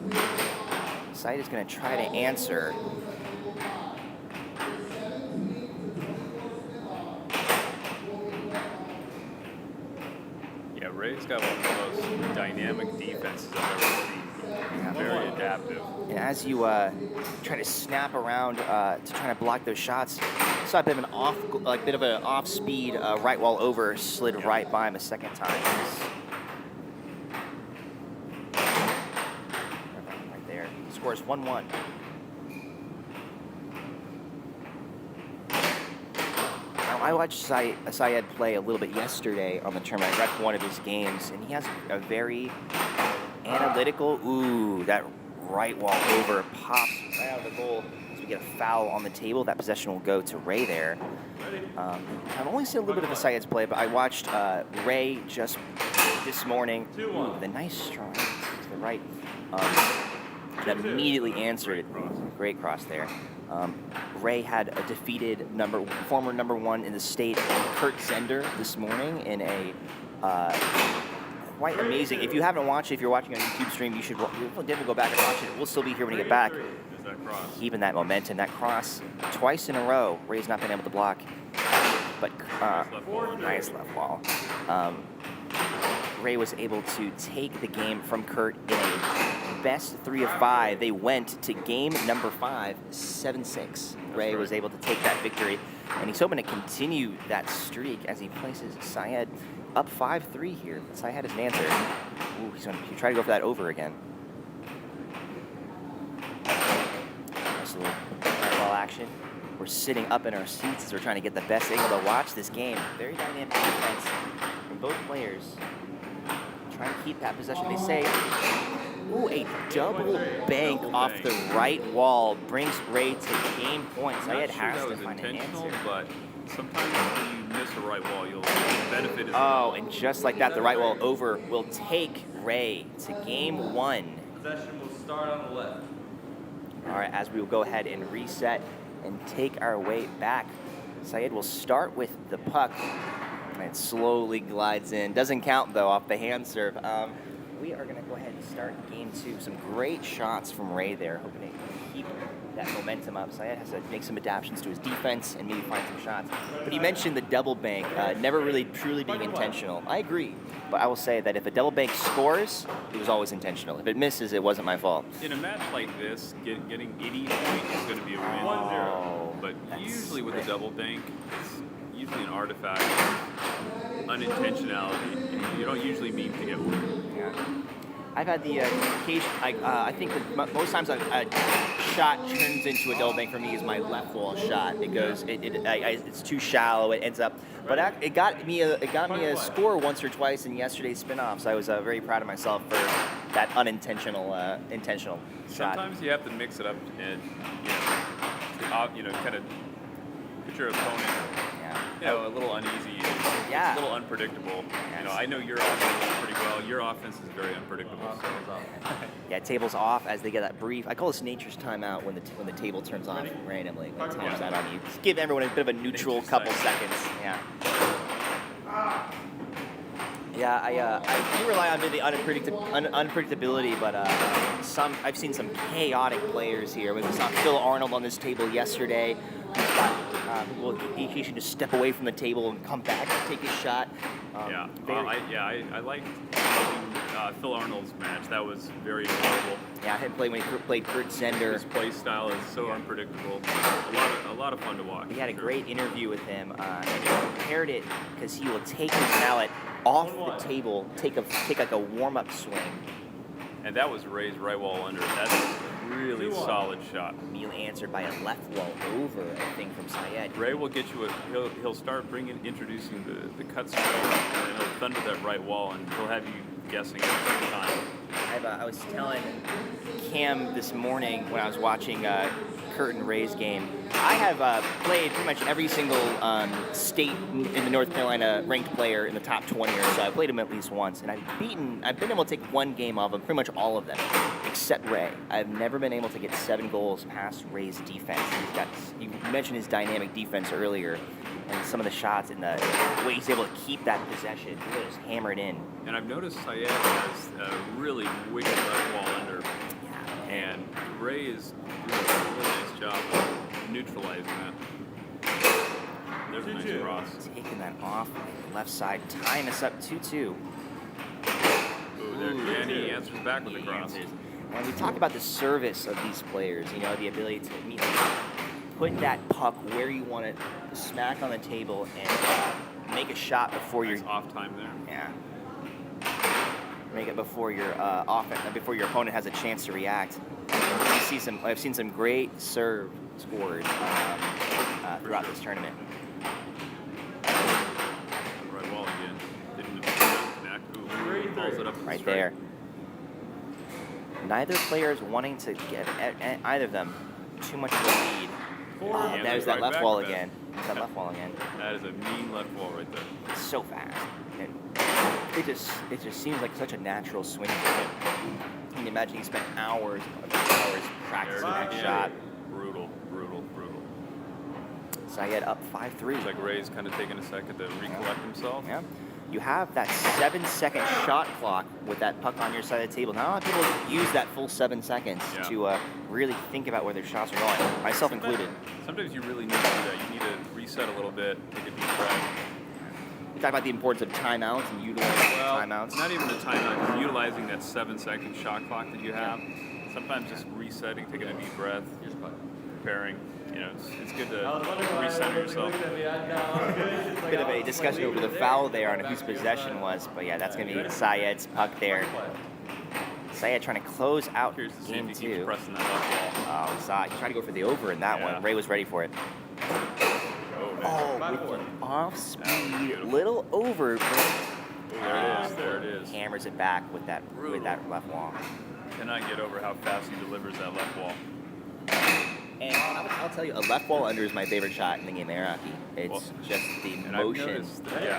Speaker 5: Syed is going to try to answer.
Speaker 3: Yeah, Ray's got one of the most dynamic defenses I've ever seen. Very adaptive.
Speaker 5: And as you try to snap around to try to block those shots, saw a bit of an off-speed right wall over, slid right by him a second time. Right there. Scores 1-1. I watched Syed play a little bit yesterday on the tournament. I read one of his games, and he has a very analytical. Ooh, that right wall over pops right out of the goal as we get a foul on the table. That possession will go to Ray there. I've only seen a little bit of a Syed's play, but I watched Ray just this morning with a nice strike to the right. That immediately answered it. Great cross there. Ray had a defeated former number 1 in the state, Kurt Zehnder, this morning in a quite amazing. If you haven't watched it, if you're watching on YouTube stream, you should definitely go back and watch it. We'll still be here when you get back. Keeping that momentum, that cross twice in a row. Ray's not been able to block, but nice left wall. Ray was able to take the game from Kurt in a best 3 of 5. They went to game number 5, 7-6. Ray was able to take that victory, and he's hoping to continue that streak as he places Syed up 5-3 here. Syed has an answer. Ooh, he's going to try to go for that over again. Nice little ball action. We're sitting up in our seats as we're trying to get the best angle to watch this game. Very dynamic defense from both players. Trying to keep that possession. They say, ooh, a double bank off the right wall brings Ray to game point. Syed has to find an answer.
Speaker 3: But sometimes when you miss a right wall, you'll benefit.
Speaker 5: And just like that, the right wall over will take Ray to game 1.
Speaker 6: Possession will start on the left.
Speaker 5: All right, as we will go ahead and reset and take our way back. Syed will start with the puck. And it slowly glides in. Doesn't count, though, off the hand serve. We are going to go ahead and start game 2. Some great shots from Ray there, hoping to keep that momentum up. Syed has to make some adaptations to his defense and maybe find some shots. But he mentioned the double bank, never really truly being intentional. I agree. But I will say that if a double bank scores, it was always intentional. If it misses, it wasn't my fault.
Speaker 3: In a match like this, getting 80 points is going to be a win. 1-0. But usually with a double bank, it's usually an artifact of unintentionality. You don't usually mean to get one.
Speaker 5: Yeah. I've had the occasion. I think that most times a shot turns into a double bank for me is my left wall shot. It goes. It's too shallow. It ends up. But it got me a score once or twice in yesterday's spin-offs. I was very proud of myself for that unintentional intentional shot.
Speaker 3: Sometimes you have to mix it up and kind of put your opponent, a little uneasy.
Speaker 5: Yeah.
Speaker 3: It's a little unpredictable. I know your offense pretty well. Your offense is very unpredictable.
Speaker 5: Yeah, tables off as they get that brief. I call this nature's timeout when the table turns off randomly. When it times out on you. Just give everyone a bit of a neutral couple seconds. Yeah. Yeah, I do rely on the unpredictability, but I've seen some chaotic players here. We saw Phil Arnold on this table yesterday. Will occasionally just step away from the table and come back and take his shot.
Speaker 3: I liked Phil Arnold's match. That was very enjoyable.
Speaker 5: Yeah, I had played when he played Kurt Zehnder.
Speaker 3: His play style is so unpredictable. A lot of fun to watch.
Speaker 5: We had a great interview with him, and he compared it because he will take his mallet off the table, take like a warm-up swing.
Speaker 3: And that was Ray's right wall under. That's a really solid shot.
Speaker 5: Neil answered by a left wall over, I think, from Syed.
Speaker 3: Ray will get you he'll start introducing the cut swing, and then he'll thunder that right wall, and he'll have you guessing every time.
Speaker 5: I was telling Cam this morning when I was watching Kurt and Ray's game, I have played pretty much every single state in the North Carolina ranked player in the top 20 or so. I played him at least once, and I've been able to take one game off of pretty much all of them, except Ray. I've never been able to get 7 goals past Ray's defense. You mentioned his dynamic defense earlier, and some of the shots and the way he's able to keep that possession, he just hammer it in.
Speaker 3: And I've noticed Syed has a really wicked left wall under, and Ray is doing a really nice job of neutralizing that. There's a nice cross.
Speaker 5: Taking that off left side, tying us up 2-2.
Speaker 3: Ooh, there, and he answers back with the cross.
Speaker 5: And we talk about the service of these players, the ability to put that puck where you want it, smack on the table, and make a shot before you're
Speaker 3: off time there.
Speaker 5: Yeah. Make it before your before your opponent has a chance to react. I've seen some great serve scores throughout this tournament.
Speaker 3: Right wall again. Didn't connect. Ooh, balls it up
Speaker 5: right there. Neither player is wanting to get either of them too much of a lead. There's that left wall again. That left wall again.
Speaker 3: That is a mean left wall right there.
Speaker 5: It's so fast. It just seems like such a natural swing for him. You can imagine he spent hours practicing that shot.
Speaker 3: Brutal.
Speaker 5: Syed up 5-3.
Speaker 3: It's like Ray's kind of taking a second to recollect himself.
Speaker 5: Yeah. You have that 7-second shot clock with that puck on your side of the table. Not a lot of people use that full 7 seconds to really think about where their shots are going, myself included.
Speaker 3: Sometimes you really need to do that. You need to reset a little bit, take a deep breath.
Speaker 5: We talk about the importance of timeouts and utilizing timeouts.
Speaker 3: Not even the timeout, utilizing that 7-second shot clock that you have. Sometimes just resetting, taking a deep breath, preparing. It's good to recenter yourself.
Speaker 5: Bit of a discussion over the foul there on whose possession was, but yeah, that's going to be Syed's puck there. Syed trying to close out game 2.
Speaker 3: Pressing that left wall.
Speaker 5: Oh, he tried to go for the over in that one. Ray was ready for it. With the off-speed, little over.
Speaker 3: There it is.
Speaker 5: Hammers it back with that left wall.
Speaker 3: Cannot get over how fast he delivers that left wall.
Speaker 5: And I'll tell you, a left wall under is my favorite shot in the game of air hockey. It's just the motion.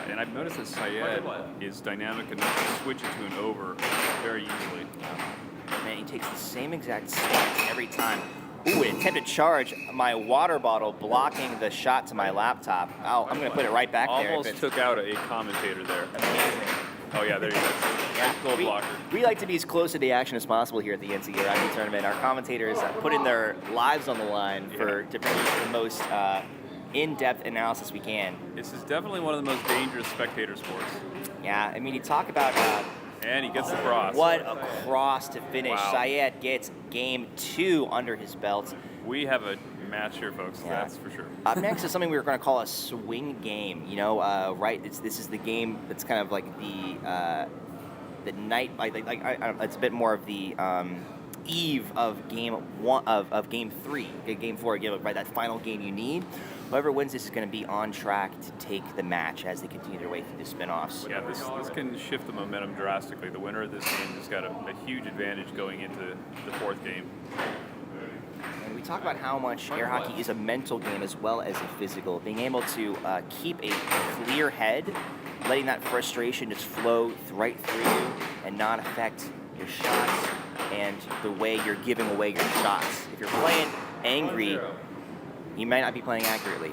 Speaker 3: And I've noticed that Syed is dynamic enough to switch it to an over very easily.
Speaker 5: Man, he takes the same exact stance every time. Ooh, an attempted charge. My water bottle blocking the shot to my laptop. Oh, I'm going to put it right back there.
Speaker 3: Almost took out a commentator there.
Speaker 5: Amazing.
Speaker 3: Oh, yeah, there you go.
Speaker 5: Yeah,
Speaker 3: goal blocker.
Speaker 5: We like to be as close to the action as possible here at the NCAA Hockey Tournament. Our commentators put in their lives on the line to bring you the most in-depth analysis we can.
Speaker 3: This is definitely one of the most dangerous spectator sports.
Speaker 5: Yeah, I mean, you talk about...
Speaker 3: and he gets the cross.
Speaker 5: What a cross to finish.
Speaker 3: Wow.
Speaker 5: Syed gets game 2 under his belt.
Speaker 3: We have a match here, folks.
Speaker 5: Yeah.
Speaker 3: That's for sure.
Speaker 5: Up next is something we were going to call a swing game. This is the game that's kind of like the the night, it's a bit more of the eve of game one of game 3, game 4, right? That final game you need. Whoever wins this is going to be on track to take the match as they continue their way through the spin-offs.
Speaker 3: Yeah, this can shift the momentum drastically. The winner of this game has got a huge advantage going into the 4th game.
Speaker 5: And we talk about how much air hockey is a mental game as well as a physical. Being able to keep a clear head, letting that frustration just flow right through you and not affect your shots and the way you're giving away your shots. If you're playing angry, you might not be playing accurately.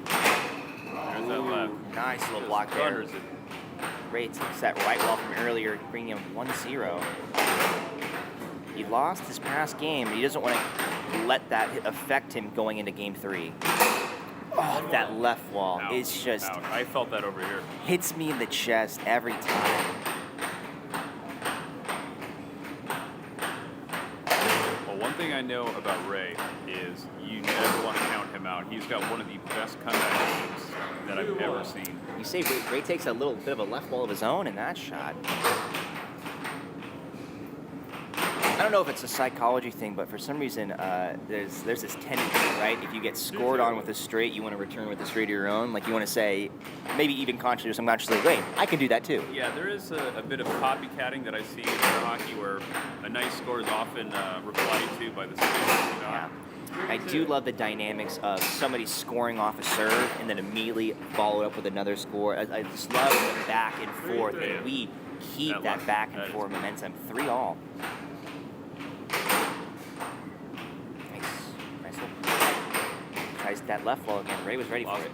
Speaker 3: There's that left.
Speaker 5: Nice little block there. Ray takes that right wall from earlier, bringing him 1-0. He lost his past game, but he doesn't want to let that affect him going into game 3. Oh, that left wall is just...
Speaker 3: Out. I felt that over here.
Speaker 5: Hits me in the chest every time.
Speaker 3: Well, one thing I know about Ray is you never want to count him out. He's got one of the best comeback games that I've ever seen.
Speaker 5: You say Ray takes a little bit of a left wall of his own in that shot. I don't know if it's a psychology thing, but for some reason, there's this tendency, right? If you get scored on with a straight, you want to return with a straight of your own. Like you want to say, maybe even consciously or subconsciously, wait, I can do that too.
Speaker 3: Yeah, there is a bit of copycatting that I see in hockey where a nice score is often replied to by the second shot.
Speaker 5: Yeah. I do love the dynamics of somebody scoring off a serve and then immediately followed up with another score. I just love the back and forth, and we keep that back and forth momentum. 3-all. Nice. Tries that left wall again. Ray was ready for it.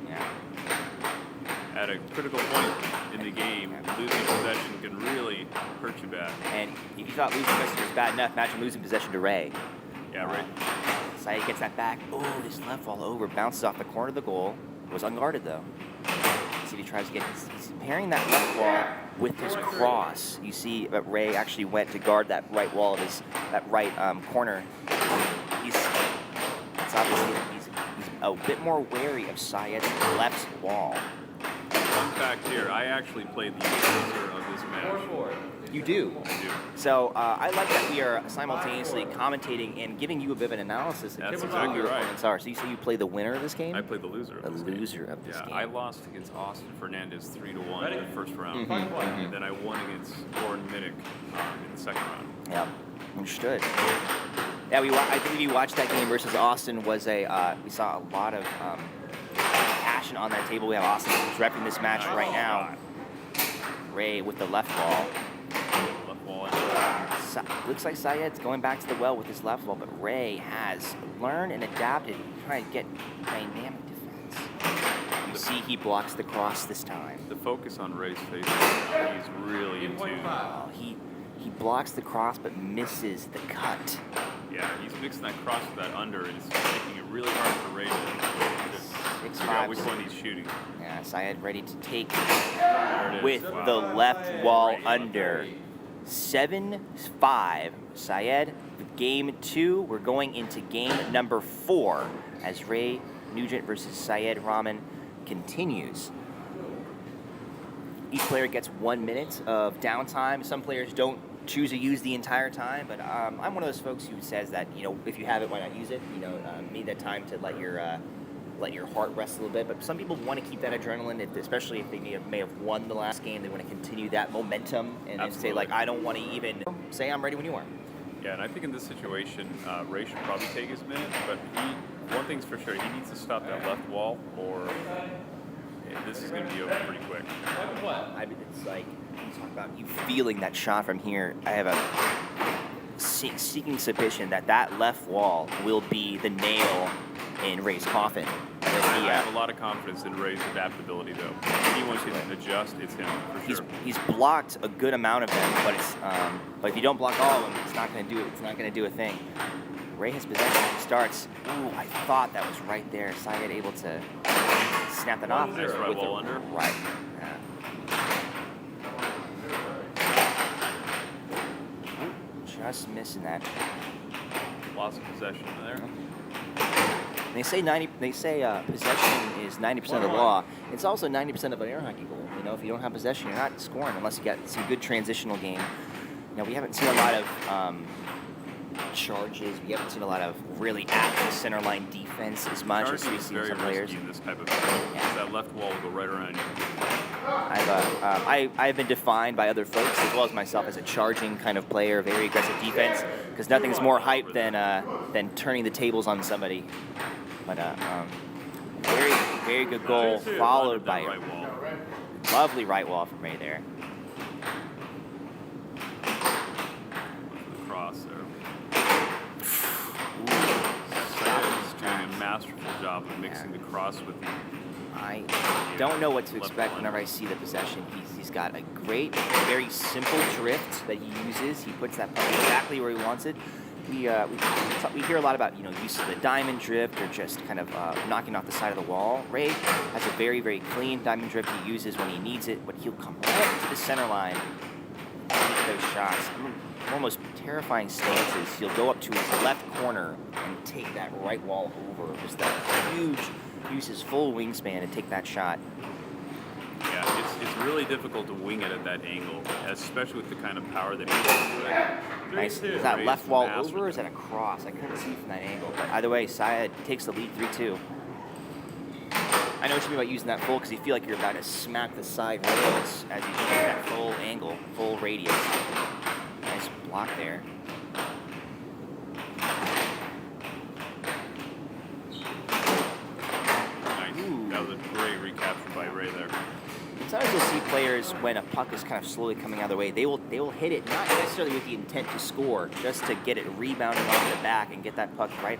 Speaker 5: Yeah.
Speaker 3: At a critical point in the game, losing possession can really hurt you bad.
Speaker 5: And if you thought losing possession was bad enough, imagine losing possession to Ray.
Speaker 3: Yeah, Ray.
Speaker 5: Syed gets that back. Oh, this left wall over. Bounces off the corner of the goal. Was unguarded though. See if he tries to get he's pairing that left wall with his cross. You see that Ray actually went to guard that right wall of that right corner. It's obviously he's a bit more wary of Syed's left wall.
Speaker 3: Fun fact here, I actually played the loser of this match.
Speaker 5: You do?
Speaker 3: I do.
Speaker 5: So I like that we are simultaneously commentating and giving you a bit of an analysis of
Speaker 3: That's
Speaker 5: who
Speaker 3: exactly
Speaker 5: your
Speaker 3: right.
Speaker 5: opponents are. So you say you play the winner of this game?
Speaker 3: I played the loser of this game.
Speaker 5: The loser of this game.
Speaker 3: I lost against Austin Fernandez 3-1 in the first round. And then I won against Warren Minnick in the second round.
Speaker 5: Yeah, understood. Yeah, I think we watched that game versus Austin. We saw a lot of passion on that table. We have Austin who's repping this match right now. Ray with the left wall. Looks like Syed's going back to the well with his left wall, but Ray has learned and adapted, trying to get dynamic defense. You see he blocks the cross this time.
Speaker 3: The focus on Ray's face, he's really in tune.
Speaker 5: Oh, he blocks the cross but misses the cut.
Speaker 3: Yeah, he's mixing that cross with that under, and it's making it really hard for Ray to figure out which one he's shooting.
Speaker 5: Yeah, Syed ready to take with the left wall under. 7-5. Syed, game 2. We're going into game number 4 as Ray Nugent versus Syed Rahman continues. Each player gets 1 minute of downtime. Some players don't choose to use the entire time, but I'm one of those folks who says that, if you have it, why not use it? Need that time to let your heart rest a little bit. But some people want to keep that adrenaline, especially if they may have won the last game. They want to continue that momentum and then say, I don't want to even say I'm ready when you are.
Speaker 3: Yeah, and I think in this situation, Ray should probably take his minute, but one thing's for sure, he needs to stop that left wall, or this is going to be over pretty quick.
Speaker 5: It's like, you talk about you feeling that shot from here. I have a seeking suspicion that left wall will be the nail in Ray's coffin.
Speaker 3: I have a lot of confidence in Ray's adaptability, though. If he wants to adjust, it's him, for sure.
Speaker 5: He's blocked a good amount of them, but if you don't block all of them, it's not going to do it. It's not going to do a thing. Ray has possession. He starts. Ooh, I thought that was right there. Syed able to snap it off.
Speaker 3: Nice right wall under.
Speaker 5: Right. Just missing that.
Speaker 3: Loss of possession there.
Speaker 5: They say possession is 90% of the law. It's also 90% of an air hockey goal. You know, if you don't have possession, you're not scoring unless you get some good transitional game. You know, we haven't seen a lot of charges. We haven't seen a lot of really active center line defense as much as we've seen some players.
Speaker 3: In this type of game.
Speaker 5: Yeah.
Speaker 3: That left wall will go right around you.
Speaker 5: I've been defined by other folks as well as myself as a charging kind of player, very aggressive defense, because nothing's more hype than turning the tables on somebody. But very, very good goal, followed by
Speaker 3: right wall.
Speaker 5: lovely right wall from Ray there.
Speaker 3: The cross there. Syed is doing a masterful job of mixing the cross with the
Speaker 5: I don't know what to expect whenever I see the possession. He's got a great, very simple drift that he uses. He puts that puck exactly where he wants it. We hear a lot about, you know, use of the diamond drift or just kind of knocking off the side of the wall. Ray has a very, very clean diamond drift he uses when he needs it, but he'll come right up to the center line and take those shots. Almost terrifying stances. He'll go up to his left corner and take that right wall over. Just that huge, use his full wingspan and take that shot.
Speaker 3: Yeah, it's really difficult to wing it at that angle, especially with the kind of power that he has to it.
Speaker 5: Nice. Is that left wall over or is that a cross? I couldn't see from that angle. But either way, Syed takes the lead 3-2. I know what you mean about using that full because you feel like you're about to smack the side rails as you take that full angle, full radius. Nice block there.
Speaker 3: Nice. That was a great recapture by Ray there.
Speaker 5: Sometimes you'll see players when a puck is kind of slowly coming out of their way, they will hit it not necessarily with the intent to score, just to get it rebounding off the back and get that puck right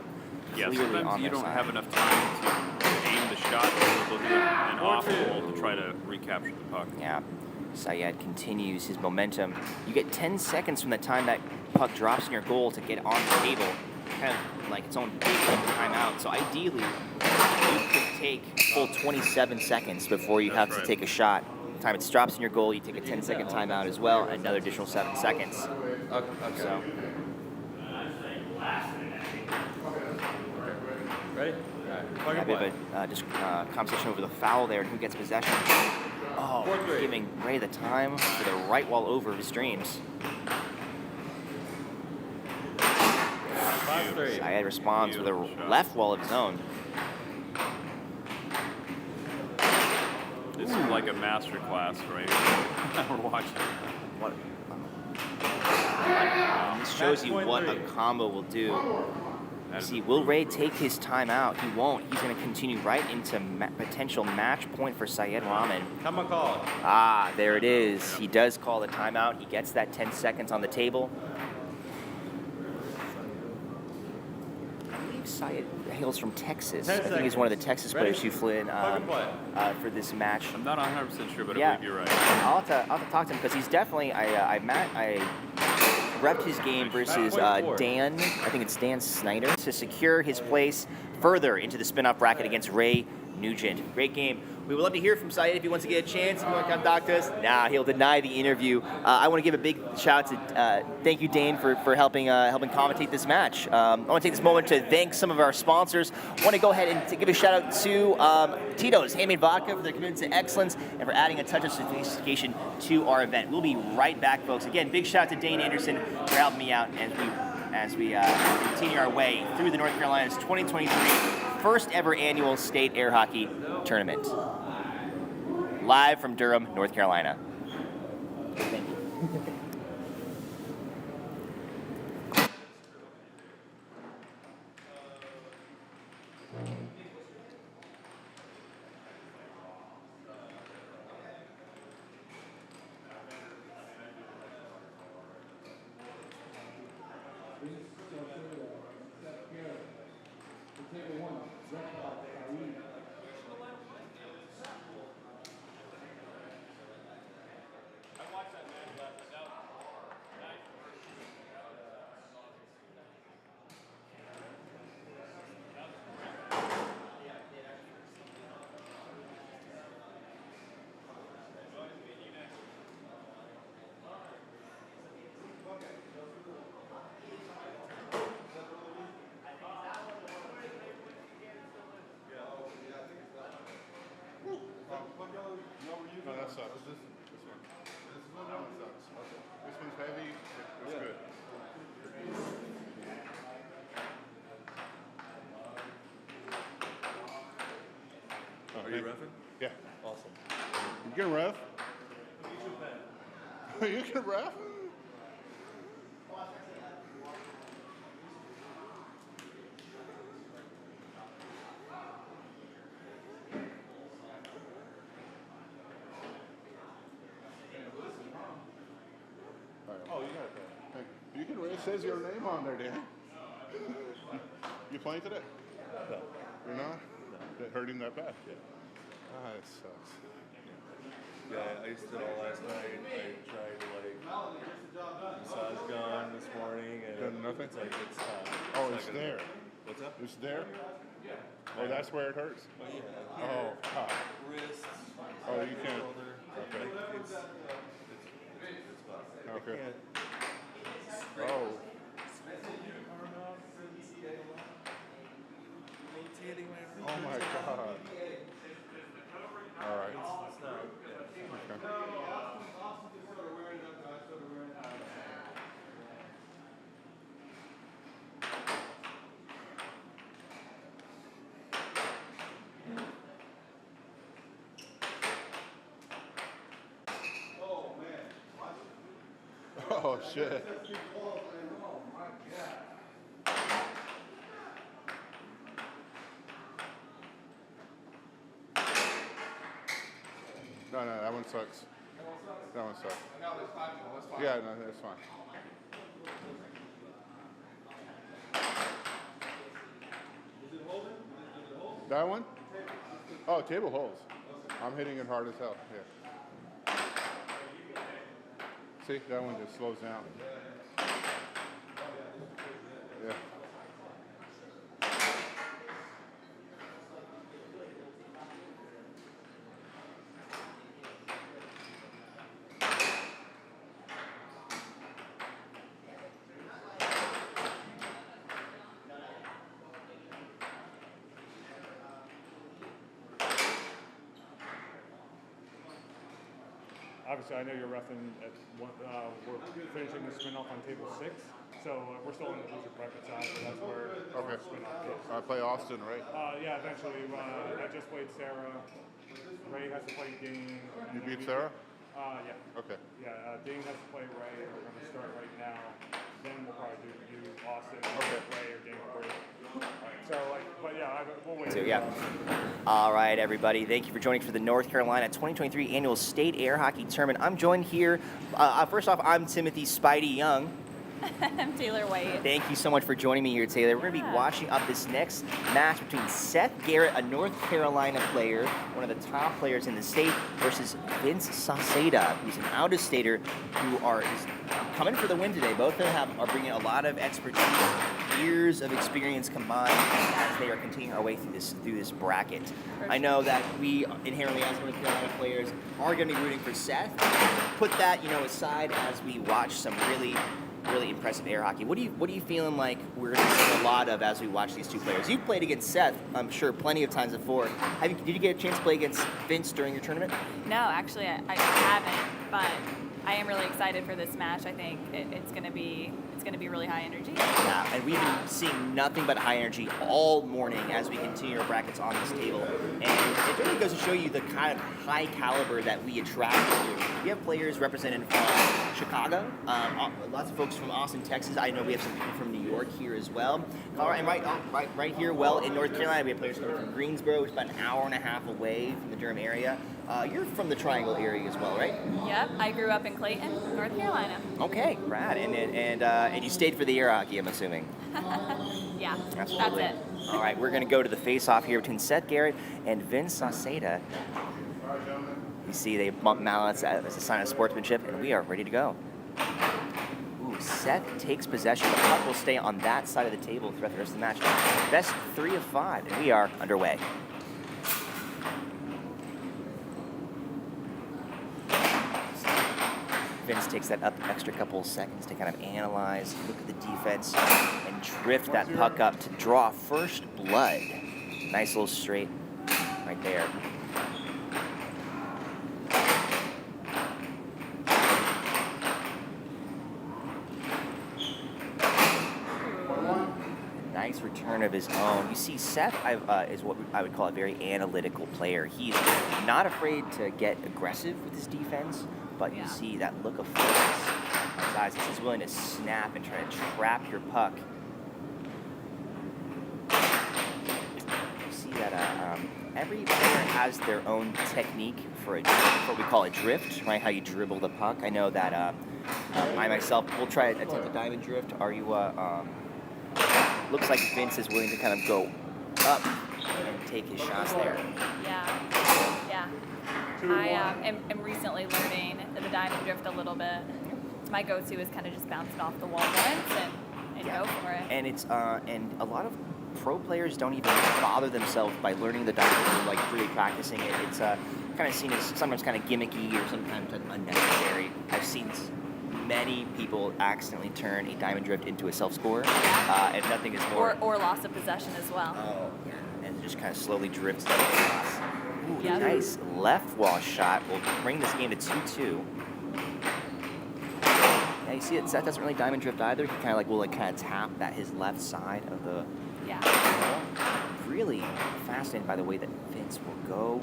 Speaker 5: clearly
Speaker 3: sometimes
Speaker 5: on
Speaker 3: you
Speaker 5: their
Speaker 3: don't
Speaker 5: side.
Speaker 3: have enough time to aim the shot, so they'll do an off goal to try to recapture the puck.
Speaker 5: Yeah. Syed continues his momentum. You get 10 seconds from the time that puck drops in your goal to get on the table, kind of like its own big timeout. So ideally, you could take full 27 seconds before you have to take a shot. The time it drops in your goal, you take a 10-second timeout as well, another additional 7 seconds.
Speaker 1: Okay.
Speaker 5: So,
Speaker 1: Ready? All right.
Speaker 5: a bit of a competition over the foul there and who gets possession. Oh, giving Ray the time for the right wall over of his dreams.
Speaker 1: 5-3.
Speaker 5: Syed responds with a left wall of his own.
Speaker 3: This is like a master class, right? We're watching.
Speaker 5: What? This shows you what a combo will do. See, will Ray take his time out? He won't. He's going to continue right into potential match point for Syed Rahman.
Speaker 1: Come on, call.
Speaker 5: Ah, there it is. He does call the timeout. He gets that 10 seconds on the table. I believe Syed hails from Texas. I think he's one of the Texas players who flew in for this match.
Speaker 3: I'm not 100% sure, but
Speaker 5: Yeah.
Speaker 3: I believe you're right.
Speaker 5: I'll have to talk to him because he's definitely. I repped his game versus Dan. I think it's Dan Snyder to secure his place further into the spin-off bracket against Ray Nugent. Great game. We would love to hear from Syed if he wants to get a chance. If you want to come talk to us, he'll deny the interview. I want to give a big shout out to thank you, Dain, for helping commentate this match. I want to take this moment to thank some of our sponsors. I want to go ahead and give a shout out to Tito's Handmade Vodka for their commitment to excellence and for adding a touch of sophistication to our event. We'll be right back, folks. Again, big shout out to Dain Anderson for helping me out as we continue our way through the North Carolina's 2023 first ever annual state air hockey tournament. Live from Durham, North Carolina. Thank you.
Speaker 10: Oh,
Speaker 12: Are you
Speaker 10: thank
Speaker 12: reffing?
Speaker 10: Yeah.
Speaker 12: Awesome.
Speaker 10: You can ref? You can ref?
Speaker 12: Oh, you got it.
Speaker 10: Hey, you can ref. It says your name on there, Dan. You playing today?
Speaker 12: No.
Speaker 10: You're not?
Speaker 12: No.
Speaker 10: It hurt him that bad?
Speaker 12: Yeah.
Speaker 10: Ah, it sucks.
Speaker 12: Yeah, I iced it all last night. I tried to massage gun this morning, and
Speaker 10: Done nothing?
Speaker 12: it's like it's
Speaker 10: Oh,
Speaker 12: not
Speaker 10: it's
Speaker 12: gonna-
Speaker 10: there.
Speaker 12: What's up?
Speaker 10: It's there? Oh, that's where it hurts?
Speaker 12: Oh yeah.
Speaker 10: Oh, God.
Speaker 12: Wrists.
Speaker 10: Oh, you can't.
Speaker 12: Shoulder.
Speaker 10: Okay.
Speaker 12: Like, it's fine.
Speaker 10: Okay.
Speaker 12: I can't
Speaker 10: Oh.
Speaker 12: rotating my
Speaker 10: Oh, my God. All right.
Speaker 12: It's not. Yeah.
Speaker 10: Okay. Oh, shit. No, that one sucks. That one sucks. Yeah, no, that's fine. That one? Oh, table holds. I'm hitting it hard as hell. Yeah. See, that one just slows down. Yeah.
Speaker 13: Obviously, I know you're roughing at one, we're finishing the spin off on table 6, so we're still on the loser bracket side, but that's where
Speaker 10: Okay.
Speaker 13: the spin off is.
Speaker 10: I play Austin, right?
Speaker 13: Yeah, eventually. I just played Sarah. Ray has to play Dain.
Speaker 10: You beat Sarah?
Speaker 13: Yeah.
Speaker 10: Okay.
Speaker 13: Yeah, Dain has to play Ray. We're going to start right now. Then we'll probably do Austin,
Speaker 10: Okay.
Speaker 13: Ray, or Dain or Ray. So, but yeah, we'll wait.
Speaker 5: So, yeah. All right, everybody. Thank you for joining for the North Carolina 2023 Annual State Air Hockey Tournament. I'm joined here. First off, I'm Timothy Spidey Young.
Speaker 14: I'm Taylor White.
Speaker 5: Thank you so much for joining me here, Taylor. We're going to be watching up this next match between Seth Garrett, a North Carolina player, one of the top players in the state, versus Vince Sauceda, who's an out-of-stater who is coming for the win today. Both of them are bringing a lot of expertise, years of experience combined as they are continuing our way through this bracket. I know that we inherently, as North Carolina players, are going to be rooting for Seth. Put that, aside as we watch some really impressive air hockey. What are you feeling like we're going to see a lot of as we watch these two players? You've played against Seth, I'm sure, plenty of times before. Did you get a chance to play against Vince during your tournament?
Speaker 14: No, actually, I haven't, but I am really excited for this match. I think it's going to be really high energy.
Speaker 5: Yeah, and we've been seeing nothing but high energy all morning as we continue our brackets on this table. And it really goes to show you the kind of high caliber that we attract here. We have players represented from Chicago, lots of folks from Austin, Texas. I know we have some people from New York here as well. And right here, in North Carolina, we have players coming from Greensboro, which is about an hour and a half away from the Durham area. You're from the Triangle area as well, right?
Speaker 14: Yep, I grew up in Clayton, North Carolina.
Speaker 5: Okay, rad. And you stayed for the air hockey, I'm assuming.
Speaker 14: Yeah,
Speaker 5: Absolutely.
Speaker 14: that's it.
Speaker 5: All right, we're going to go to the face-off here between Seth Garrett and Vince Sauceda. You see they bump mallets as a sign of sportsmanship, and we are ready to go. Ooh, Seth takes possession. The puck will stay on that side of the table throughout the rest of the match. Best 3 of 5, and we are underway. Vince takes that up extra couple seconds to kind of analyze, look at the defense, and drift that puck up to draw first blood. Nice little straight right there. Nice return turn of his own. You see, Seth is what I would call a very analytical player. He's not afraid to get aggressive with his defense, but you see that look of focus on his eyes. He's willing to snap and try to trap your puck. You see that every player has their own technique for what we call a drift, right? How you dribble the puck. I know that I myself will try to attempt a diamond drift. Are you looks like Vince is willing to kind of go up and take his shots there.
Speaker 14: Yeah. I am recently learning the diamond drift a little bit. My go-to is kind of just bounce it off the wall once and go for it.
Speaker 5: And it's and a lot of pro players don't even bother themselves by learning the diamond drift, like really practicing it. It's kind of seen as sometimes kind of gimmicky or sometimes unnecessary. I've seen many people accidentally turn a diamond drift into a self-score, and nothing is more.
Speaker 14: Or loss of possession as well.
Speaker 5: Oh, yeah. And just kind of slowly drifts down the cross. Ooh, nice left wall shot will bring this game to 2-2. Yeah, you see it. Seth doesn't really diamond drift either. He kind of will kind of tap his left side of the.
Speaker 14: Yeah.
Speaker 5: Really fascinated by the way that Vince will go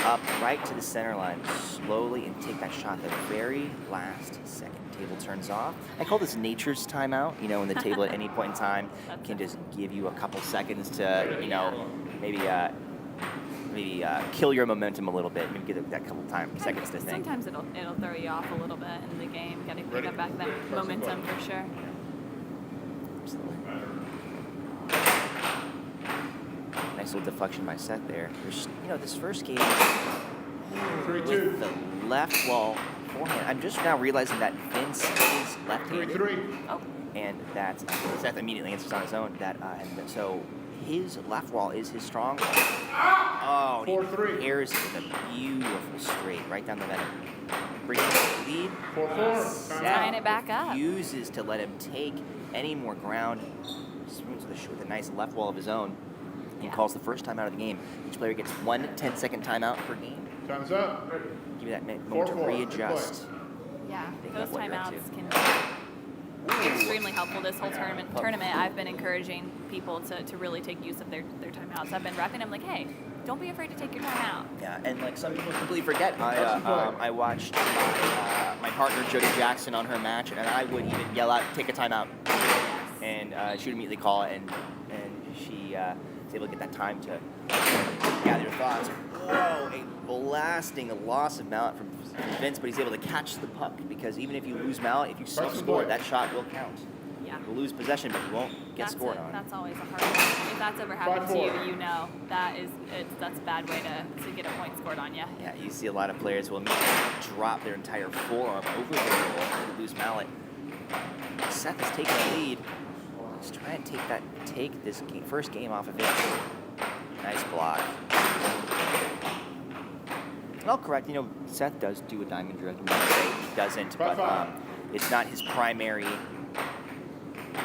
Speaker 5: up right to the center line slowly and take that shot the very last second. Table turns off. I call this nature's timeout. You know, when the table at any point in time can just give you a couple seconds to, maybe kill your momentum a a maybe give it that couple seconds to think.
Speaker 14: Sometimes it'll throw you off a little bit in the game. Got to pick up back that momentum for sure.
Speaker 5: Absolutely. Nice little deflection by Seth there. There's, this first game with the left wall forehand. I'm just now realizing that Vince is left-handed. Oh, and that Seth immediately answers on his own. So his left wall is his strong wall. Oh, he pairs it with a beautiful straight right down the middle. Bringing the lead.
Speaker 14: 4-4. Tying it back up.
Speaker 5: Refuses to let him take any more ground. Swings with a nice left wall of his own. And calls the first time out of the game. Each player gets 1 10-second timeout per game.
Speaker 10: Time's up.
Speaker 5: Give you that moment to readjust.
Speaker 14: Yeah, those timeouts can be extremely helpful this whole tournament. I've been encouraging people to really take use of their timeouts. I've been repping them like, hey, don't be afraid to take your timeout.
Speaker 5: Yeah, and some people completely forget. I watched my partner Jody Jackson on her match, and I would even yell out, "Take a timeout," and she would immediately call it, and she was able to get that time to gather your thoughts. Whoa, a blasting loss of mallet from Vince, but he's able to catch the puck because even if you lose mallet, if you self-score, that shot will count.
Speaker 14: Yeah.
Speaker 5: You'll lose possession, but you won't get scored on.
Speaker 14: That's always a hard one. If that's ever happened to you, that's a bad way to get a point scored on you.
Speaker 5: Yeah, you see a lot of players will immediately drop their entire forearm over their goal to lose mallet. Seth is taking the lead. Let's try and take this first game off of it. Nice block. And I'll correct, Seth does do a diamond drift. I'm not saying he doesn't, but it's not his primary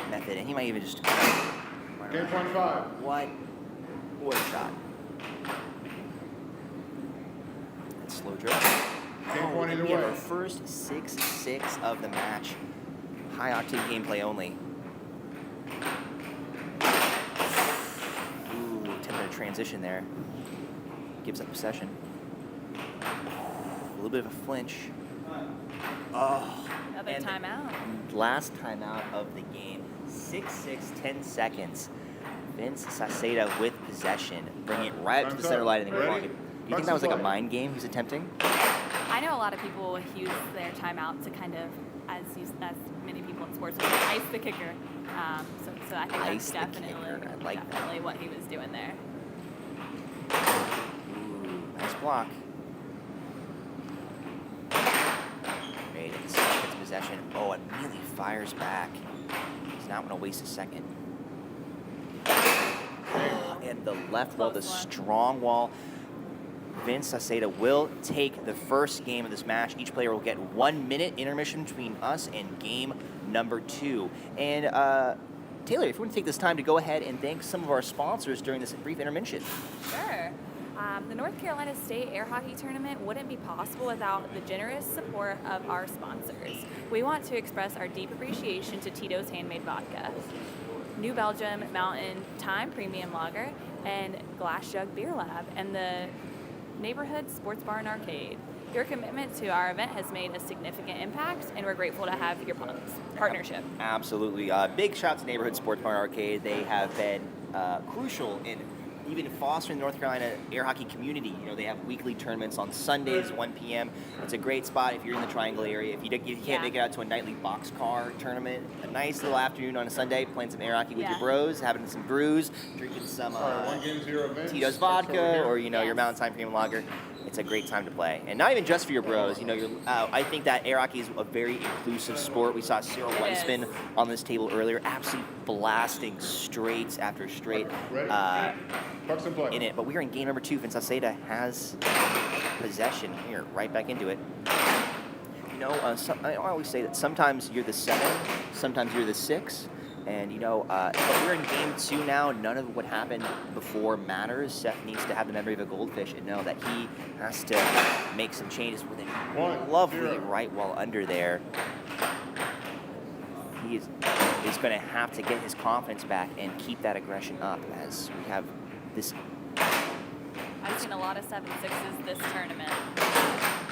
Speaker 5: method, and he might even just.
Speaker 10: Game point 5.
Speaker 5: What a shot! That's slow drift.
Speaker 10: Game point either
Speaker 5: we have
Speaker 10: way.
Speaker 5: our first 6-6 of the match. High octane gameplay only. Ooh, 10-minute transition there. Gives up possession. A little bit of a flinch. Oh.
Speaker 14: Another timeout.
Speaker 5: Last timeout of the game. 6-6, 10 seconds. Vince Saceda with possession. Bringing it right up to the center line of the game. Do you think that was like a mind game he was attempting?
Speaker 14: I know a lot of people use their timeout to kind of, as many people in sports would, ice the kicker. So I think that's definitely what he was doing there.
Speaker 5: Ooh, nice block. Great, and Seth possession. Oh, immediately fires back. He's not going to waste a second. And the left wall, the strong wall. Vince Saceda will take the first game of this match. Each player will get 1 minute intermission between us and game number 2. And Taylor, if you want to take this time to go ahead and thank some of our sponsors during this brief intermission.
Speaker 14: Sure. The North Carolina State Air Hockey Tournament wouldn't be possible without the generous support of our sponsors. We want to express our deep appreciation to Tito's Handmade Vodka. New Belgium Mountain Time Premium Lager, and Glass Jug Beer Lab, and the Neighborhood Sports Bar and Arcade. Your commitment to our event has made a significant impact, and we're grateful to have your partnership.
Speaker 5: Absolutely. Big shout out to Neighborhood Sports Bar and Arcade. They have been crucial in even fostering the North Carolina air hockey community. You know, they have weekly tournaments on Sundays, 1 p.m. It's a great spot if you're in the Triangle area. If you can't make it out to a nightly boxcar tournament, a nice little afternoon on a Sunday, playing some air hockey with your bros, having some brews, drinking some Tito's vodka or, your Mountain Time Premium Lager. It's a great time to play, and not even just for your bros. I think that air hockey is a very inclusive sport. We saw Weissman on this table earlier, absolutely blasting straights after straight in it. But we are in game number 2. Vince Zehnder has possession here, right back into it. I always say that sometimes you're the 7, sometimes you're the 6. And, but we're in game 2 now. None of what happened before matters. Seth needs to have the memory of a goldfish and know that he has to make some changes with a lovely right wall under there. He is going to have to get his confidence back and keep that aggression up as we have this.
Speaker 14: I've seen a lot of 7-6s this tournament.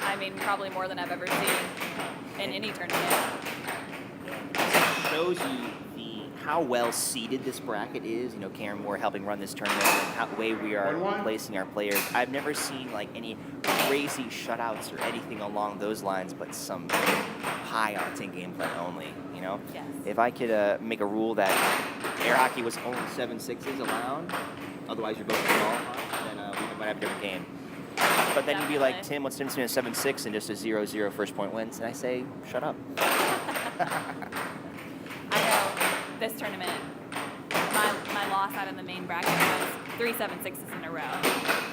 Speaker 14: I mean, probably more than I've ever seen in any tournament.
Speaker 5: It shows you how well seeded this bracket is. Karen Moore helping run this tournament and the way we are placing our players. I've never seen any crazy shutouts or anything along those lines, but some high octane gameplay only.
Speaker 14: Yes.
Speaker 5: If I could make a rule that air hockey was only 7-6s allowed, otherwise you're both qualified, then we might have a different game. But then you'd be like, Tim, what's the difference between a 7-6 and just a 0-0 first point wins? And I say, shut up.
Speaker 14: This tournament, my loss out of the main bracket was 3 7-6s in a row.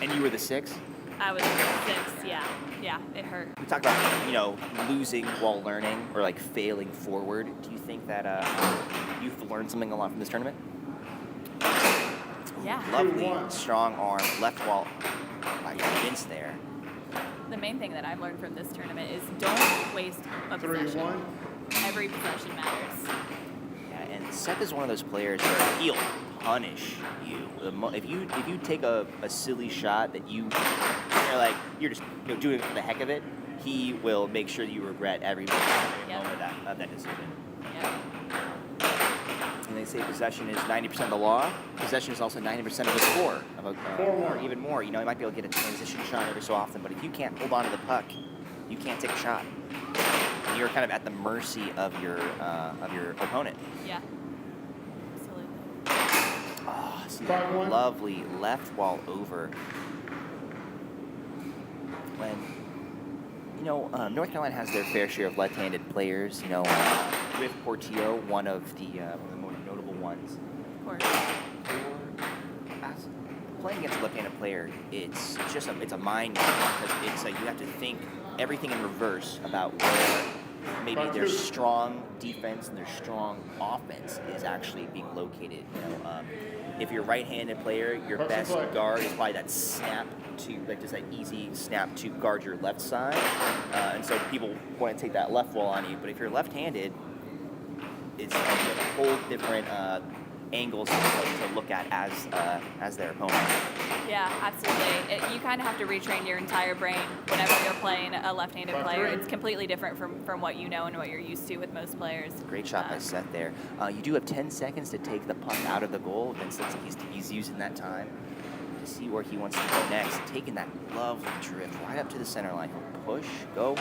Speaker 5: And you were the 6?
Speaker 14: I was the 6, yeah. Yeah, it hurt.
Speaker 5: We talk about, losing while learning or failing forward. Do you think that you've learned something a lot from this tournament?
Speaker 14: Yeah.
Speaker 5: Lovely, strong arm, left wall by Vince there.
Speaker 14: The main thing that I've learned from this tournament is don't waste a possession. Every possession matters.
Speaker 5: And Seth is one of those players where he'll punish you. If you take a silly shot that you're just doing it for the heck of it, he will make sure that you regret every moment of that decision.
Speaker 14: Yep.
Speaker 5: And they say possession is 90% of the law. Possession is also 90% of the score, or even more. You might be able to get a transition shot every so often, but if you can't hold on to the puck, you can't take a shot. And you're kind of at the mercy of your opponent.
Speaker 14: Yeah. Absolutely.
Speaker 5: Oh, see that lovely left wall over. When North Carolina has their fair share of left-handed players. With Portillo, one of the more notable ones.
Speaker 14: Of course.
Speaker 5: Playing against a left-handed player, it's a mind game because it's you have to think everything in reverse about where maybe their strong defense and their strong offense is actually being located. If you're a right-handed player, your best guard is probably that snap to just that easy snap to guard your left side, and so people want to take that left wall on you. But if you're left-handed, it's a whole different angles to look at as their opponent.
Speaker 14: Yeah, absolutely. You kind of have to retrain your entire brain whenever you're playing a left-handed player. It's completely different from what you know and what you're used to with most players.
Speaker 5: Great shot by Seth there. You do have 10 seconds to take the puck out of the goal. Vince looks like he's using that time to see where he wants to go next. Taking that lovely drift right up to the center line. He'll push, go,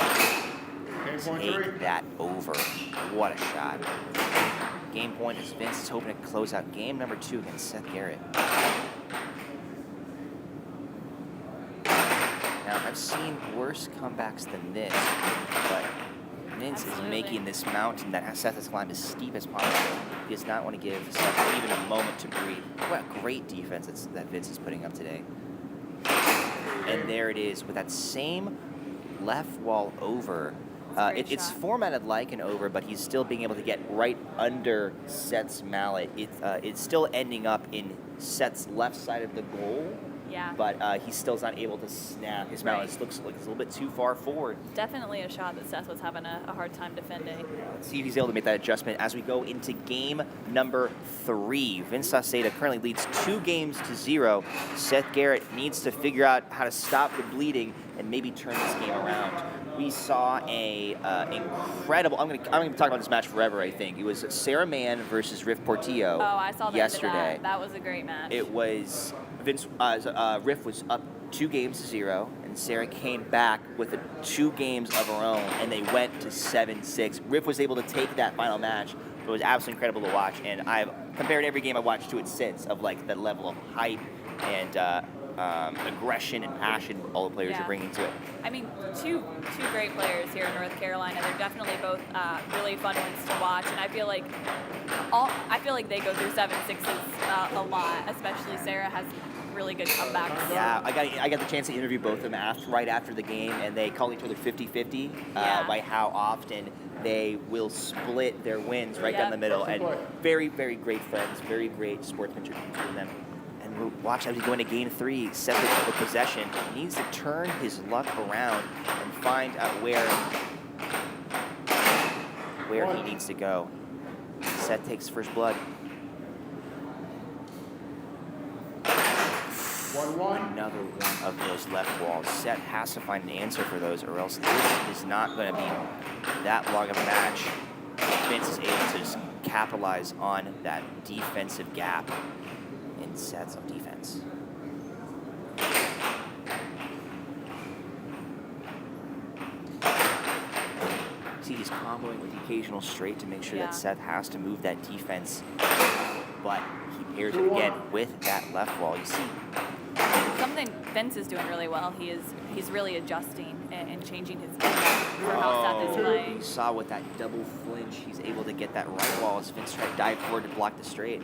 Speaker 5: take that over. What a shot. Game point is Vince is hoping to close out game number 2 against Seth Garrett. Now, I've seen worse comebacks than this, but Vince is making this mountain that Seth has climbed as steep as possible. He does not want to give Seth even a moment to breathe. What a great defense that Vince is putting up today. And there it is with that same left wall over. It's formatted like an over, but he's still being able to get right under Seth's mallet. It's still ending up in Seth's left side of the goal,
Speaker 14: Yeah.
Speaker 5: But he still's not able to snap. His mount just looks like it's a little bit too far forward.
Speaker 14: Definitely a shot that Seth was having a hard time defending.
Speaker 5: Let's see if he's able to make that adjustment as we go into game number 3. Vince Saseda currently leads 2-0. Seth Garrett needs to figure out how to stop the bleeding and maybe turn this game around. We saw a incredible. I'm gonna talk about this match forever. I think it was Sarah Mann versus Riff Portillo.
Speaker 14: Oh, I saw that
Speaker 5: yesterday.
Speaker 14: That was a great match.
Speaker 5: It was Riff was up 2-0, and Sarah came back with 2 games of her own, and they went to 7-6. Riff was able to take that final match. It was absolutely incredible to watch, and I've compared every game I've watched to it since, of like the level of hype and aggression and passion all the players are bringing to it.
Speaker 14: I mean, two great players here in North Carolina. They're definitely both really fun ones to watch, and I feel like they go through 7-6s a lot. Especially Sarah has really good comebacks.
Speaker 5: Yeah, I got the chance to interview both of them right after the game, and they call each other 50-50 by how often they will split their wins right down the middle. And very, very great friends, very great sportsmanship between them. And we'll watch as we go into game 3. Seth with the possession. He needs to turn his luck around and find out where he needs to go. Seth takes first blood.
Speaker 11: 1-1.
Speaker 5: Another one of those left walls. Seth has to find an answer for those, or else this is not going to be that long of a match. Vince is able to just capitalize on that defensive gap in sets of defense. See, he's comboing with the occasional straight to make sure that Seth has to move that defense, but he pairs it again with that left wall. You see,
Speaker 14: something Vince is doing really well. He's really adjusting and changing his game for how Seth is playing.
Speaker 5: You saw with that double flinch, he's able to get that right wall as Vince tried to dive forward to block the straight.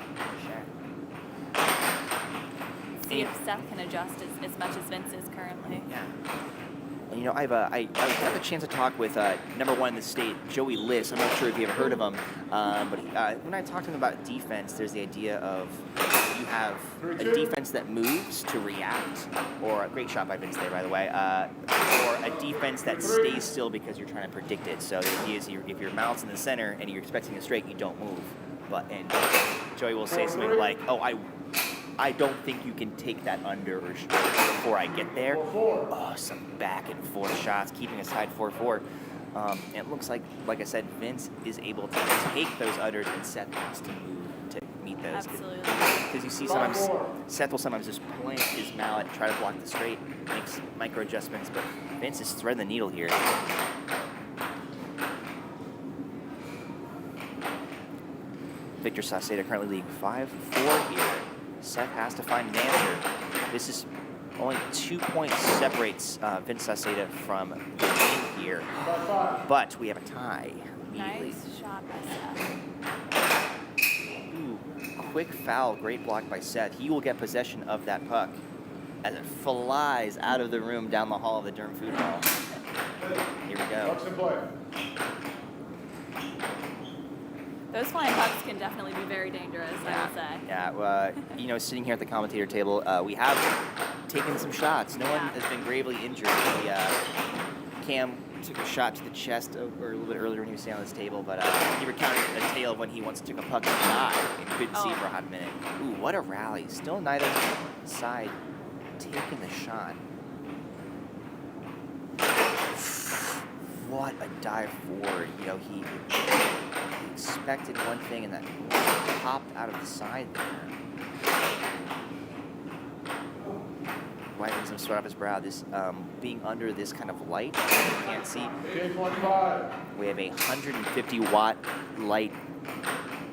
Speaker 14: See if Seth can adjust as much as Vince is currently.
Speaker 5: Yeah. And, I had the chance to talk with number 1 in the state, Joey Liss. I'm not sure if you ever heard of him, but when I talked to him about defense, there's the idea of you have a defense that moves to react, or a great shot by Vince there, by the way, or a defense that stays still because you're trying to predict it. So the idea is if your mount's in the center and you're expecting a straight, you don't move. And Joey will say something like, "Oh, I don't think you can take that under or straight before I get there." Oh, some back and forth shots, keeping us tied 4-4. And it looks like I said, Vince is able to take those unders, and Seth has to move to meet those.
Speaker 14: Absolutely.
Speaker 5: Because you see sometimes Seth will sometimes just plant his mallet, try to block the straight, makes micro adjustments, but Vince is threading the needle here. Victor Saseda currently leading 5-4 here. Seth has to find an answer. This is only 2 points separates Vince Saseda from the win here. But we have a tie immediately.
Speaker 14: Nice shot by Seth.
Speaker 5: Ooh, quick foul, great block by Seth. He will get possession of that puck as it flies out of the room down the hall of the Durham Food Hall. Here we go.
Speaker 14: Those flying pucks can definitely be very dangerous, I will say.
Speaker 5: Yeah, sitting here at the commentator table, we have taken some shots. No one has been gravely injured. Cam took a shot to the chest or a little bit earlier when he was sitting on this table, but he recounted a tale of when he once took a puck to the eye and couldn't see for a hot minute. Ooh, what a rally. Still neither side taking the shot. What a dive forward. He expected one thing and that popped out of the side there. Wiping some sweat off his brow. This being under this kind of light, you can't see. We have a 150-watt light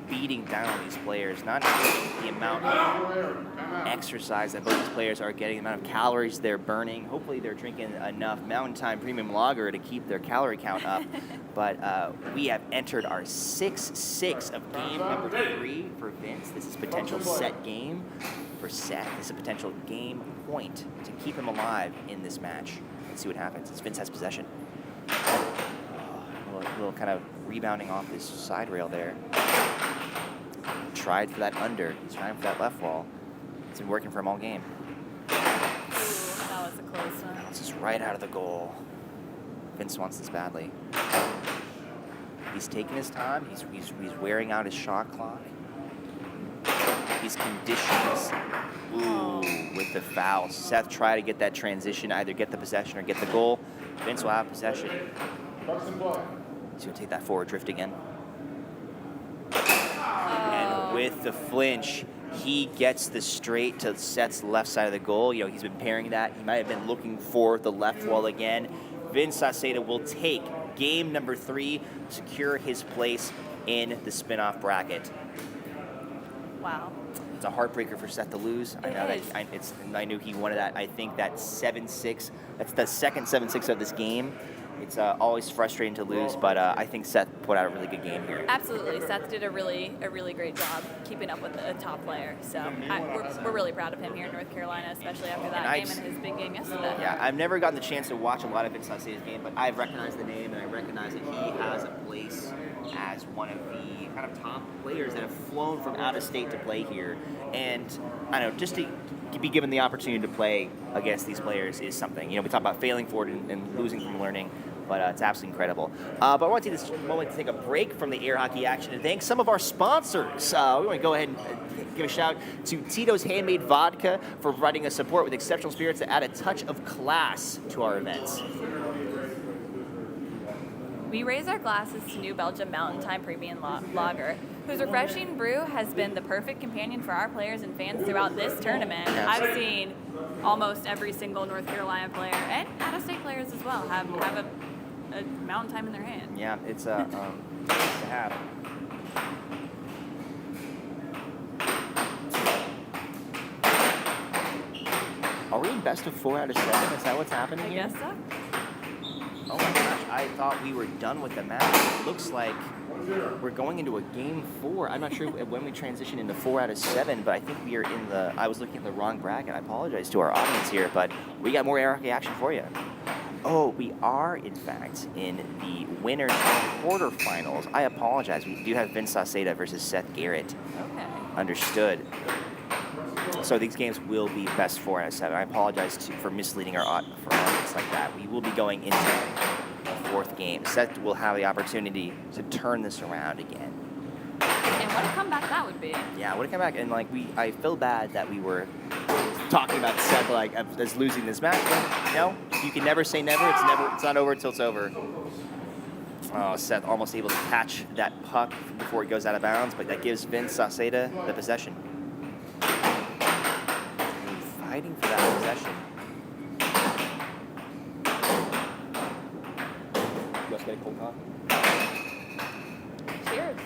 Speaker 5: beating down on these players, not including the amount of exercise that both these players are getting, the amount of calories they're burning. Hopefully they're drinking enough Mountain Time Premium Lager to keep their calorie count up. But we have entered our 6-6 of game number 3 for Vince. This is potential set game for Seth. This is a potential game point to keep him alive in this match. Let's see what happens as Vince has possession. A little kind of rebounding off his side rail there. Tried for that under. He's trying for that left wall. It's been working for him all game. right out of the goal. Vince wants this badly. He's taking his time. He's wearing out his shot clock. He's conditioned. Ooh, with the foul. Seth try to get that transition, either get the possession or get the goal. Vince will have possession. He's going to take that forward drift again. And with the flinch, he gets the straight to Seth's left side of the goal. You know, he's been pairing that. He might have been looking for the left wall again. Vince Saseda will take game number 3, secure his place in the spin-off bracket.
Speaker 14: Wow.
Speaker 5: It's a heartbreaker for Seth to lose. I know that I knew he wanted that. I think that 7-6, that's the second 7-6 of this game. It's always frustrating to lose, but I think Seth put out a really good game here.
Speaker 14: Absolutely, Seth did a really great job keeping up with a top player. So we're really proud of him here in North Carolina, especially after that game and his big game yesterday.
Speaker 5: Yeah, I've never gotten the chance to watch a lot of Vince Saceda's game, but I've recognized the name and I recognize that he has a place as one of the kind of top players that have flown from out of state to play here. And I don't know, just to be given the opportunity to play against these players is something. You know, we talk about failing forward and losing from learning, but it's absolutely incredible. But I want to take this moment to take a break from the air hockey action and thank some of our sponsors. We want to go ahead and give a shout to Tito's Handmade Vodka for providing us support with exceptional spirits that add a touch of class to our events.
Speaker 14: We raise our glasses to New Belgium Mountain Time Premium Lager, whose refreshing brew has been the perfect companion for our players and fans throughout this tournament. I've seen almost every single North Carolina player and out-of-state players as well have a Mountain Time in their hand.
Speaker 5: Yeah, it's nice to have. Are we in best of 4 out of 7? Is that what's happening here?
Speaker 14: I guess so.
Speaker 5: Oh my gosh, I thought we were done with the match. It looks like we're going into a game 4. I'm not sure when we transition into 4 out of 7, but I think we are in I was looking at the wrong bracket. I apologize to our audience here, but we got more air hockey action for you. Oh, we are, in fact, in the winners quarterfinals. I apologize. We do have Vince Saseda versus Seth Garrett.
Speaker 14: Okay.
Speaker 5: Understood. So these games will be best 4 out of 7. I apologize for misleading our audience like that. We will be going into the 4th game. Seth will have the opportunity to turn this around again.
Speaker 14: And what a comeback that would be.
Speaker 5: Yeah, what a comeback. And I feel bad that we were talking about Seth as losing this match. But, no, you can never say never. It's not over until it's over. Oh, Seth almost able to catch that puck before it goes out of bounds, but that gives Vince Saseda the possession. Fighting for that possession. Let's get a cold coffee.
Speaker 14: Cheers.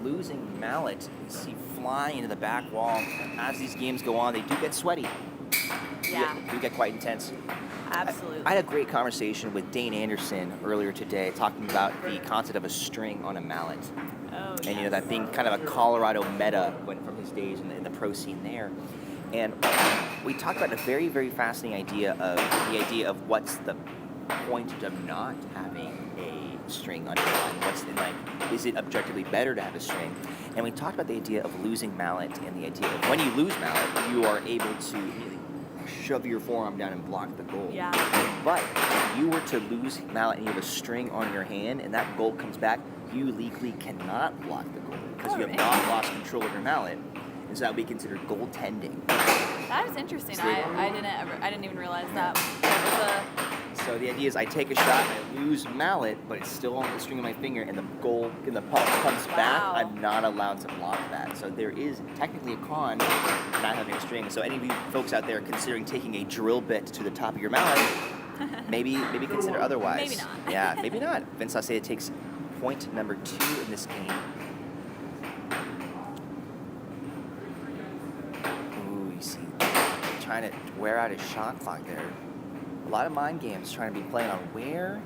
Speaker 5: Losing Mallet, you see flying into the back wall. As these games go on, they do get sweaty.
Speaker 14: Yeah.
Speaker 5: They do get quite intense.
Speaker 14: Absolutely.
Speaker 5: I had a great conversation with Dain Anderson earlier today talking about the concept of a string on a mallet.
Speaker 14: Oh,
Speaker 5: and, you know, that being kind of a Colorado meta from his days in the pro scene there. And we talked about a very, very fascinating idea of what's the point of not having a string on your line. Is it objectively better to have a string? And we talked about the idea of losing mallet and the idea of when you lose mallet, you are able to immediately shove your forearm down and block the goal.
Speaker 14: Yeah.
Speaker 5: But if you were to lose mallet and you have a string on your hand and that goal comes back, you legally cannot block the goal because you have not lost control of your mallet. And so that would be considered goaltending.
Speaker 14: That is interesting.
Speaker 5: So
Speaker 14: I didn't even realize that.
Speaker 5: So the idea is I take a shot and I lose mallet, but it's still on the string of my finger, and the goal and the puck comes back. I'm not allowed to block that. So there is technically a con to not having a string. So any of you folks out there considering taking a drill bit to the top of your mallet, maybe consider otherwise.
Speaker 14: Maybe not.
Speaker 5: Yeah, maybe not. Vince Saseda takes point number 2 in this game. Ooh, you see, trying to wear out his shot clock there. A lot of mind games trying to be playing on where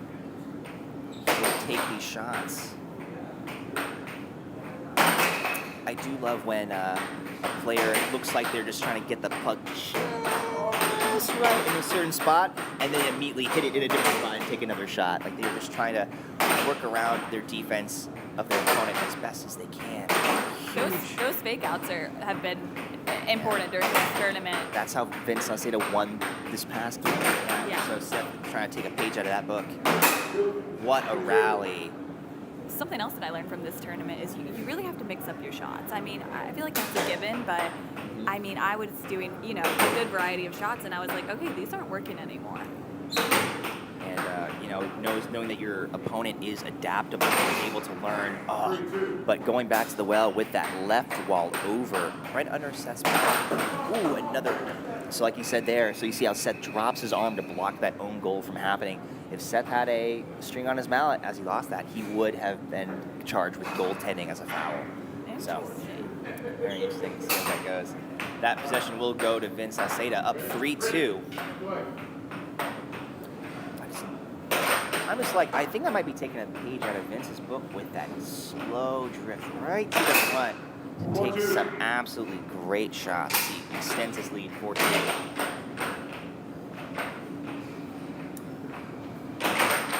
Speaker 5: to take these shots. I do love when a player looks like they're just trying to get the puck just right in a certain spot, and then immediately hit it in a different spot and take another shot. Like they're just trying to work around their defense of their opponent as best as they can.
Speaker 14: Those fake outs have been important during this tournament.
Speaker 5: That's how Vince Salcedo won this past game.
Speaker 14: Yeah.
Speaker 5: So Seth trying to take a page out of that book. What a rally.
Speaker 14: Something else that I learned from this tournament is you really have to mix up your shots. I mean, I feel like that's a given, but I mean, I was doing, you know, a good variety of shots, and I was like, okay, these aren't working anymore.
Speaker 5: And, you know, knowing that your opponent is adaptable and able to learn. But going back to the well with that left wall over, right under Seth's mouth. Ooh, another. So like you said there, so you see how Seth drops his arm to block that own goal from happening. If Seth had a string on his mallet as he lost that, he would have been charged with goaltending as a foul. So, very interesting to see how that goes. That possession will go to Vince Salcedo, up 3-2. I'm just like, I think I might be taking a page out of Vince's book with that slow drift right to the front to take some absolutely great shots. He extends his lead 4-2.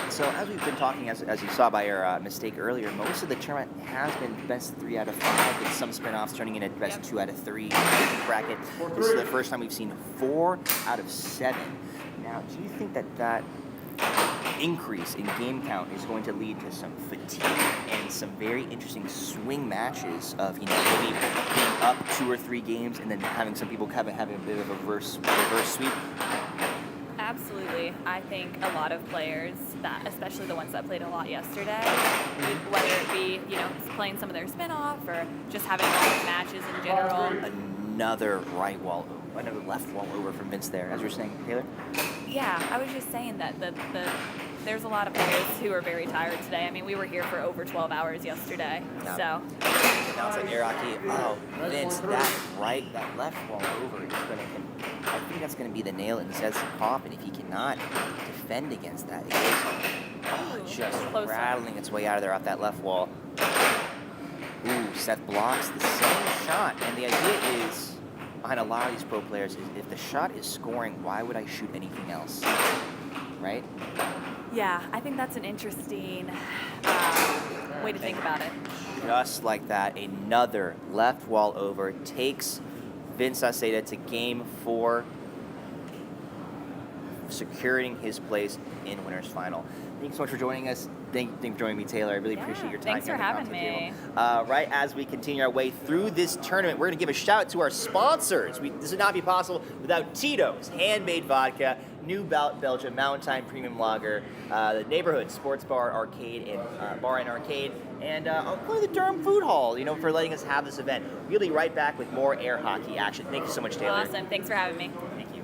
Speaker 5: So as we've been talking, as you saw by your mistake earlier, most of the tournament has been best 3 out of 5, with some spin-offs turning in at best 2 out of 3 bracket. This is the first time we've seen 4 out of 7. Now, do you think that increase in game count is going to lead to some fatigue and some very interesting swing matches of, you know, maybe being up 2 or 3 games and then having some people having a bit of a reverse sweep?
Speaker 14: Absolutely. I think a lot of players, that especially the ones that played a lot yesterday, whether it be, you know, playing some of their spin-off or just having matches in general.
Speaker 5: Another left wall over from Vince there, as you were saying, Taylor?
Speaker 14: Yeah, I was just saying that there's a lot of players who are very tired today. I mean, we were here for over 12 hours yesterday, so.
Speaker 5: Now it's like air hockey. Oh, Vince, that left wall over is going to, I think that's going to be the nail in Seth's coffin if he cannot defend against that. It is just rattling its way out of there off that left wall. Ooh, Seth blocks the same shot, and the idea is, behind a lot of these pro players, is if the shot is scoring, why would I shoot anything else? Right?
Speaker 14: Yeah, I think that's an interesting way to think about it.
Speaker 5: Just like that, another left wall over takes Vince Salcedo to game 4, securing his place in winner's final. Thanks so much for joining us. Thank you for joining me, Taylor. I really appreciate your time.
Speaker 14: Thanks for having me.
Speaker 5: Right as we continue our way through this tournament, we're going to give a shout out to our sponsors. This would not be possible without Tito's Handmade Vodka, New Belgium Mountain Time Premium Lager, the Neighborhood Sports Bar, Arcade, and Bar and Arcade, and the Durham Food Hall, you know, for letting us have this event. We'll be right back with more air hockey action. Thank you so much, Taylor.
Speaker 14: Awesome. Thanks for having me.
Speaker 5: Thank you.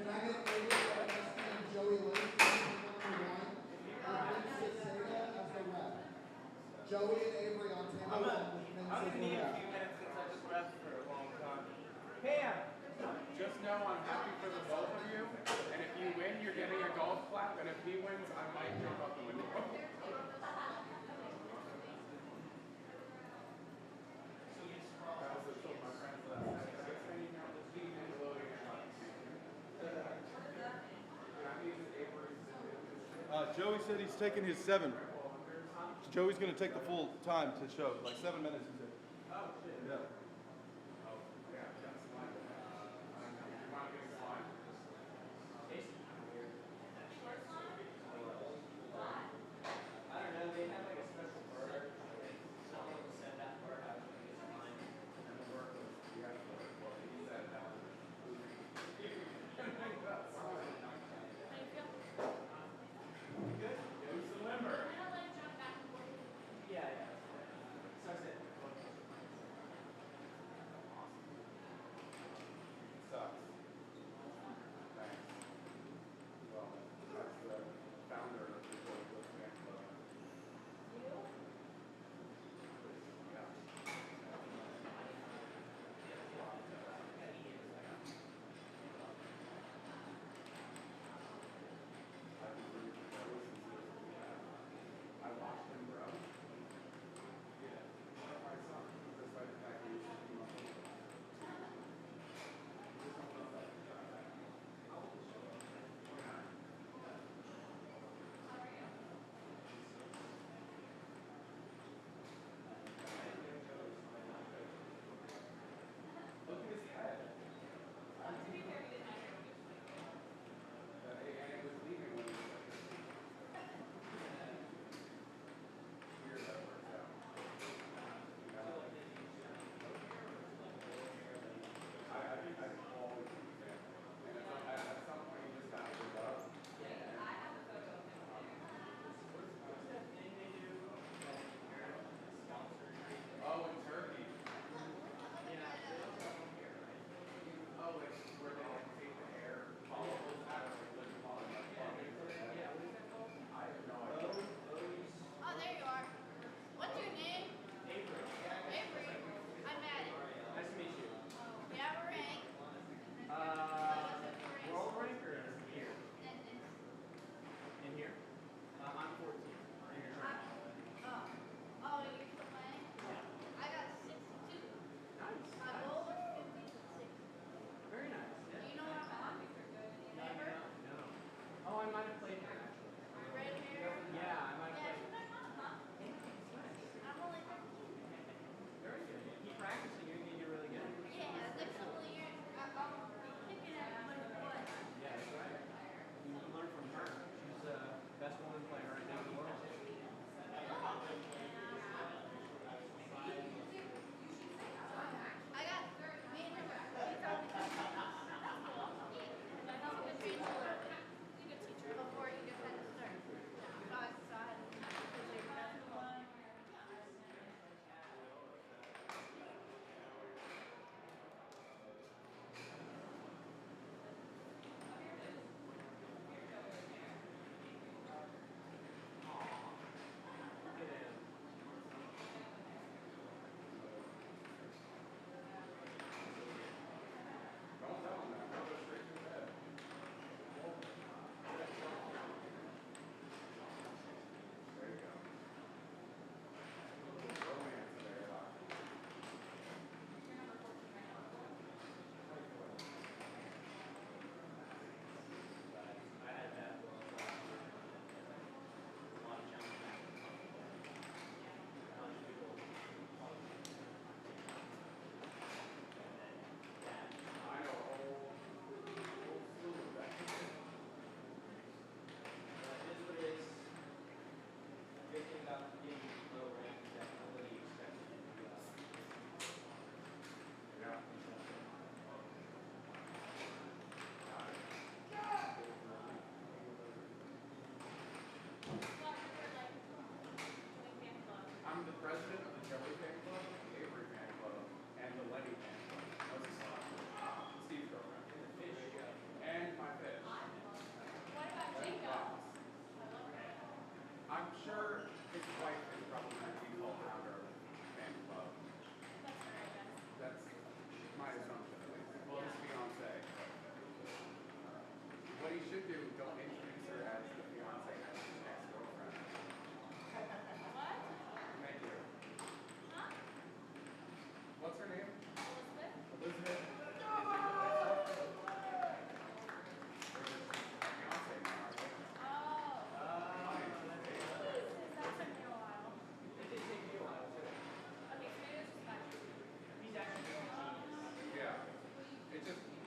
Speaker 11: Can I get Avery, Yebernetsky, and Joey Liss to table number 1? And Liss Zehnder as the ref. Joey and Avery on table 1 with Cummings as the ref.
Speaker 4: minutes since I just left for a long time. Cam! Just know I'm happy for the both of you, and if you win, you're getting a golf clap, and if he wins, I might jump up the window.
Speaker 12: Joey said he's taking his 7. Joey's going to take the full time to show, like 7 minutes, he said. Oh, shit. Yeah.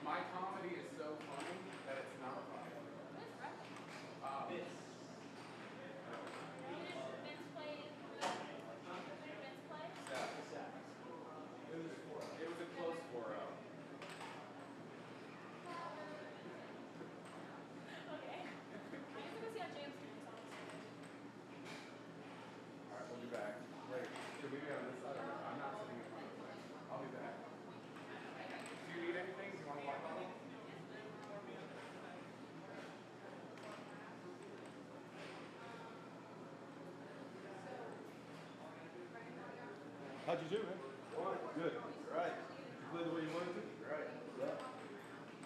Speaker 4: My comedy is so funny that it's not funny. It was a close 4-0. Alright, we'll be back. Wait, should we be on this side? I'm not sitting in front of the thing. I'll be back. Do you need anything? Do you want to walk on?
Speaker 12: How'd you do, man? Good. Right. You played the way you wanted to? Right. Yeah.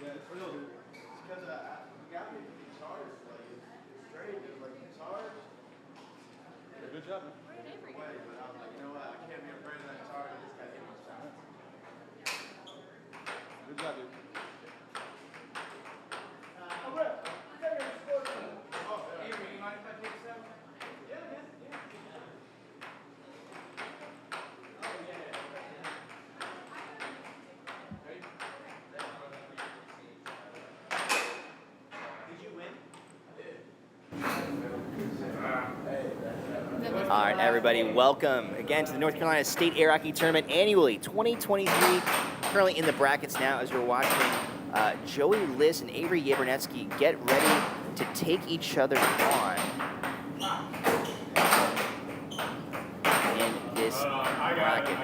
Speaker 12: Yeah, it's real. It's because you got me charged. Like, it's strange. It's like you charged. Yeah, good job, man. But I was like, you know what? I can't be afraid of that charge. I just got to hit my shot. Good job, dude.
Speaker 4: Avery, you mind if I take some? Yeah, man.
Speaker 5: All right, everybody, welcome again to the North Carolina State Air Hockey Tournament annually 2023. Currently in the brackets now as we're watching Joey Liss and Avery Yebernetsky get ready to take each other on in this bracket.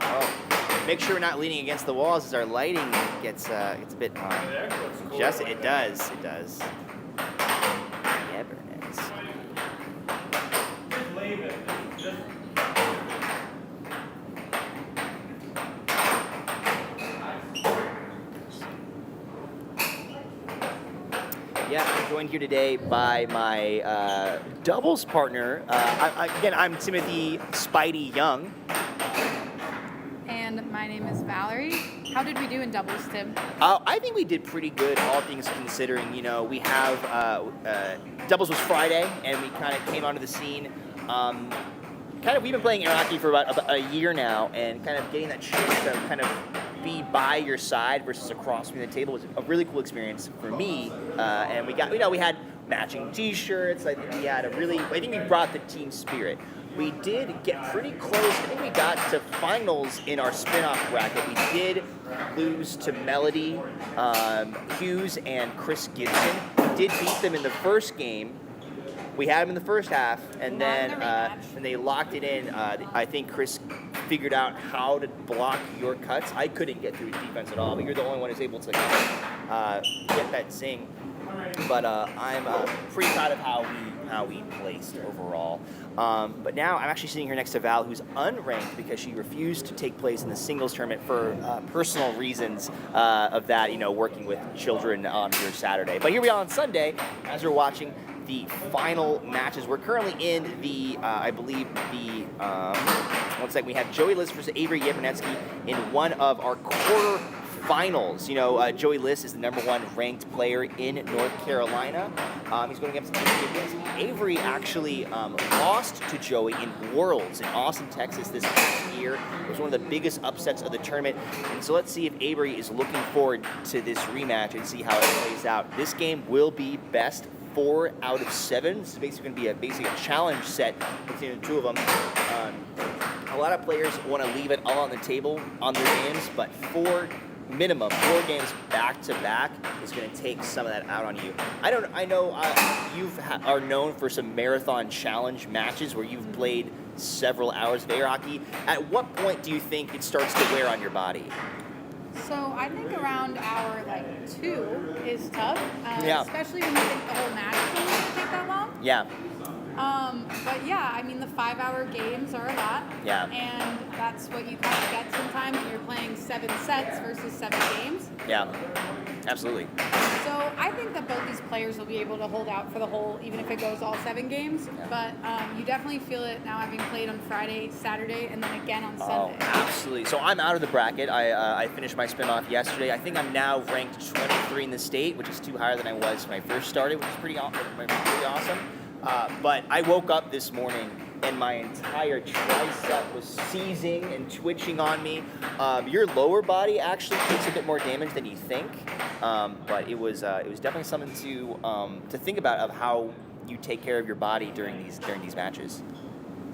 Speaker 5: Oh, make sure we're not leaning against the walls as our lighting gets a bit just it does. Yebernetsky. Yeah, I'm joined here today by my doubles partner. I'm Timothy Spidey Young.
Speaker 15: And my name is Valerie. How did we do in doubles, Tim?
Speaker 5: I think we did pretty good, all things considering. You know, we have doubles was Friday, and we kind of came onto the scene. We've been playing air hockey for about a year now, and kind of getting that chance to kind of be by your side versus across from the table was a really cool experience for me. And we had matching T-shirts. I think we brought the team spirit. We did get pretty close. I think we got to finals in our spin-off bracket. We did lose to Melody, Hughes, and Chris Gibson. We did beat them in the first game. We had them in the first half, and then and they locked it in. I think Chris figured out how to block your cuts. I couldn't get through his defense at all, but you're the only one who's able to get that zing. But I'm pretty proud of how we placed overall. But now I'm actually sitting here next to Val, who's unranked because she refused to take place in the singles tournament for personal reasons of that, working with children on your Saturday. But here we are on Sunday as we're watching the final matches. We're currently in the, we have Joey Liss versus Avery Yebernetsky in one of our quarter finals. Joey Liss is the #1 ranked player in North Carolina. He's going against Yebernetsky. Avery actually lost to Joey in Worlds in Austin, Texas this past year. It was one of the biggest upsets of the tournament. And so let's see if Avery is looking forward to this rematch and see how it plays out. This game will be best 4 out of 7. This is basically going to be a challenge set between the two of them. A lot of players want to leave it all on the table on their games, but 4 games back to back is going to take some of that out on you. I know you are known for some marathon challenge matches where you've played several hours of air hockey. At what point do you think it starts to wear on your body?
Speaker 15: So I think around hour 2 is tough, especially when you think the whole match is only going to take that long.
Speaker 5: Yeah.
Speaker 15: But yeah, I mean the 5-hour games are a lot.
Speaker 5: Yeah.
Speaker 15: And that's what you kind of get sometimes when you're playing 7 sets versus 7 games.
Speaker 5: Yeah. Absolutely.
Speaker 15: So I think that both these players will be able to hold out for the whole, even if it goes all 7 games. Yeah. But you definitely feel it now having played on Friday, Saturday, and then again on Sunday.
Speaker 5: Oh, absolutely. So I'm out of the bracket. I finished my spin-off yesterday. I think I'm now ranked 23 in the state, which is 2 higher than I was when I first started, which is pretty awesome. But I woke up this morning and my entire tricep was seizing and twitching on me. Your lower body actually takes a bit more damage than you think, but it was definitely something to think about of how you take care of your body during these matches.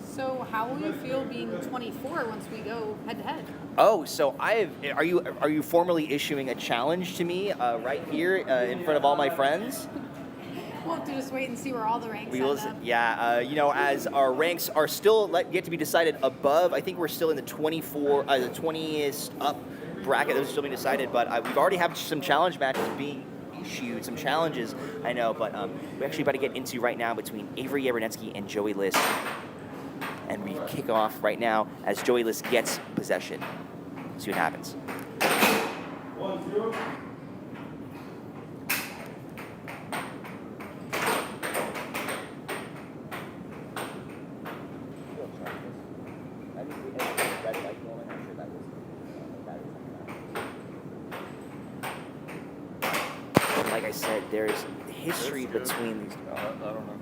Speaker 15: So how will you feel being 24 once we go head to head?
Speaker 5: Oh, so are you formally issuing a challenge to me right here in front of all my friends?
Speaker 15: We'll have to just wait and see where all the ranks
Speaker 5: We will,
Speaker 15: end up.
Speaker 5: yeah. As our ranks are still yet to be decided above, I think we're still in the 20th up bracket. Those are still being decided, but we've already have some challenge matches being issued, some challenges. I know, but we're actually about to get into right now between Avery Yebernetsky and Joey Liss. And we kick off right now as Joey Liss gets possession. See what happens.
Speaker 12: 1-0.
Speaker 5: Like I said, there's history between these. I don't know.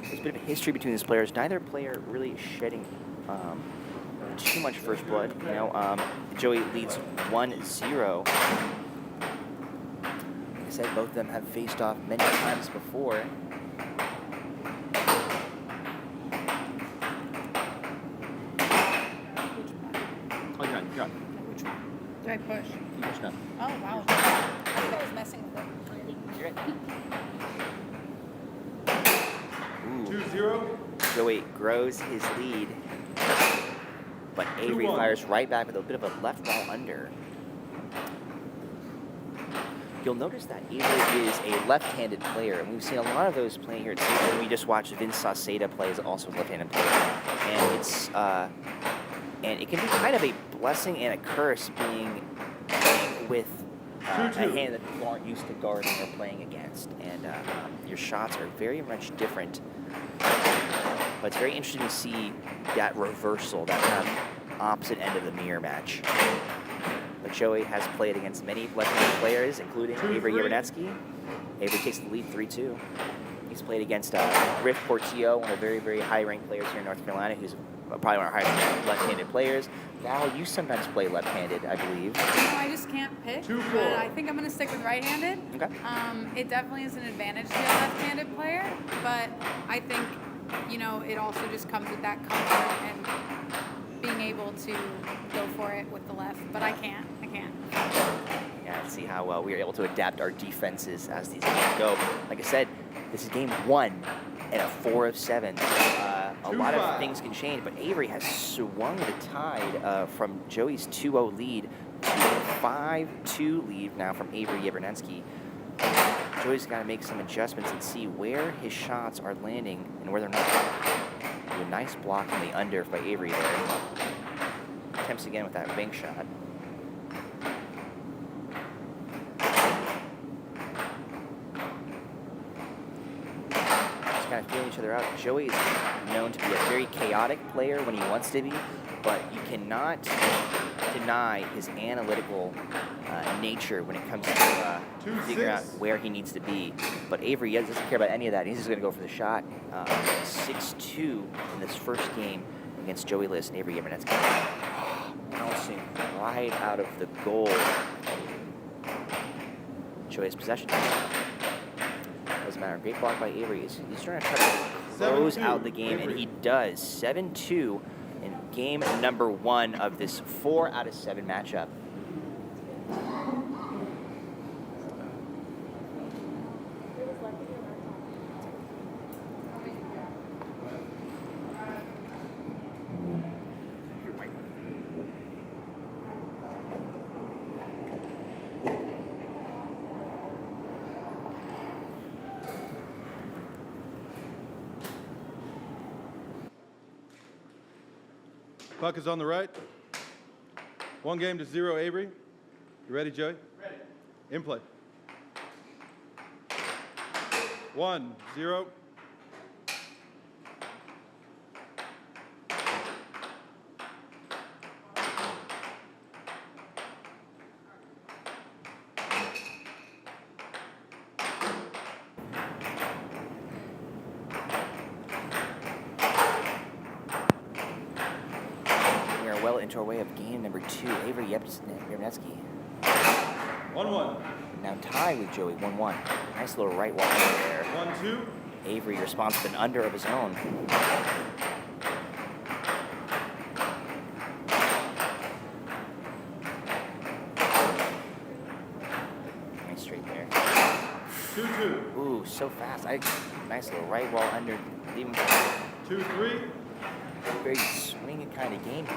Speaker 5: There's a bit of history between these players. Neither player really shedding too much first blood. Joey leads 1-0. Like I said, both of them have faced off many times before. Oh, you're on.
Speaker 15: Which one? Do I push?
Speaker 5: You push now.
Speaker 15: Oh, wow. I think I was messing with it.
Speaker 5: You're it.
Speaker 12: 2-0.
Speaker 5: Joey grows his lead, but Avery
Speaker 12: 2-1.
Speaker 5: fires right back with a bit of a left ball under. You'll notice that Avery is a left-handed player, and we've seen a lot of those playing here too. We just watched Vince Sauceda play as also a left-handed player, and it can be kind of a blessing and a curse playing with a hand that you aren't used to guarding or playing against, and your shots are very much different. But it's very interesting to see that reversal, that kind of opposite end of the mirror match. But Joey has played against many left-handed players, including Avery Yebernetsky. Avery takes the lead 3-2. He's played against Riff Portillo, one of the very, very high-ranked players here in North Carolina, who's probably one of our highest left-handed players. Now, you sometimes play left-handed, I believe.
Speaker 15: No, I just can't pick, but I think I'm going to stick with right-handed.
Speaker 5: Okay.
Speaker 15: It definitely is an advantage to be a left-handed player, but I think, it also just comes with that comfort and being able to go for it with the left, but I can't.
Speaker 5: Yeah, let's see how we are able to adapt our defenses as these games go. Like I said, this is game 1 and a 4 of 7. A lot of things can change, but Avery has swung the tide from Joey's 2-0 lead to a 5-2 lead now from Avery Yebernetsky. Joey's got to make some adjustments and see where his shots are landing and where they're not. A nice block on the under by Avery there. Attempts again with that bank shot. Just kind of feeling each other out. Joey is known to be a very chaotic player when he wants to be, but you cannot deny his analytical nature when it comes to figuring out where he needs to be. But Avery doesn't care about any of that. He's just going to go for the shot. 6-2 in this first game against Joey Liss and Avery Yebernetsky. Bouncing right out of the goal. Joey's possession. Doesn't matter. Great block by Avery. He's trying to try to close out the game, and he does. 7-2 in game number 1 of this 4 out of 7 matchup.
Speaker 12: Puck is on the right. 1-0 Avery. You ready, Joey? Ready. In play. 1-0.
Speaker 5: to our way of game number 2. Avery Yebernetsky.
Speaker 12: 1-1.
Speaker 5: Now tied with Joey, 1-1. Nice little right wall under there.
Speaker 12: 1-2.
Speaker 5: Avery responds with an under of his own. Nice straight there.
Speaker 12: 2-2.
Speaker 5: Ooh, so fast. Nice little right wall under. Leaving
Speaker 12: 2-3.
Speaker 5: very swinging kind of game here.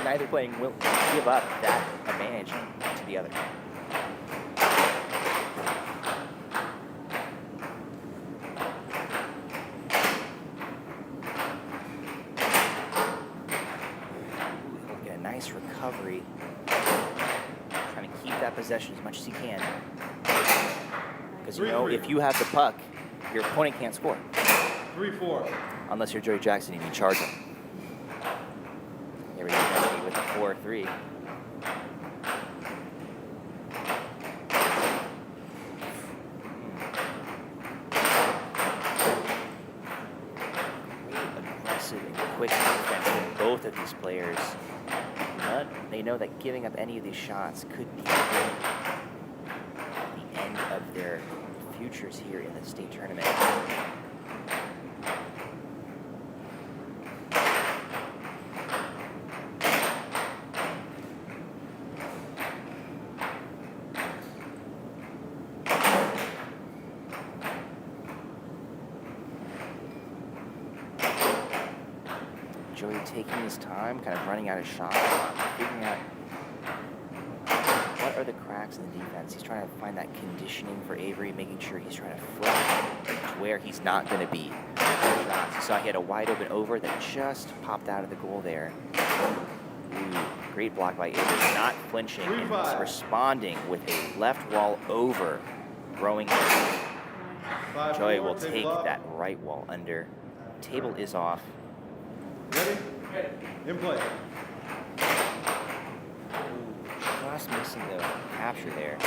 Speaker 5: Neither playing will give up that advantage to the other. Look at a nice recovery. Trying to keep that possession as much as he can. Because you know, if you have the puck, your opponent can't score.
Speaker 12: 3-4.
Speaker 5: Unless you're Joey Jackson and you charge him. Here we go with the 4-3. Aggressive and quick defense from both of these players. But they know that giving up any of these shots could be the end of their futures here in the state tournament. Joey taking his time, kind of running out of shots, figuring out what are the cracks in the defense. He's trying to find that conditioning for Avery, making sure he's trying to flip to where he's not going to be. Shots. You saw he had a wide open over that just popped out of the goal there. Ooh, great block by Avery, not flinching and responding with a left wall over, throwing in. Joey will take that right wall under. Table is off.
Speaker 12: Ready? In play.
Speaker 5: Just missing the capture there.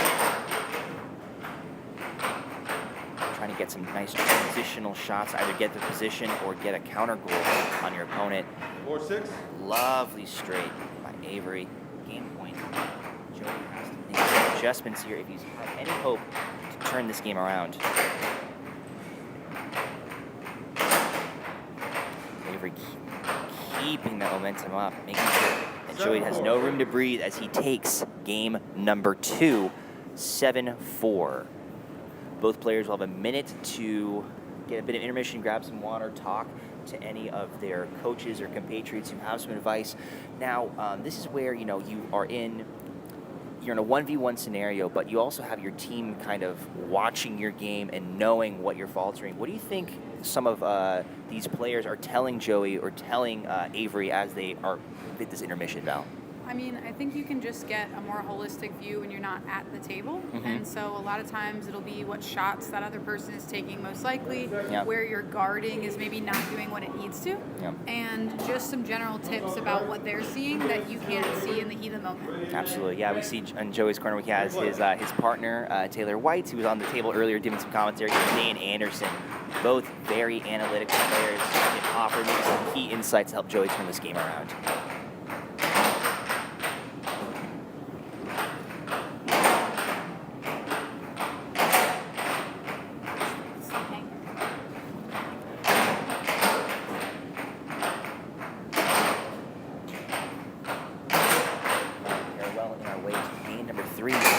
Speaker 5: Trying to get some nice transitional shots, either get the position or get a counter goal on your opponent.
Speaker 12: 4-6.
Speaker 5: Lovely straight by Avery. Game point. Joey has to make some adjustments here if he's had any hope to turn this game around. Avery keeping that momentum up, making sure that Joey has no room to breathe as he takes game number 2, 7-4. Both players will have a minute to get a bit of intermission, grab some water, talk to any of their coaches or compatriots who have some advice. Now, this is where, you know, you're in a 1v1 scenario, but you also have your team kind of watching your game and knowing what you're faltering. What do you think some of these players are telling Joey or telling Avery as they are at this intermission, Val?
Speaker 15: I mean, I think you can just get a more holistic view when you're not at the table.
Speaker 5: Mm-hmm.
Speaker 15: And so a lot of times it'll be what shots that other person is taking most likely,
Speaker 5: Yep.
Speaker 15: where your guarding is maybe not doing what it needs to,
Speaker 5: Yep.
Speaker 15: and just some general tips about what they're seeing that you can't see in the heat of the moment.
Speaker 5: Absolutely, yeah. We see in Joey's corner, he has his partner, Taylor White, who was on the table earlier giving some commentary, and Dain Anderson. Both very analytical players who can offer maybe some key insights to help Joey turn this game around.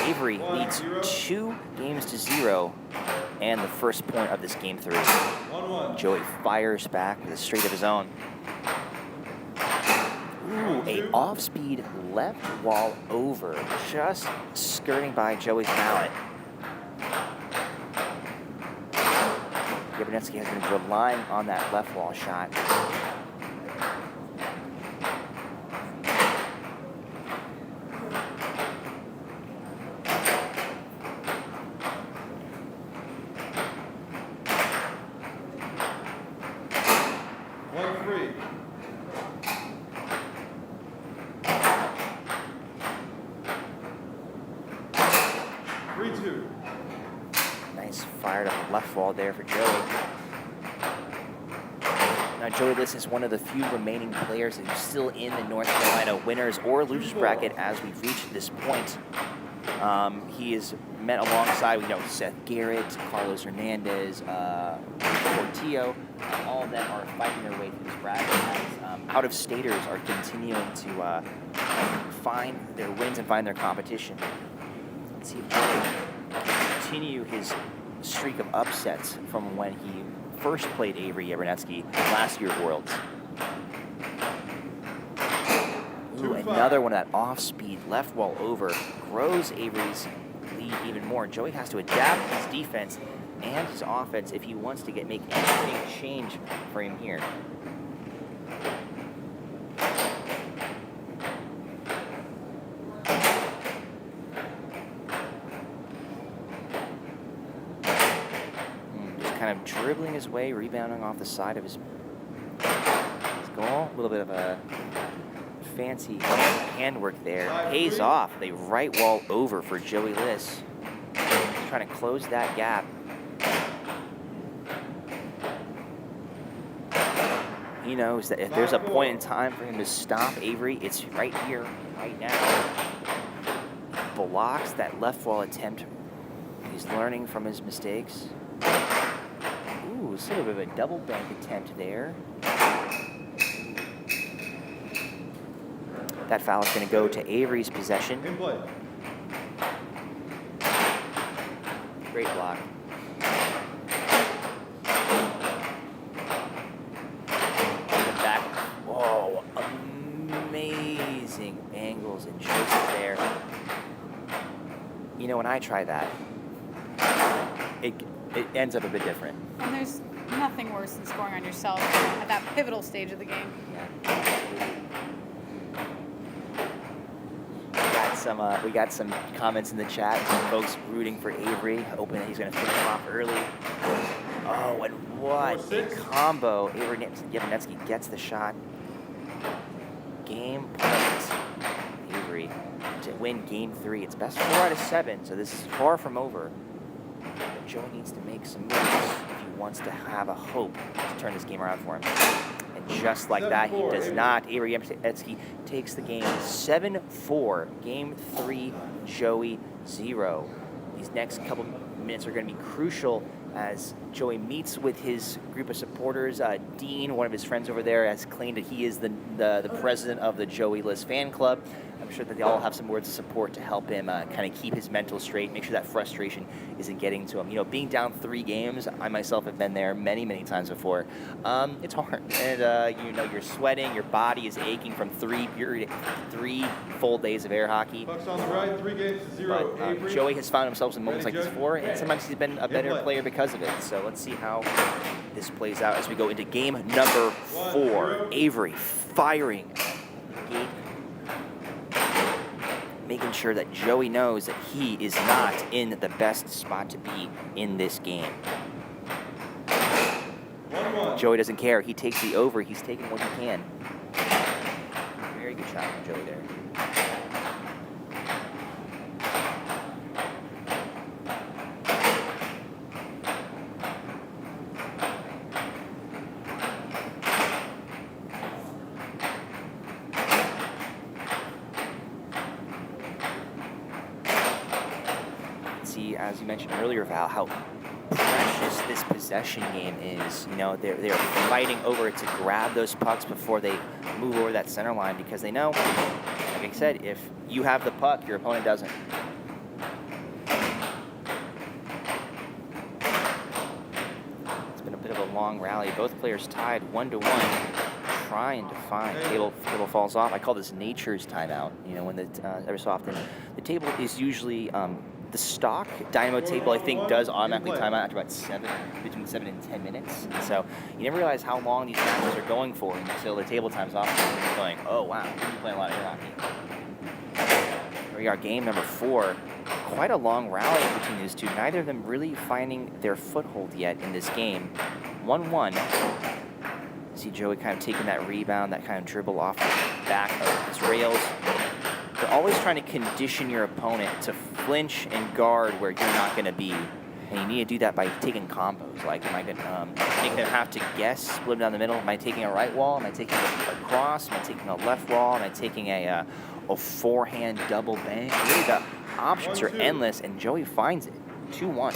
Speaker 5: Avery leads 2-0 and the first point of this game 3.
Speaker 12: 1-1.
Speaker 5: Joey fires back with a straight of his own. Ooh, a off-speed left wall over, just skirting by Joey's mallet. Yebernetsky has been relying on that left wall shot. Nice fired up left wall there for Joey. Joey Liss is one of the few remaining players who's still in the North Carolina winners or losers bracket as we've reached this point. He is met alongside, Seth Garrett, Carlos Hernandez, Portillo. All of them are fighting their way through this bracket as out-of-staters are continuing to find their wins and find their competition. Let's see if Joey can continue his streak of upsets from when he first played Avery Yebernetsky last year at Worlds. Ooh, another one of that off-speed left wall over grows Avery's lead even more. Joey has to adapt his defense and his offense if he wants to make anything change for him here. Just kind of dribbling his way, rebounding off the side of his goal. A little bit of a fancy handwork there. Pays off. They right wall over for Joey Liss. Trying to close that gap. He knows that if there's a point in time for him to stop Avery, it's right here, right now. He blocks that left wall attempt. He's learning from his mistakes. Ooh, it's a little bit of a double bank attempt there. That foul is going to go to Avery's possession. Great block. Back. Whoa, amazing angles and choices there. When I try that, it ends up a bit different.
Speaker 15: And there's nothing worse than scoring on yourself at that pivotal stage of the game.
Speaker 5: Yeah. We got some comments in the chat. Some folks rooting for Avery, hoping that he's going to finish him off early. Oh, and what a combo! Yebernetsky gets the shot. Game point. Avery to win Game 3. It's best 4 out of 7, so this is far from over. But Joey needs to make some moves if he wants to have a hope to turn this game around for him. And just like that, he does not. Avery Yebernetsky takes the game 7-4. Game 3, Joey 0. These next couple minutes are going to be crucial as Joey meets with his group of supporters. Dain, one of his friends over there, has claimed that he is the president of the Joey Liss fan club. I'm sure that they all have some words of support to help him kind of keep his mental straight, make sure that frustration isn't getting to him. Being down 3 games, I myself have been there many, many times before. It's hard, and you're sweating, your body is aching from 3 full days of air hockey.
Speaker 12: Bucks on the right, 3 games to 0.
Speaker 5: But Joey has found himself in moments like this before, and sometimes he's been a better player because of it. So let's see how this plays out as we go into game number 4. Avery firing gate, making sure that Joey knows that he is not in the best spot to be in this game.
Speaker 12: 1-1.
Speaker 5: Joey doesn't care. He takes the over. He's taking what he can. Very good shot from Joey there. As you mentioned earlier, Val, how precious this possession game is. They're fighting over it to grab those pucks before they move over that center line because they know, like I said, if you have the puck, your opponent doesn't. It's been a bit of a long rally. Both players tied 1-1, trying to find. Table falls off. I call this nature's timeout. When every so often the table is usually. The stock Dynamo table, I think, does automatically time out after about between 7 and 10 minutes. So you never realize how long these matches are going for until the table time's off and you're going, oh wow, you're playing a lot of air hockey. Here we are, game number 4. Quite a long rally between these two. Neither of them really finding their foothold yet in this game. 1-1. See Joey kind of taking that rebound, that kind of dribble off the back of his rails. They're always trying to condition your opponent to flinch and guard where you're not going to be. And you need to do that by taking combos. Like, am I going to making them have to guess, split them down the middle? Am I taking a right wall? Am I taking a cross? Am I taking a left wall? Am I taking a forehand double bang? Really, the options are endless, and Joey finds it. 2-1.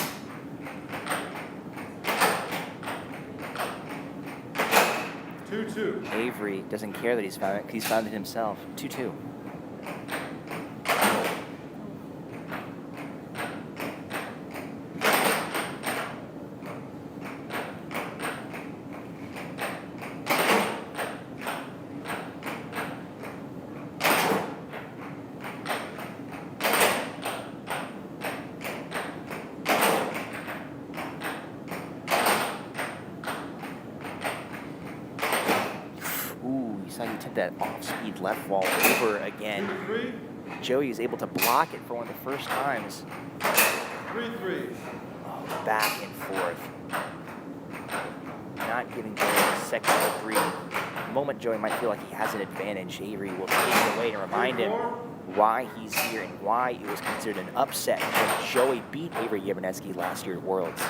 Speaker 12: 2-2.
Speaker 5: Avery doesn't care that he's found it because he's found it himself. 2-2. That off-speed left wall over again.
Speaker 12: 2-3.
Speaker 5: Joey is able to block it for one of the first times.
Speaker 12: 3-3.
Speaker 5: Oh, back and forth. Not giving Joey a second to breathe. The moment Joey might feel like he has an advantage, Avery will take it away and remind him why he's here and why it was considered an upset when Joey beat Avery Yebernetsky last year at Worlds.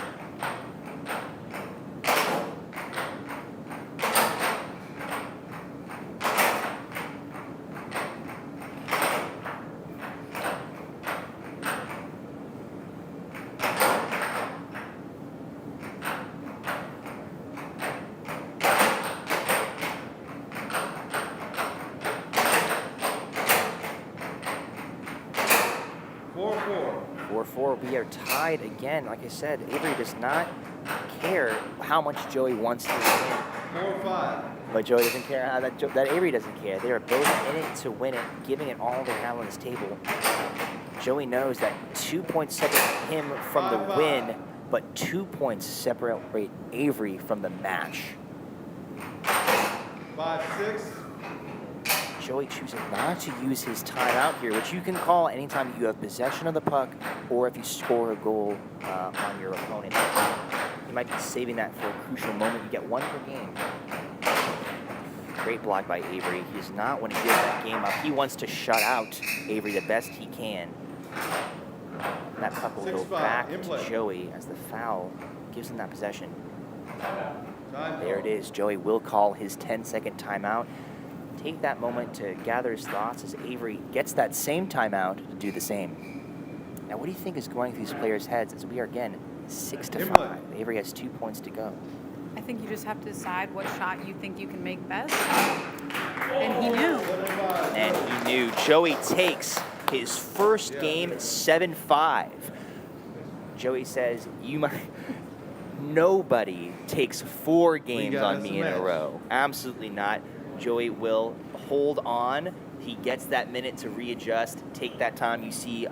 Speaker 5: 4-4. We are tied again. Like I said, Avery does not care how much Joey wants to win.
Speaker 12: 4-5.
Speaker 5: But Joey doesn't care how that Avery doesn't care. They are both in it to win it, giving it all they have on this table. Joey knows that 2 points separate him from the win, but 2 points separate Avery from the match.
Speaker 12: 5-6.
Speaker 5: Joey chooses not to use his timeout here, which you can call anytime you have possession of the puck or if you score a goal on your opponent. You might be saving that for a crucial moment. You get one per game. Great block by Avery. He does not want to give that game up. He wants to shut out Avery the best he can. And that puck will go back to Joey as the foul gives him that possession. There it is. Joey will call his 10-second timeout. Take that moment to gather his thoughts as Avery gets that same timeout to do the same. Now, what do you think is going through these players' heads as we are, again, 6-5? Avery has 2 points to go.
Speaker 15: I think you just have to decide what shot you think you can make best. And he knew.
Speaker 5: And he knew. Joey takes his first game 7-5. Joey says, nobody takes 4 games on me in a row. Absolutely not. Joey will hold on. He gets that minute to readjust, take that time. You see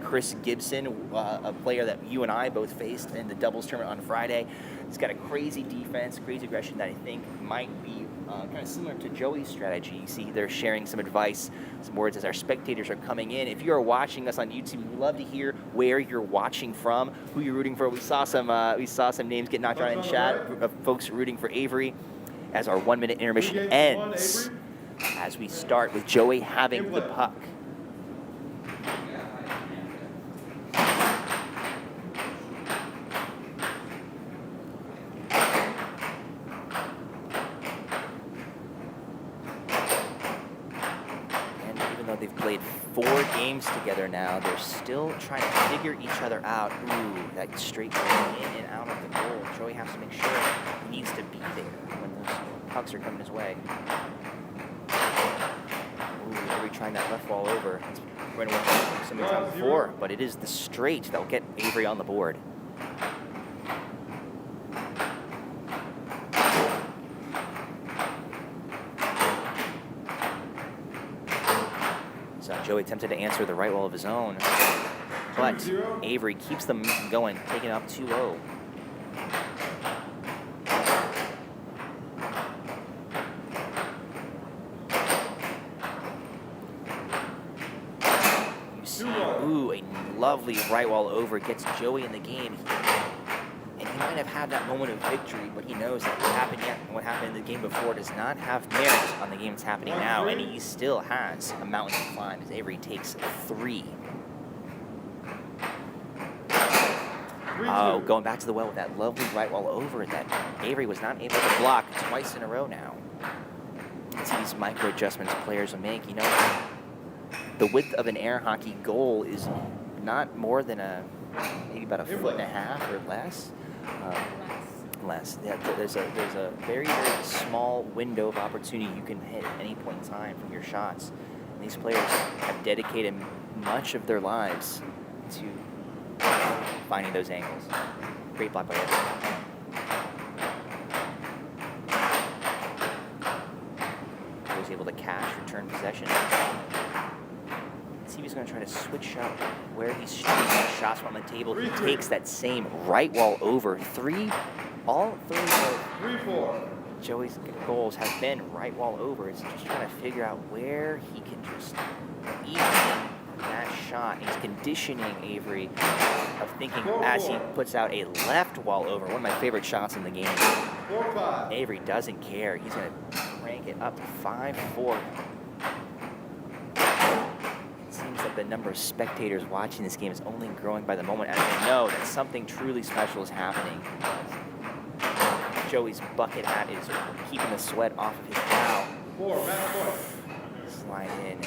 Speaker 5: Chris Gibson, a player that you and I both faced in the doubles tournament on Friday. He's got a crazy defense, crazy aggression that I think might be kind of similar to Joey's strategy. You see they're sharing some advice, some words as our spectators are coming in. If you are watching us on YouTube, we'd love to hear where you're watching from, who you're rooting for. We saw some names get knocked around in chat of folks rooting for Avery. As our 1 minute intermission ends, as we start with Joey having the puck. And even though they've played 4 games together now, they're still trying to figure each other out. Ooh, that straight going in and out of the goal. Joey has to make sure he needs to be there when those pucks are coming his way. Ooh, Avery trying that left wall over. It's right away so many times before, but it is the straight that will get Avery on the board. So Joey attempted to answer the right wall of his own, but Avery keeps them going, taking up 2-0. Ooh, a lovely right wall over gets Joey in the game. And he might have had that moment of victory, but he knows that what happened in the game before does not have merit on the game that's happening now, and he still has a mountain to climb as Avery takes 3. Oh, going back to the well with that lovely right wall over that Avery was not able to block twice in a row now. See these micro adjustments players will make. You know, the width of an air hockey goal is not more than maybe about 1.5 feet or less. Less. Yeah, there's a very, very small window of opportunity you can hit at any point in time from your shots. And these players have dedicated much of their lives to finding those angles. Great block by Avery. He was able to cash, return possession. Let's see if he's going to try to switch up where he's shooting shots on the table. He takes that same right wall over. All three of Joey's goals have been right wall over. It's just trying to figure out where he can just eat that shot. He's conditioning Avery of thinking as he puts out a left wall over. One of my favorite shots in the game. Avery doesn't care. He's going to crank it up to 5-4. It seems like the number of spectators watching this game is only growing by the moment as they know that something truly special is happening. Joey's bucket hat is keeping the sweat off of his brow. Slide in.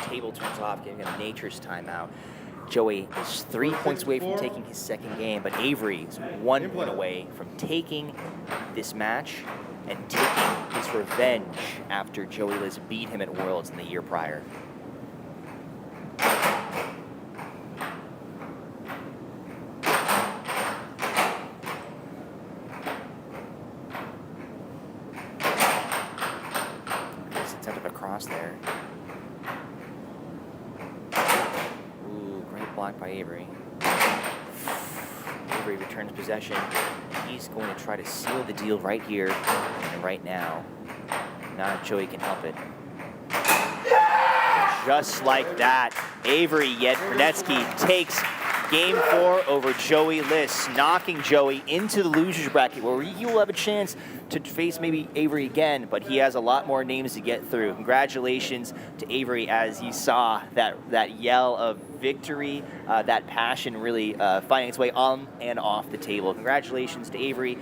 Speaker 5: Table turns off, giving him nature's timeout. Joey is 3 points away from taking his second game, but Avery is 1 point away from taking this match and taking his revenge after Joey Liss beat him at Worlds in the year prior. There. Ooh, great block by Avery. Avery returns possession. He's going to try to seal the deal right here and right now. Now Joey can help it. Just like that, Avery Yebernetsky takes Game 4 over Joey Liss, knocking Joey into the loser's bracket where he will have a chance to face maybe Avery again, but he has a lot more names to get through. Congratulations to Avery as you saw that yell of victory, that passion really finding its way on and off the table. Congratulations to Avery.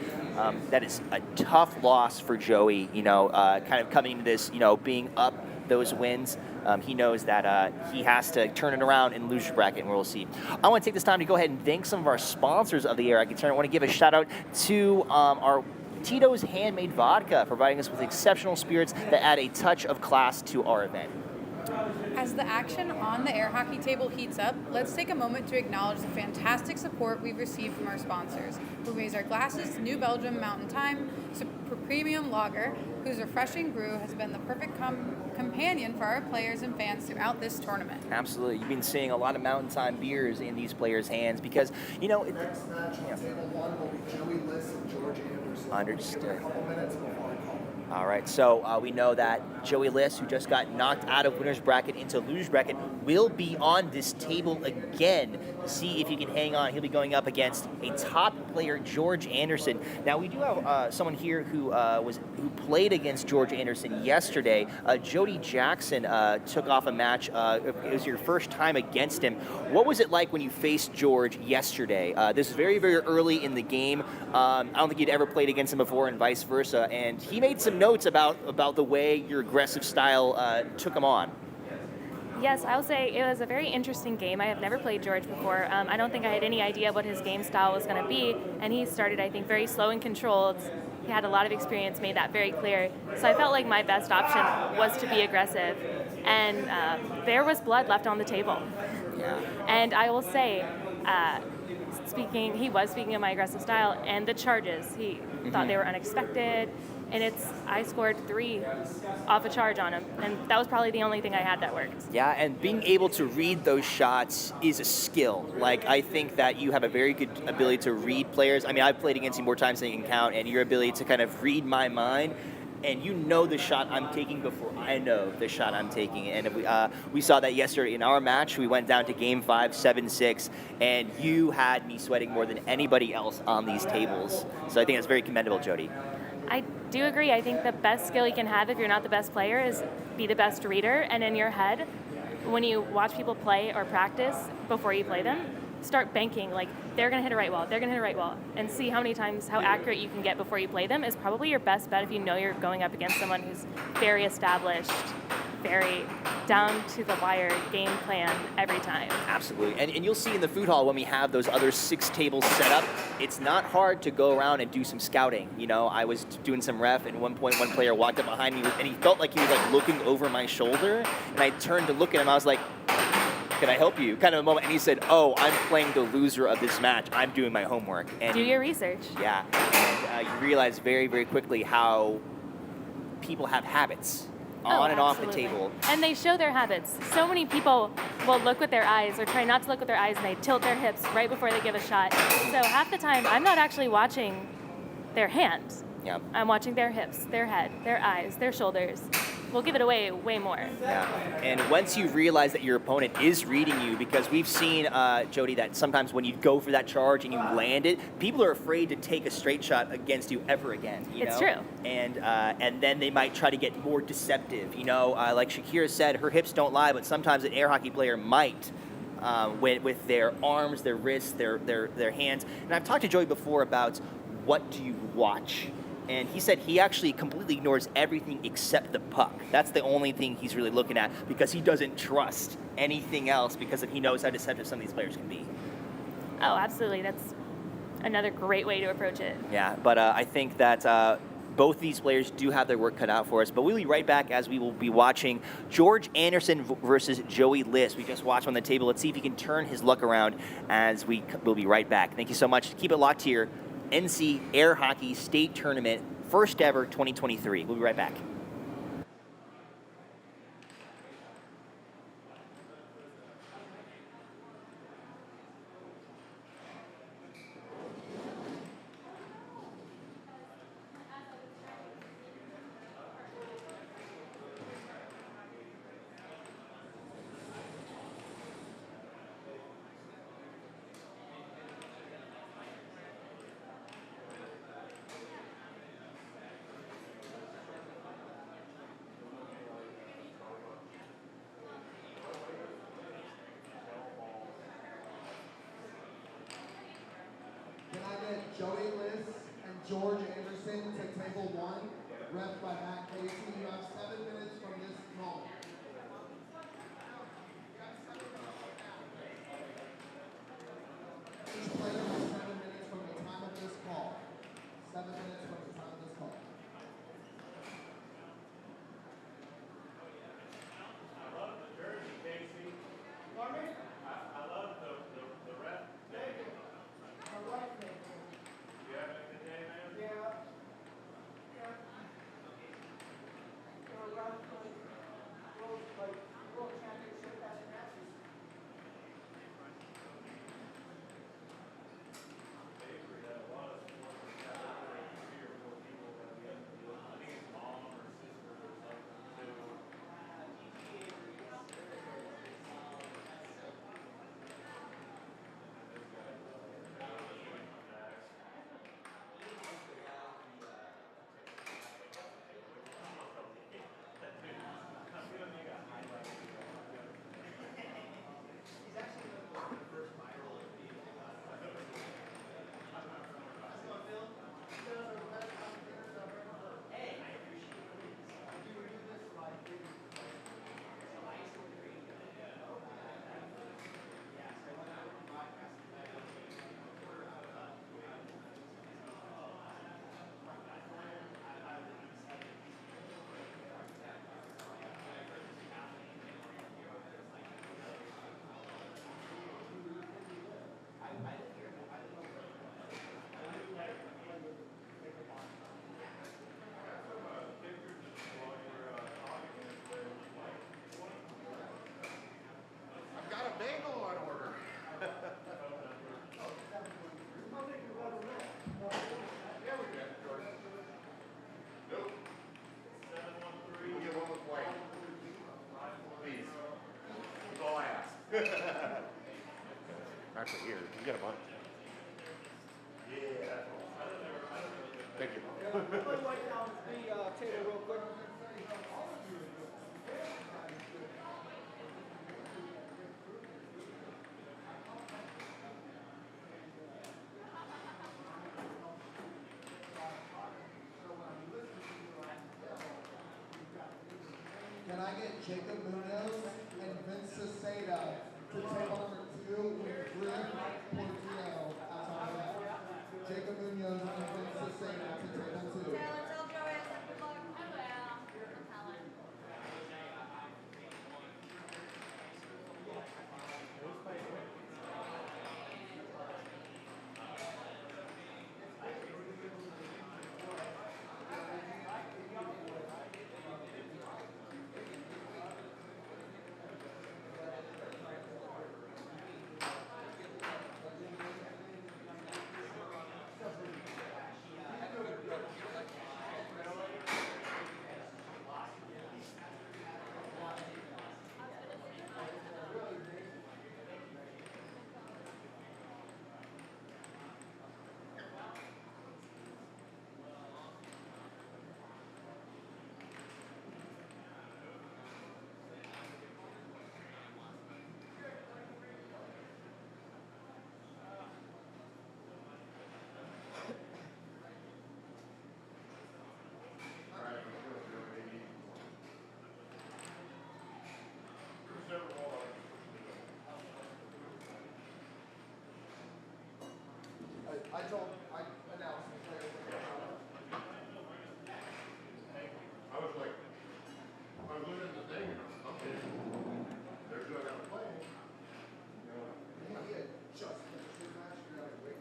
Speaker 5: That is a tough loss for Joey, you know, kind of coming to this, you know, being up those wins. He knows that he has to turn it around in the loser bracket, and we'll see. I want to take this time to go ahead and thank some of our sponsors of the Air Hockey Tournament. I want to give a shout out to our Tito's Handmade Vodka, providing us with exceptional spirits that add a touch of class to our event.
Speaker 15: As the action on the air hockey table heats up, let's take a moment to acknowledge the fantastic support we've received from our sponsors, who raise our glasses to New Belgium Mountain Time, premium lager, whose refreshing brew has been the perfect companion for our players and fans throughout this tournament.
Speaker 5: Absolutely. You've been seeing a lot of Mountain Time beers in these players' hands because, you know...
Speaker 11: Next match on table 1 will be Joey Liss and George Anderson.
Speaker 5: Understood.
Speaker 11: A couple minutes before I call.
Speaker 5: All right, so we know that Joey Liss, who just got knocked out of winner's bracket into loser's bracket, will be on this table again to see if he can hang on. He'll be going up against a top player, George Anderson. Now, we do have someone here who played against George Anderson yesterday. Jody Jackson took off a match. It was your first time against him. What was it like when you faced George yesterday? This is very, very early in the game. I don't think you'd ever played against him before and vice versa. And he made some notes about the way your aggressive style took him on.
Speaker 14: Yes, I will say it was a very interesting game. I have never played George before. I don't think I had any idea what his game style was going to be, and he started, I think, very slow and controlled. He had a lot of experience, made that very clear. So I felt like my best option was to be aggressive, and there was blood left on the table.
Speaker 5: Yeah.
Speaker 14: And I will say, he was speaking of my aggressive style, and the charges, he thought they were unexpected. And I scored 3 off a charge on him, and that was probably the only thing I had that worked.
Speaker 5: Yeah, and being able to read those shots is a skill. Like, I think that you have a very good ability to read players. I mean, I've played against you more times than you can count, and your ability to kind of read my mind, and you know the shot I'm taking before I know the shot I'm taking. And we saw that yesterday in our match. We went down to Game 5, 7-6, and you had me sweating more than anybody else on these tables. So I think that's very commendable, Jody.
Speaker 16: I do agree. I think the best skill you can have if you're not the best player is be the best reader. And in your head, when you watch people play or practice before you play them, start banking. Like, they're going to hit a right wall, they're going to hit a right wall. And see how many times, how accurate you can get before you play them is probably your best bet if you know you're going up against someone who's very established, very down to the wire game plan every time.
Speaker 5: Absolutely. And you'll see in the food hall when we have those other 6 tables set up, it's not hard to go around and do some scouting. You know, I was doing some ref, and at one point one player walked up behind me and he felt like he was like looking over my shoulder, and I turned to look at him. I was like, can I help you? Kind of a moment. And he said, oh, I'm playing the loser of this match. I'm doing my homework. And
Speaker 16: do your research.
Speaker 5: Yeah. And you realize very, very quickly how people have habits on and off the table.
Speaker 16: And they show their habits. So many people will look with their eyes or try not to look with their eyes, and they tilt their hips right before they give a shot. So half the time, I'm not actually watching their hands.
Speaker 5: Yeah.
Speaker 16: I'm watching their hips, their head, their eyes, their shoulders. We'll give it away way more.
Speaker 5: Yeah. And once you realize that your opponent is reading you, because we've seen, Jody, that sometimes when you go for that charge and you land it, people are afraid to take a straight shot against you ever again.
Speaker 16: It's true.
Speaker 5: And then they might try to get more deceptive. You know, like Shakira said, her hips don't lie, but sometimes an air hockey player might. With their arms, their wrists, their hands. And I've talked to Joey before about what do you watch. And he said he actually completely ignores everything except the puck. That's the only thing he's really looking at, because he doesn't trust anything else, because he knows how deceptive some of these players can be.
Speaker 16: Oh, absolutely. That's another great way to approach it.
Speaker 5: Yeah, but I think that both these players do have their work cut out for us. But we'll be right back as we will be watching George Anderson versus Joey Liss. We just watched on the table. Let's see if he can turn his luck around as we'll be right back. Thank you so much. Keep it locked here. NC Air Hockey State Tournament, first ever 2023. We'll be right back.
Speaker 11: Can I get Joey Liss and George Anderson to table 1, ref by Matt Casey? You have 7 minutes from this moment. Each player has 7 minutes from the time of this call. 7 minutes from the time of this call.
Speaker 2: I love the jersey, Casey. Pardon me? I love the ref. Thank you. You having a good day, man? Yeah. Avery had a lot of support. He got like 3 or 4 people that we had to deal with. I think his mom or sister or something too.
Speaker 10: I've got a bagel on order. Yeah, we did, George. Nope. 713. We'll get one with white. Please. That's all I ask. Actually, here, you get a bunch. Yeah. Thank you.
Speaker 11: I get Jacob Munoz and Vince Ceseda to table number 2 with Griff Portillo as our rep. Jacob Munoz and Vince Ceseda to table 2.
Speaker 14: Taylor, tell Joey I said good luck. I will. I'll tell him.
Speaker 11: I announced the players.
Speaker 10: I was like, I was looking at the thing and I'm okay. There's no gonna play.
Speaker 11: Yeah, he had just finished his match.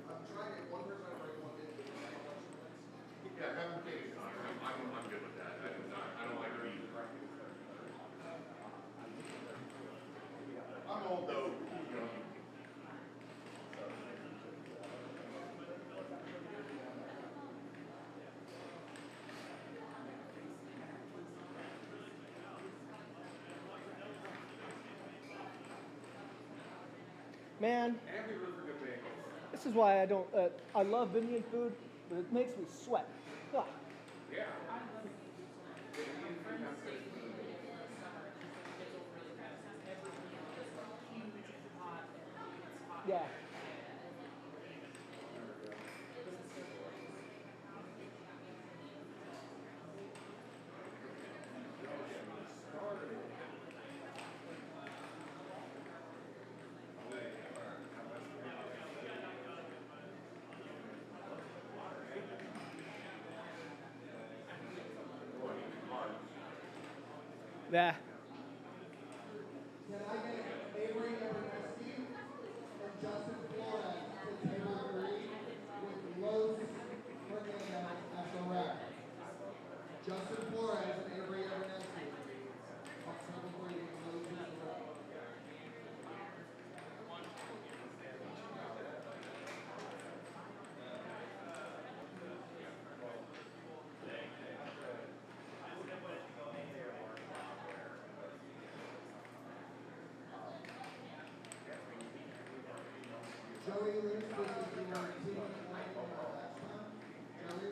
Speaker 11: I'm trying to get one person to bring one in.
Speaker 10: Yeah, have them take it. I'm good with that. I don't like reading. I'm old though, you know.
Speaker 7: Man, this is why I don't. I love Indian food, but it makes me sweat. Ugh.
Speaker 10: Yeah.
Speaker 7: Yeah. Yeah.
Speaker 11: Can I get Avery Yebernetsky and Justin Flores to table 3 with Liss Fernandez as the rep? Justin Flores and Avery Yebernetsky on table 3 with Liss as the rep. Joey Liss, this is your team playing last time. Joey?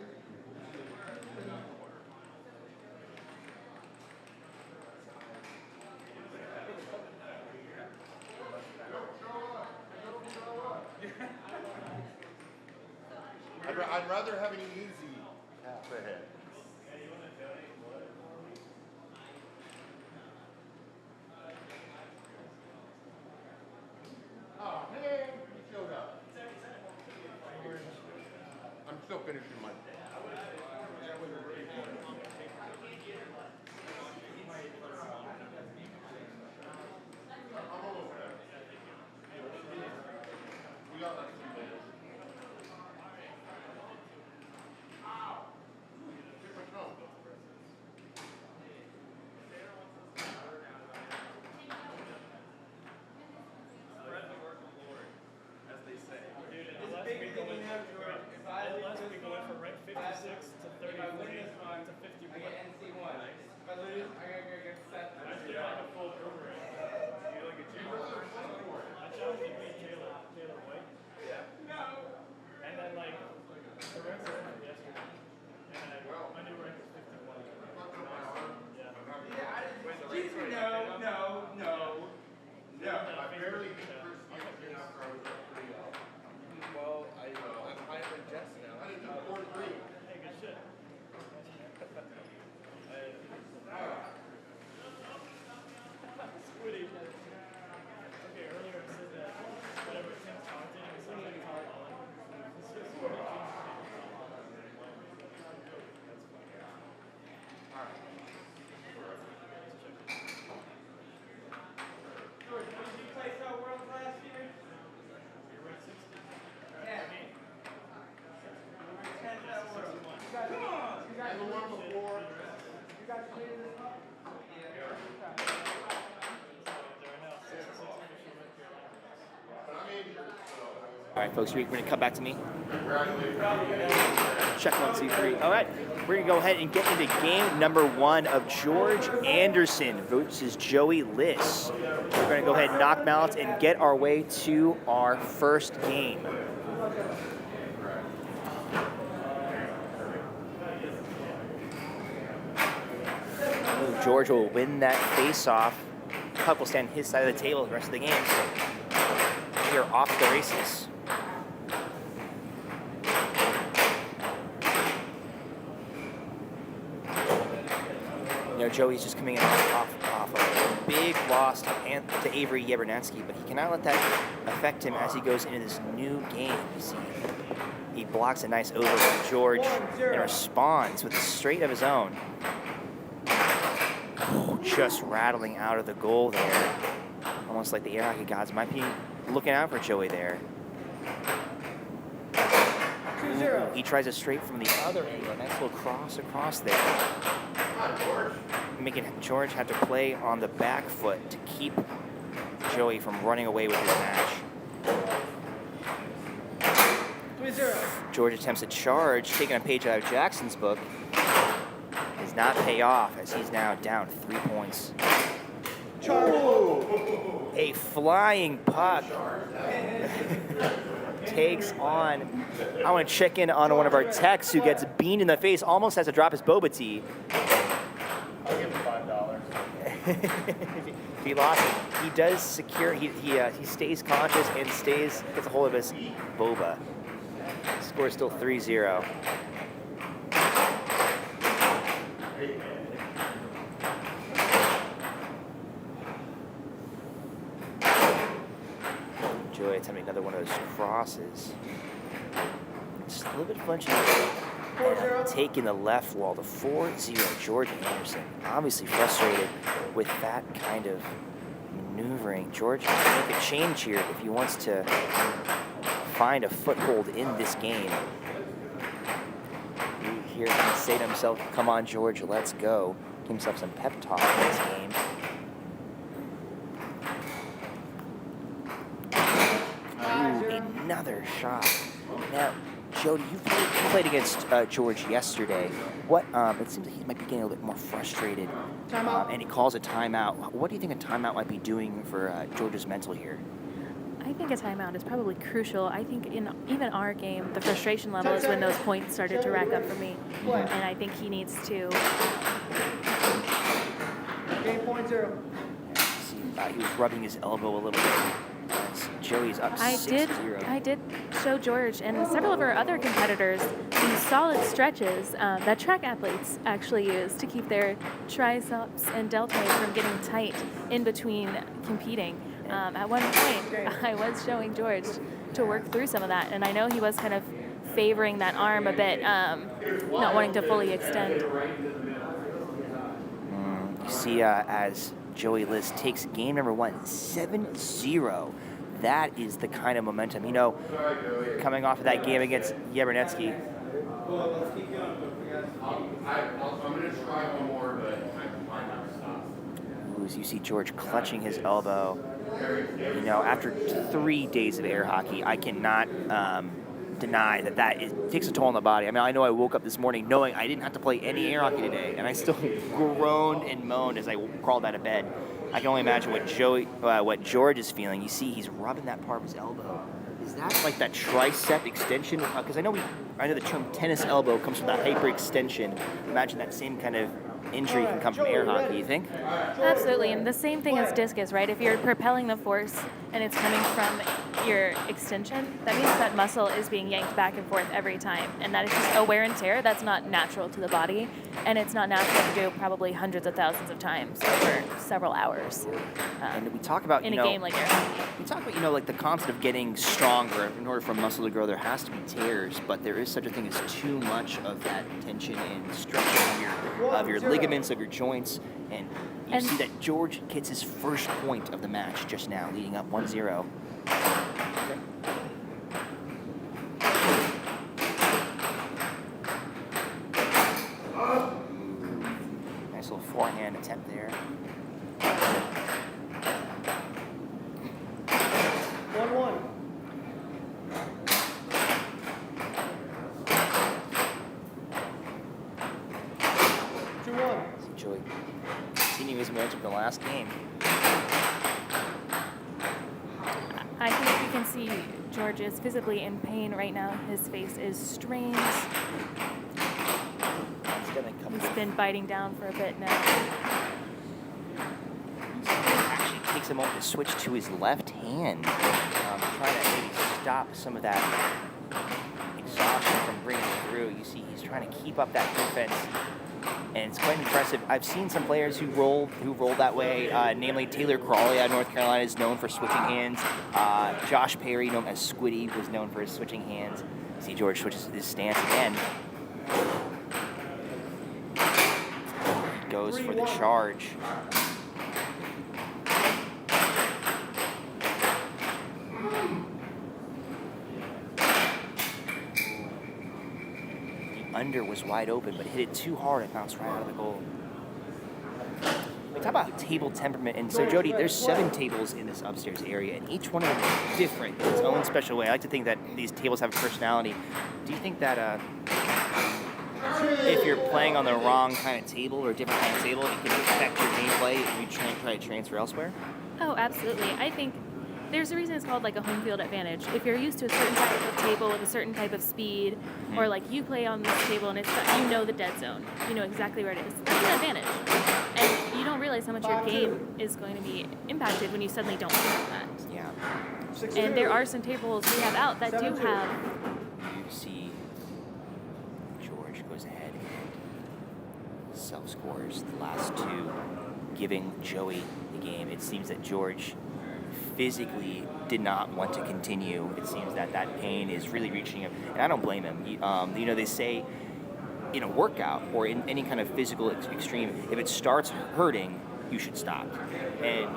Speaker 10: I'd rather have an easy path ahead. Oh, hey, you showed up. I'm still finishing my. I'm almost there. We got like 2 minutes.
Speaker 5: All right, folks, we're going to come back to me. Check 1, 2, 3. All right, we're going to go ahead and get into game number 1 of George Anderson versus Joey Liss. We're going to go ahead and knock them out and get our way to our first game. Ooh, George will win that face-off. Puck will stand his side of the table the rest of the game. So we are off to the races. You know, Joey's just coming in off a big loss to Avery Yebernetsky, but he cannot let that affect him as he goes into this new game. You see, he blocks a nice over from George and responds with a straight of his own. Oh, just rattling out of the goal there. Almost like the air hockey gods might be looking out for Joey there. Ooh, he tries a straight from the other end. A nice little cross across there. Making George have to play on the back foot to keep Joey from running away with his match.
Speaker 7: 3-0.
Speaker 5: George attempts a charge, taking a page out of Jackson's book. Does not pay off as he's now down 3 points. A flying puck takes on. I want to check in on one of our techs who gets beamed in the face, almost has to drop his boba tea.
Speaker 2: I'll give him $5.
Speaker 5: If he lost, he does secure. He stays conscious and gets a hold of his boba. Score is still 3-0. Joey attempting another one of those crosses. Just a little bit flinching. Taking the left wall to 4-0. George Anderson obviously frustrated with that kind of maneuvering. George can make a change here if he wants to find a foothold in this game. You hear him say to himself, "Come on, George, let's go." Give himself some pep talk in this game. Ooh, another shot. Now, Jody, you played against George yesterday. It seems like he might be getting a little bit more frustrated. And he calls a timeout. What do you think a timeout might be doing for George's mental here?
Speaker 16: I think a timeout is probably crucial. I think in even our game, the frustration level is when those points started to rack up for me. And I think he needs to...
Speaker 7: Game point 0.
Speaker 5: He was rubbing his elbow a little bit. Joey's up 6-0.
Speaker 16: I did show George and several of our other competitors these solid stretches that track athletes actually use to keep their triceps and deltoids from getting tight in between competing. At one point, I was showing George to work through some of that, and I know he was kind of favoring that arm a bit, not wanting to fully extend.
Speaker 5: You see, as Joey Liss takes game number 1, 7-0. That is the kind of momentum. You know, coming off of that game against Yebernetsky.
Speaker 10: I'm going to try one more, but I might stop.
Speaker 5: You see George clutching his elbow. You know, after 3 days of air hockey, I cannot deny that it takes a toll on the body. I mean, I know I woke up this morning knowing I didn't have to play any air hockey today, and I still groaned and moaned as I crawled out of bed. I can only imagine what George is feeling. You see, he's rubbing that part of his elbow. Is that like that tricep extension? Because I know the term tennis elbow comes from that hyperextension. Imagine that same kind of injury can come from air hockey, you think?
Speaker 16: Absolutely, and the same thing as discus, right? If you're propelling the force and it's coming from your extension, that means that muscle is being yanked back and forth every time, and that is just a wear and tear that's not natural to the body, and it's not natural to do probably hundreds of thousands of times over several hours.
Speaker 5: And we talk about,
Speaker 16: in a game like air hockey.
Speaker 5: We talk about, like the concept of getting stronger. In order for muscle to grow, there has to be tears, but there is such a thing as too much of that tension and stretching your of your ligaments, of your joints, and you see that George gets his first point of the match just now, leading up 1-0. Nice little forehand attempt there.
Speaker 7: 1-1.
Speaker 5: Joey continue his momentum from the last game.
Speaker 16: I think you can see George is physically in pain right now. His face is strained. He's been biting down for a bit now.
Speaker 5: Actually takes a moment to switch to his left hand, trying to maybe stop some of that exhaustion from bringing it through. You see he's trying to keep up that defense. And it's quite impressive. I've seen some players who roll that way. Namely, Taylor Crawley out of North Carolina is known for switching hands. Josh Perry, known as Squiddy, was known for his switching hands. See George switches his stance again. Goes for the charge. Under was wide open, but hit it too hard and bounced right out of the goal. We talk about table temperament, and so Jody, there's 7 tables in this upstairs area, and each one of them is different in its own special way. I like to think that these tables have a personality. Do you think that if you're playing on the wrong kind of table or a different kind of table, it can affect your gameplay if you try to transfer elsewhere?
Speaker 16: Oh, absolutely. I think there's a reason it's called like a home field advantage. If you're used to a certain type of table with a certain type of speed, or like you play on this table and you know the dead zone, you know exactly where it is. That's an advantage, and you don't realize how much your game is going to be impacted when you suddenly don't have that.
Speaker 5: Yeah.
Speaker 16: And there are some tables we have out that do have.
Speaker 5: You see, George goes ahead and self-scores the last 2, giving Joey the game. It seems that George physically did not want to continue. It seems that pain is really reaching him, and I don't blame him. They say in a workout or in any kind of physical extreme, if it starts hurting, you should stop. And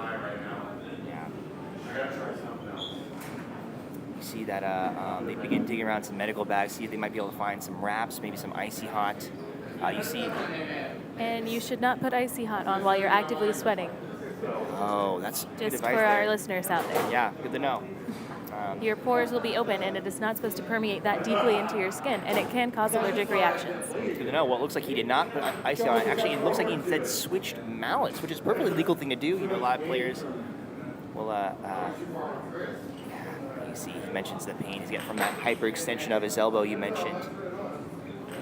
Speaker 5: you see that they begin digging around some medical bags, see if they might be able to find some wraps, maybe some icy hot. You see.
Speaker 16: And you should not put icy hot on while you're actively sweating.
Speaker 5: Oh, that's good
Speaker 16: just
Speaker 5: advice
Speaker 16: for
Speaker 5: there.
Speaker 16: our listeners out there.
Speaker 5: Yeah, good to know.
Speaker 16: Your pores will be open, and it is not supposed to permeate that deeply into your skin, and it can cause allergic reactions.
Speaker 5: Good to know. Well, it looks like he did not put ice on it. Actually, it looks like he instead switched mallets, which is a perfectly legal thing to do. You know, a lot of players will, you see, he mentions the pain he's getting from that hyperextension of his elbow you mentioned.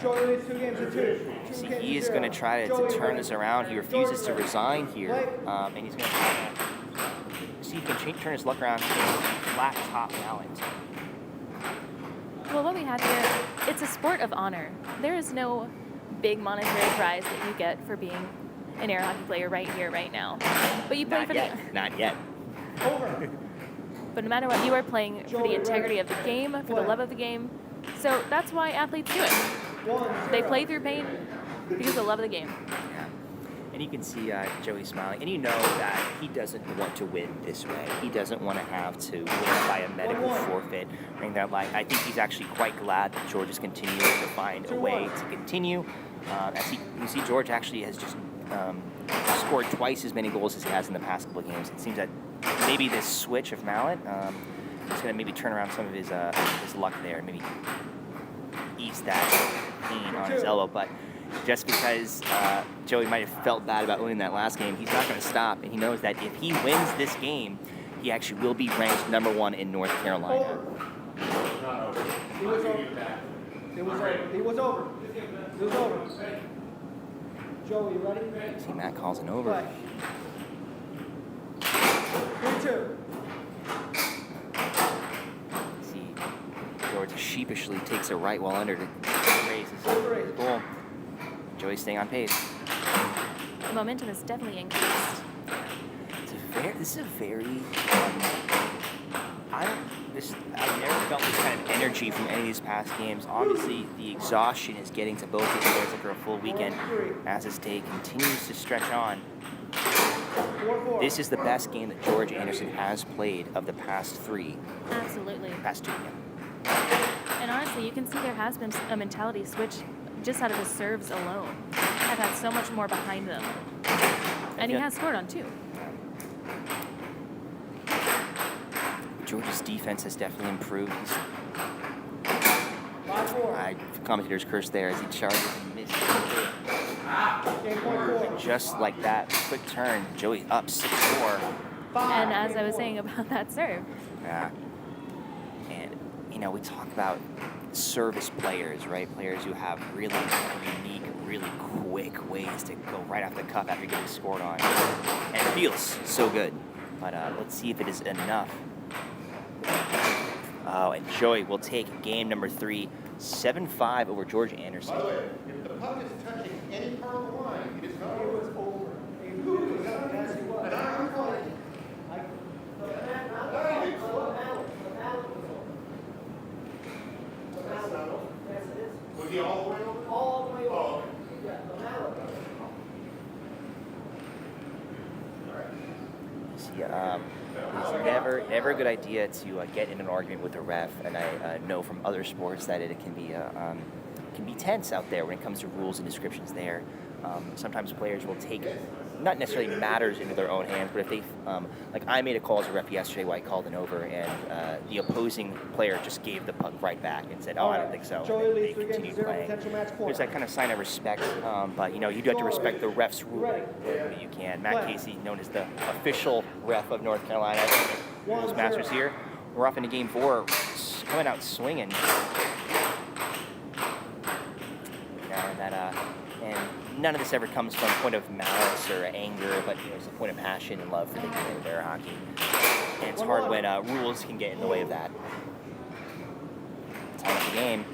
Speaker 7: Joey leads 2 games to 2.
Speaker 5: See, he is going to try to turn this around. He refuses to resign here, and he's going to try to see if he can turn his luck around to a flat top mallet.
Speaker 16: Well, what we have here, it's a sport of honor. There is no big monetary prize that you get for being an air hockey player right here, right now. But you play
Speaker 5: Not
Speaker 16: for
Speaker 5: yet. Not yet.
Speaker 7: Over.
Speaker 16: But no matter what, you are playing for the integrity of the game, for the love of the game. So that's why athletes do it. They play through pain because they love the game.
Speaker 5: Yeah. And you can see Joey smiling, and you know that he doesn't want to win this way. He doesn't want to have to win by a medical forfeit or anything like that. I think he's actually quite glad that George is continuing to find a way to continue. You see, George actually has just scored twice as many goals as he has in the past couple of games. It seems that maybe this switch of mallet is going to maybe turn around some of his luck there, maybe ease that pain on his elbow. But just because Joey might have felt bad about winning that last game, he's not going to stop, and he knows that if he wins this game, he actually will be ranked #1 in North Carolina.
Speaker 7: It was over. It was over. It was over. It was over. Joey, you ready?
Speaker 5: See, Matt calls an over.
Speaker 7: 3-2.
Speaker 5: See, George sheepishly takes a right while under to raise his goal. Joey's staying on pace.
Speaker 16: The momentum is definitely increased.
Speaker 5: This is a very I've never felt this kind of energy from any of these past games. Obviously, the exhaustion is getting to both of the players after a full weekend as this day continues to stretch on. This is the best game that George Anderson has played of the past 3.
Speaker 16: Absolutely.
Speaker 5: Past 2, yeah.
Speaker 16: And honestly, you can see there has been a mentality switch just out of his serves alone. I've had so much more behind them. And he has scored on 2.
Speaker 5: George's defense has definitely improved. Commentator's curse there as he charges and misses. And just like that, quick turn, Joey up 6-4.
Speaker 16: And as I was saying about that serve.
Speaker 5: Yeah. And, we talk about service players, right? Players who have really unique, really quick ways to go right off the cuff after getting scored on. And it feels so good. But let's see if it is enough. Oh, and Joey will take game number 3, 7-5 over George Anderson.
Speaker 10: By the way, if the puck is touching any part of the line, it's not over.
Speaker 7: It was over. Yes, it was.
Speaker 10: And I'm calling. Was he all the way over?
Speaker 7: All the way over.
Speaker 10: Oh, okay.
Speaker 7: Yeah, the mallet.
Speaker 5: It's never a good idea to get in an argument with a ref, and I know from other sports that it can be tense out there when it comes to rules and descriptions there. Sometimes players will take not necessarily matters into their own hands, but if they, like I made a call as a ref yesterday where I called an over, and the opposing player just gave the puck right back and said, "Oh, I don't think so." And they continued playing. There's that kind of sign of respect, but you do have to respect the ref's ruling that you can. Matt Casey, known as the official ref of North Carolina, rules masters here. We're off into game 4, coming out swinging. And none of this ever comes from a point of malice or anger, but it's a point of passion and love for the game of air hockey. And it's hard when rules can get in the way of that. Time of the game,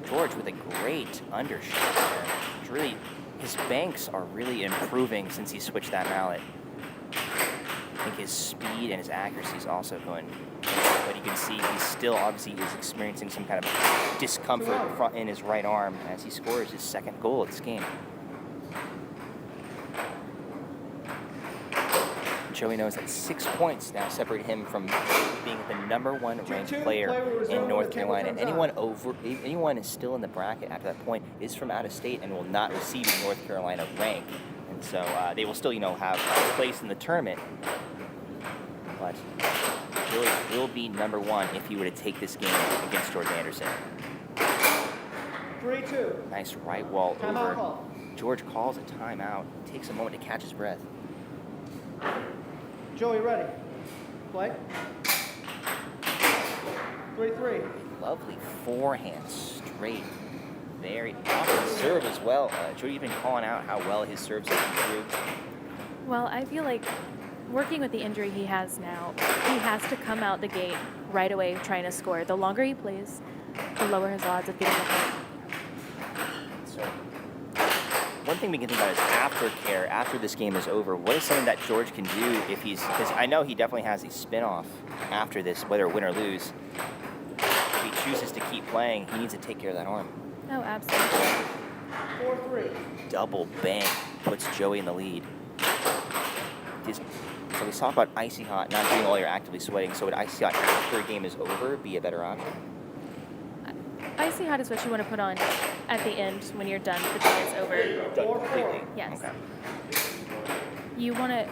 Speaker 5: George with a great undershot there. It's really, his banks are really improving since he switched that mallet. I think his speed and his accuracy is also going. But you can see he still obviously is experiencing some kind of discomfort in his right arm as he scores his 2nd goal of this game. Joey knows that 6 points now separate him from being the #1 ranked player in North Carolina. Anyone is still in the bracket after that point is from out of state and will not receive a North Carolina rank. And so they will still, have a place in the tournament. But Joey will be #1 if he were to take this game against George Anderson.
Speaker 7: 3-2.
Speaker 5: Nice right wall
Speaker 7: Timeout
Speaker 5: over.
Speaker 7: call.
Speaker 5: George calls a timeout. Takes a moment to catch his breath.
Speaker 7: Joey, ready? Play. 3-3.
Speaker 5: Lovely forehand straight. Very awesome serve as well. Joey's been calling out how well his serves have improved.
Speaker 16: Well, I feel like working with the injury he has now, he has to come out the gate right away trying to score. The longer he plays, the lower his odds of getting the point.
Speaker 5: So, one thing we can think about is aftercare, after this game is over. What is something that George can do if because I know he definitely has a spin-off after this, whether win or lose. If he chooses to keep playing, he needs to take care of that arm.
Speaker 16: Oh, absolutely.
Speaker 7: 4-3.
Speaker 5: Double bang puts Joey in the lead. So we talk about icy hot, not doing while you're actively sweating. So would icy hot after a game is over be a better option?
Speaker 16: Icy hot is what you want to put on at the end when you're done. The day is over.
Speaker 5: Done completely.
Speaker 16: Yes.
Speaker 5: Okay.
Speaker 16: You want to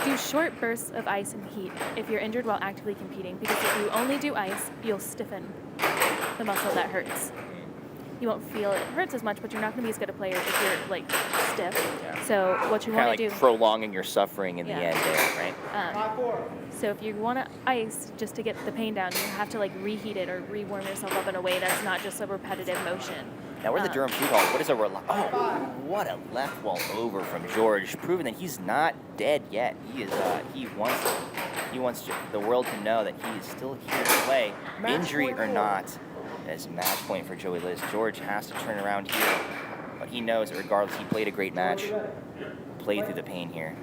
Speaker 16: do short bursts of ice and heat if you're injured while actively competing, because if you only do ice, you'll stiffen the muscle that hurts. You won't feel it hurts as much, but you're not going to be as good a player if you're stiff.
Speaker 5: Yeah.
Speaker 16: So what you want to do,
Speaker 5: prolonging your suffering in the end there, right?
Speaker 16: So if you want to ice just to get the pain down, you have to reheat it or rewarm yourself up in a way that's not just a repetitive motion.
Speaker 5: Now we're in the Durham Food Hall. What is what a left wall over from George, proving that he's not dead yet. He is. He wants the world to know that he is still here to play, injury or not. As a match point for Joey Liss. George has to turn around here, but he knows that regardless, he played a great match. Played through the pain here.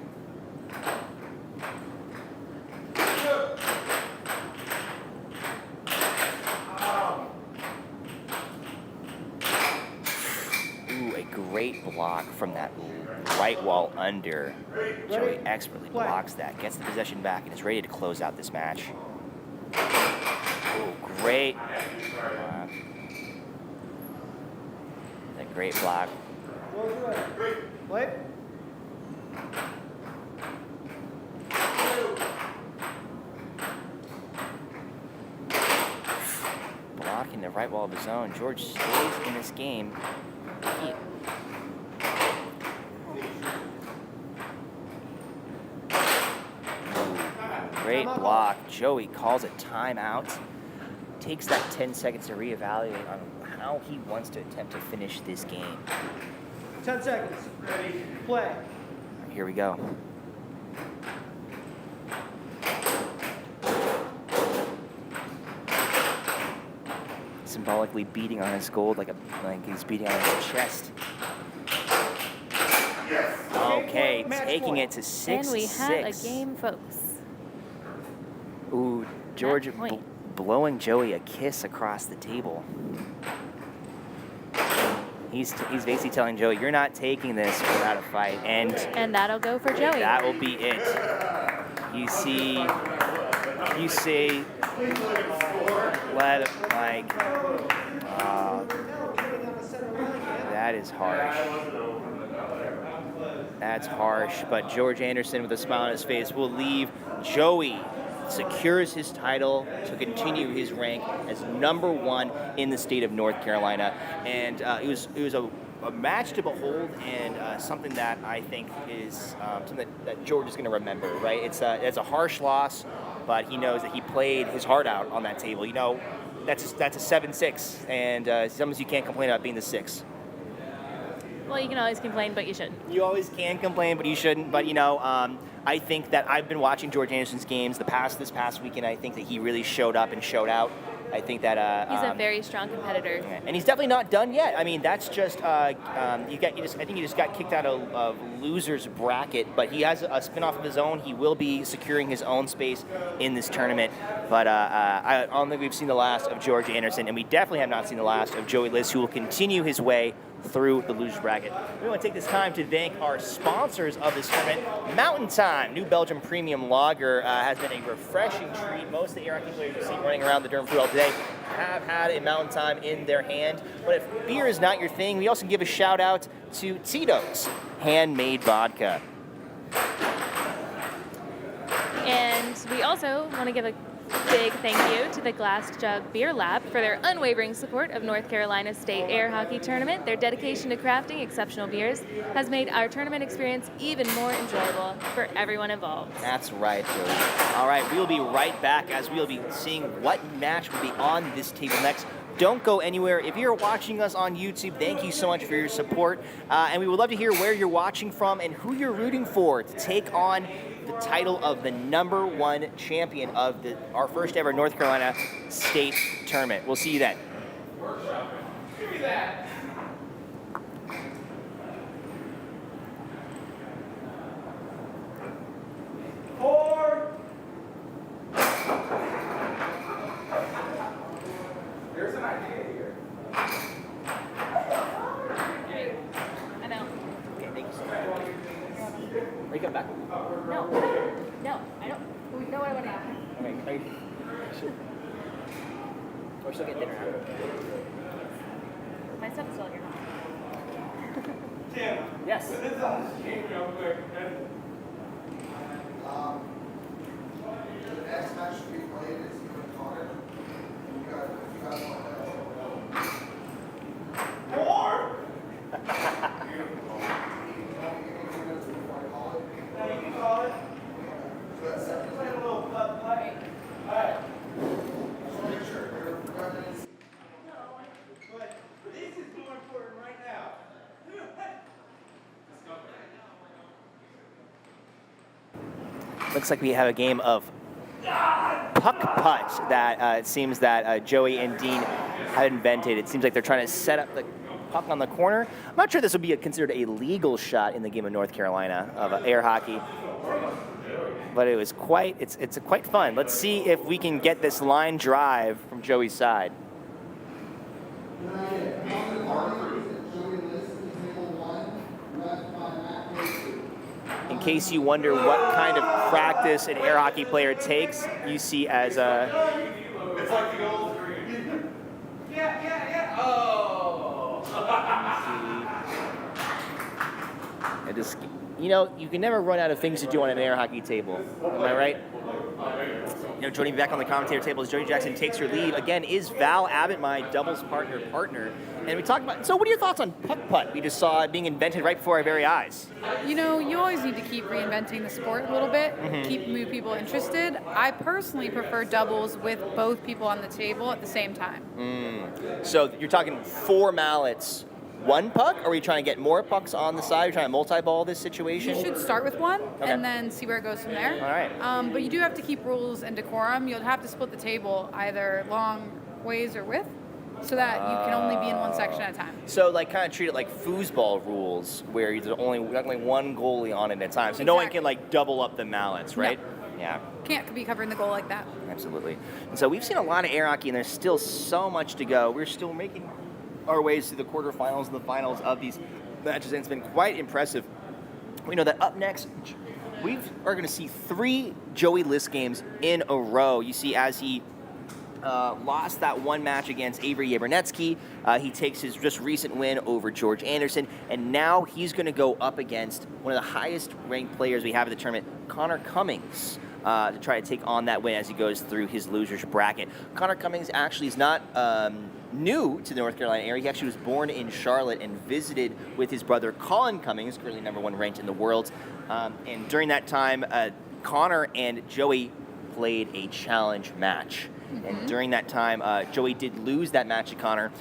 Speaker 5: block from that right wall under. Joey expertly blocks that, gets the possession back, and is ready to close out this match. Oh, great. A great block.
Speaker 7: Wait.
Speaker 5: Blocking the right wall of his own. George stays in this game. Great block. Joey calls a timeout. Takes that 10 seconds to reevaluate on how he wants to attempt to finish this game.
Speaker 7: 10 seconds. Ready. Play.
Speaker 5: Here we go. Symbolically beating on his gold like he's beating on his chest. Okay, taking it to 6-6.
Speaker 16: And we have a game, folks.
Speaker 5: Ooh, George blowing Joey a kiss across the table. He's basically telling Joey, you're not taking this without a fight. And
Speaker 16: that'll go for Joey.
Speaker 5: That will be it. You see, that is harsh. That's harsh, but George Anderson with a smile on his face will leave. Joey secures his title to continue his rank as #1 in the state of North Carolina. And it was a match to behold, and something that I think is something that George is going to remember, right? It's a harsh loss, but he knows that he played his heart out on that table. You know, that's a 7-6, and sometimes you can't complain about being the 6.
Speaker 16: Well, you can always complain, but you shouldn't.
Speaker 5: You always can complain, but you shouldn't. But, you know, I think that I've been watching George Anderson's games this past weekend. I think that he really showed up and showed out. I think that
Speaker 16: he's a very strong competitor,
Speaker 5: and he's definitely not done yet. I mean, that's just I think he just got kicked out of losers bracket, but he has a spin-off of his own. He will be securing his own space in this tournament. But I don't think we've seen the last of George Anderson, and we definitely have not seen the last of Joey Liss, who will continue his way through the losers bracket. We want to take this time to thank our sponsors of this tournament. Mountain Time, New Belgium Premium Lager, has been a refreshing treat. Most of the air hockey players you see running around the Durham Food Hall today have had a Mountain Time in their hand. But if beer is not your thing, we also give a shout out to Tito's Handmade Vodka.
Speaker 16: And we also want to give a big thank you to the Glass Jug Beer Lab for their unwavering support of North Carolina State Air Hockey Tournament. Their dedication to crafting exceptional beers has made our tournament experience even more enjoyable for everyone involved.
Speaker 5: That's right, Joey. All right, we will be right back as we will be seeing what match will be on this table next. Don't go anywhere. If you're watching us on YouTube, thank you so much for your support. And we would love to hear where you're watching from and who you're rooting for to take on the title of the #1 champion of our first ever North Carolina State Tournament. We'll see you then.
Speaker 10: Give me that. There's an idea here.
Speaker 16: I know.
Speaker 5: Okay, thank you so much. Are you coming back?
Speaker 16: No, I don't. We know what I want to happen.
Speaker 5: Okay, we're still getting dinner out.
Speaker 16: My stuff is still here.
Speaker 10: Tim.
Speaker 5: Yes.
Speaker 10: This is on this game real quick.
Speaker 11: The next match to be played is even harder. You guys want that?
Speaker 10: More?
Speaker 11: Yeah, you can call it. So that's
Speaker 10: Just like a little putt. Alright.
Speaker 11: so make sure you're
Speaker 10: But this is more important right now.
Speaker 5: Looks like we have a game of puck putt that it seems that Joey and Dean have invented. It seems like they're trying to set up the puck on the corner. I'm not sure this would be considered a legal shot in the game of North Carolina of air hockey, but it was it's quite fun. Let's see if we can get this line drive from Joey's side.
Speaker 11: Joey Liss in table 1,
Speaker 5: in case you wonder what kind of practice an air hockey player takes, you see as a.
Speaker 10: It's like the old. Yeah. Oh.
Speaker 5: And just, you can never run out of things to do on an air hockey table. Am I right? Joining me back on the commentator table as Jody Jackson takes her leave. Again, is Val Abbott my doubles partner? And we talked about, so what are your thoughts on putt-putt? We just saw it being invented right before our very eyes.
Speaker 15: You always need to keep reinventing the sport a little bit, keep new people interested. I personally prefer doubles with both people on the table at the same time.
Speaker 5: So you're talking 4 mallets, 1 puck, or are you trying to get more pucks on the side? You're trying to multi-ball this situation?
Speaker 15: You should start with 1 and then see where it goes from there.
Speaker 5: All right.
Speaker 15: But you do have to keep rules and decorum. You'll have to split the table either long ways or width, so that you can only be in one section at a time.
Speaker 5: So kind of treat it like foosball rules, where there's only 1 goalie on it at a time. So no one can double up the mallets, right?
Speaker 15: No.
Speaker 5: Yeah.
Speaker 15: Can't be covering the goal like that.
Speaker 5: Absolutely. And so we've seen a lot of air hockey, and there's still so much to go. We're still making our ways through the quarterfinals and the finals of these matches, and it's been quite impressive. We know that up next, we are going to see 3 Joey Liss games in a row. You see, as he lost that 1 match against Avery Yebernetsky, he takes his just recent win over George Anderson, and now he's going to go up against one of the highest ranked players we have in the tournament, Connor Cummings, to try to take on that win as he goes through his losers bracket. Connor Cummings actually is not new to the North Carolina area. He actually was born in Charlotte and visited with his brother Colin Cummings, currently #1 ranked in the world. And during that time, Connor and Joey played a challenge match. And during that time, Joey did lose that match to Connor,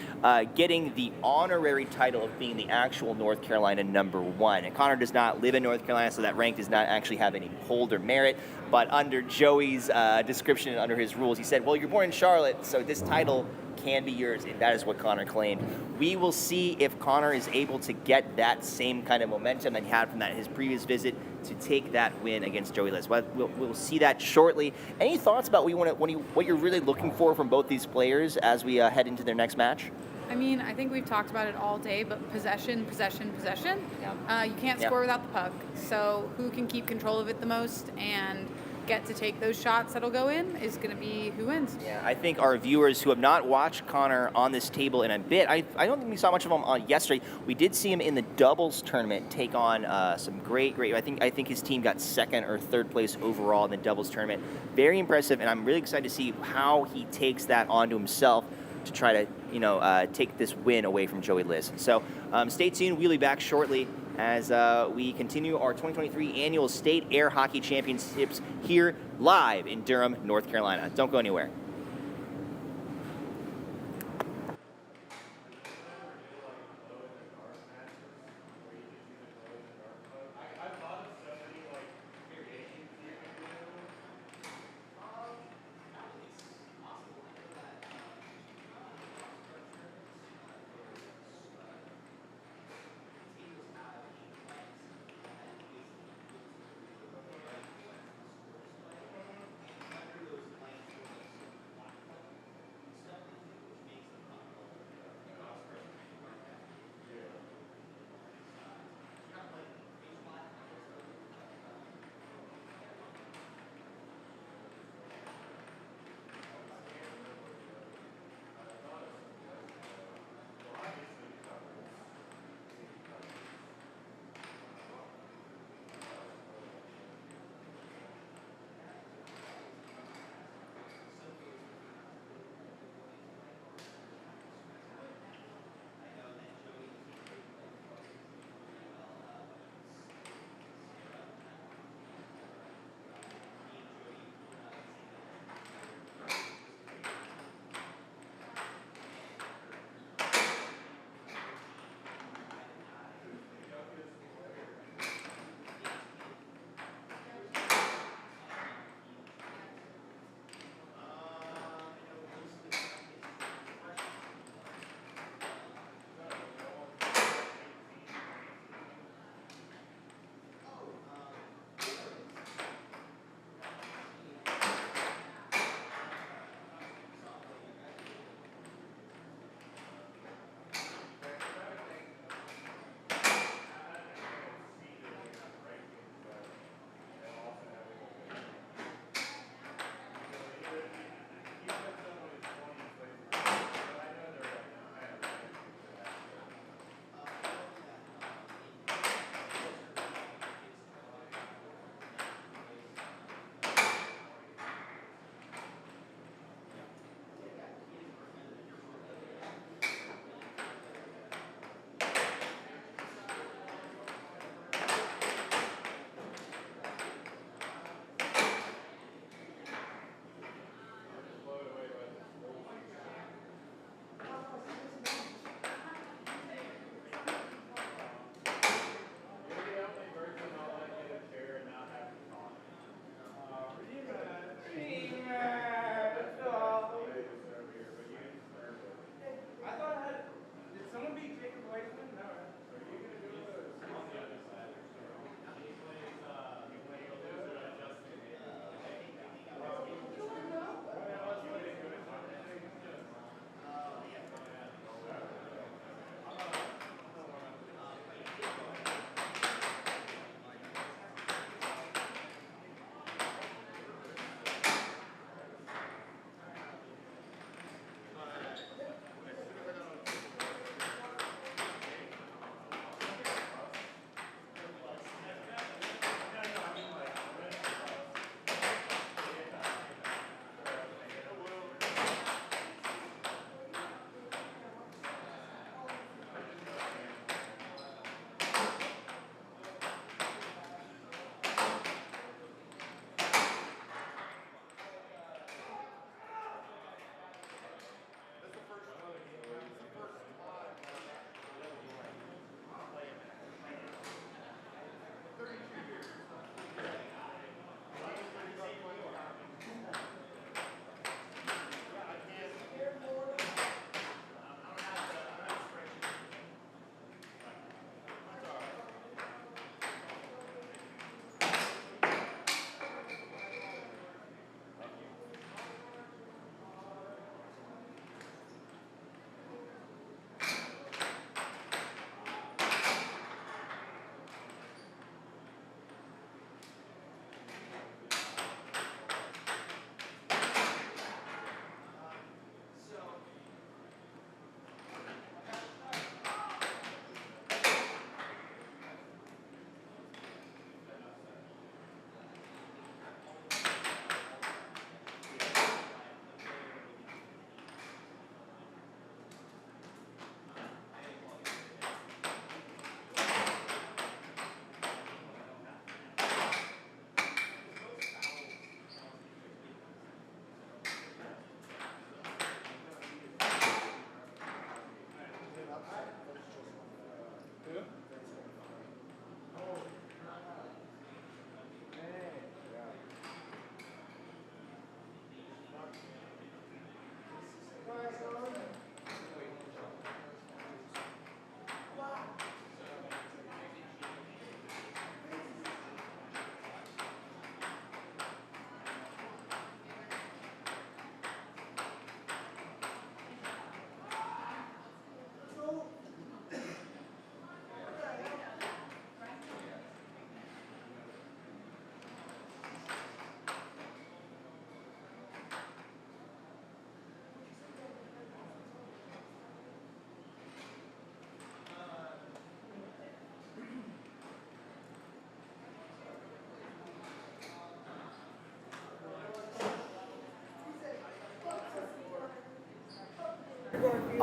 Speaker 5: getting the honorary title of being the actual North Carolina #1. And Connor does not live in North Carolina, so that rank does not actually have any hold or merit. But under Joey's description and under his rules, he said, well, you're born in Charlotte, so this title can be yours, and that is what Connor claimed. We will see if Connor is able to get that same kind of momentum that he had from his previous visit to take that win against Joey Liss. We'll see that shortly. Any thoughts about what you're really looking for from both these players as we head into their next match?
Speaker 15: I mean, I think we've talked about it all day, but possession.
Speaker 5: Yeah.
Speaker 15: You can't score without the puck. So who can keep control of it the most and get to take those shots that'll go in is going to be who wins.
Speaker 5: Yeah, I think our viewers who have not watched Connor on this table in a bit, I don't think we saw much of him on yesterday. We did see him in the doubles tournament take on some great. I think his team got 2nd or 3rd place overall in the doubles tournament. Very impressive, and I'm really excited to see how he takes that onto himself to try to take this win away from Joey Liss. So stay tuned. We'll be back shortly as we continue our 2023 annual State Air Hockey Championships here live in Durham, North Carolina. Don't go anywhere.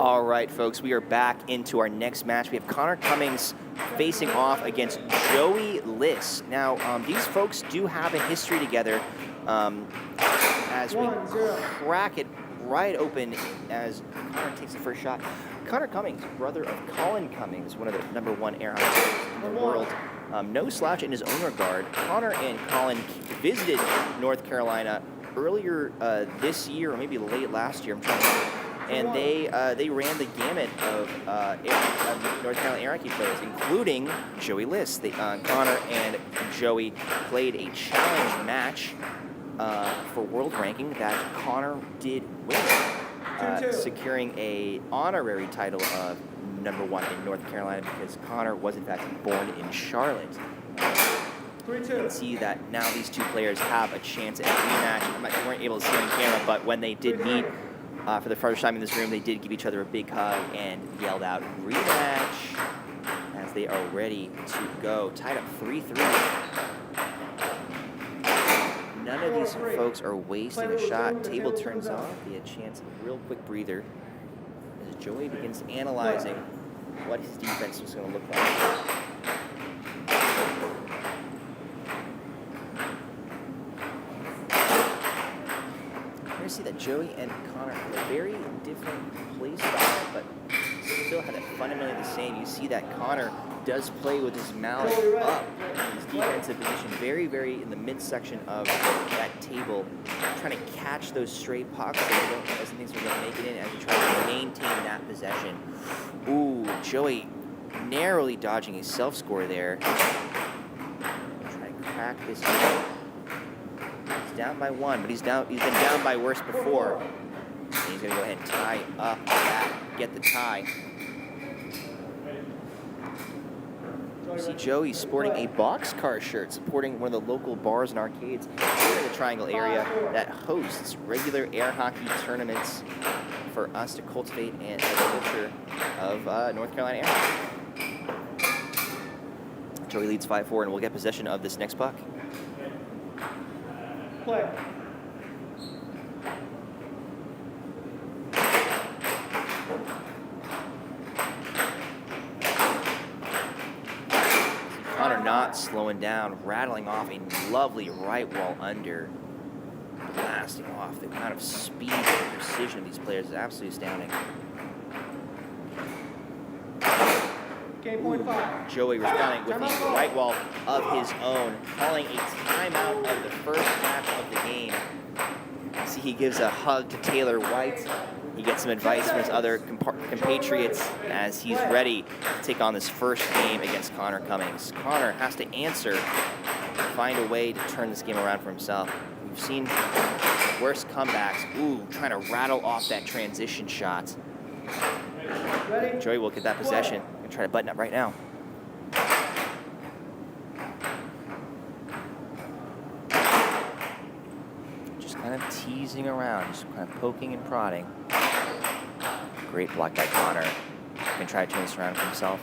Speaker 5: All right, folks, we are back into our next match. We have Connor Cummings facing off against Joey Liss. Now, these folks do have a history together as we crack it right open as Connor takes the first shot. Connor Cummings, brother of Colin Cummings, one of the #1 air hockey players in the world. No slouch in his own regard. Connor and Colin visited North Carolina earlier this year, or maybe late last year, I'm trying to remember. And they ran the gamut of North Carolina air hockey players, including Joey Liss. Connor and Joey played a challenge match for world ranking that Connor did win, securing a honorary title of #1 in North Carolina because Connor was in fact born in Charlotte. You can see that now these two players have a chance at a rematch. You weren't able to see it on camera, but when they did meet for the first time in this room, they did give each other a big hug and yelled out rematch as they are ready to go. Tied up 3-3. None of these folks are wasting a shot. Table turns off. They had a chance of a real quick breather as Joey begins analyzing what his defense was going to look like. You're going to see that Joey and Connor have a very different play style, but still have it fundamentally the same. You see that Connor does play with his mouth up in his defensive position, very, very in the midsection of that table, trying to catch those stray pucks that doesn't think they're going to make it in as he tries to maintain that possession. Ooh, Joey narrowly dodging a self-score there. Trying to crack this game. He's down by 1, but he's been down by worse before. And he's going to go ahead and tie up that, get the tie. You see Joey sporting a boxcar shirt, supporting one of the local bars and arcades here in the Triangle area that hosts regular air hockey tournaments for us to cultivate and the culture of North Carolina air hockey. Joey leads 5-4, and we'll get possession of this next puck.
Speaker 7: Play.
Speaker 5: Connor not slowing down, rattling off a lovely right wall under, blasting off. The amount of speed and precision of these players is absolutely astounding.
Speaker 7: Game point 5.
Speaker 5: Joey responding with a right wall of his own, calling a timeout of the first half of the game. See, he gives a hug to Taylor White. He gets some advice from his other compatriots as he's ready to take on this first game against Connor Cummings. Connor has to answer, find a way to turn this game around for himself. We've seen worse comebacks. Ooh, trying to rattle off that transition shot. Joey will get that possession. I'm gonna try to button up right now. Just kind of teasing around, just kind of poking and prodding. Great block by Connor. Can try to turn this around for himself.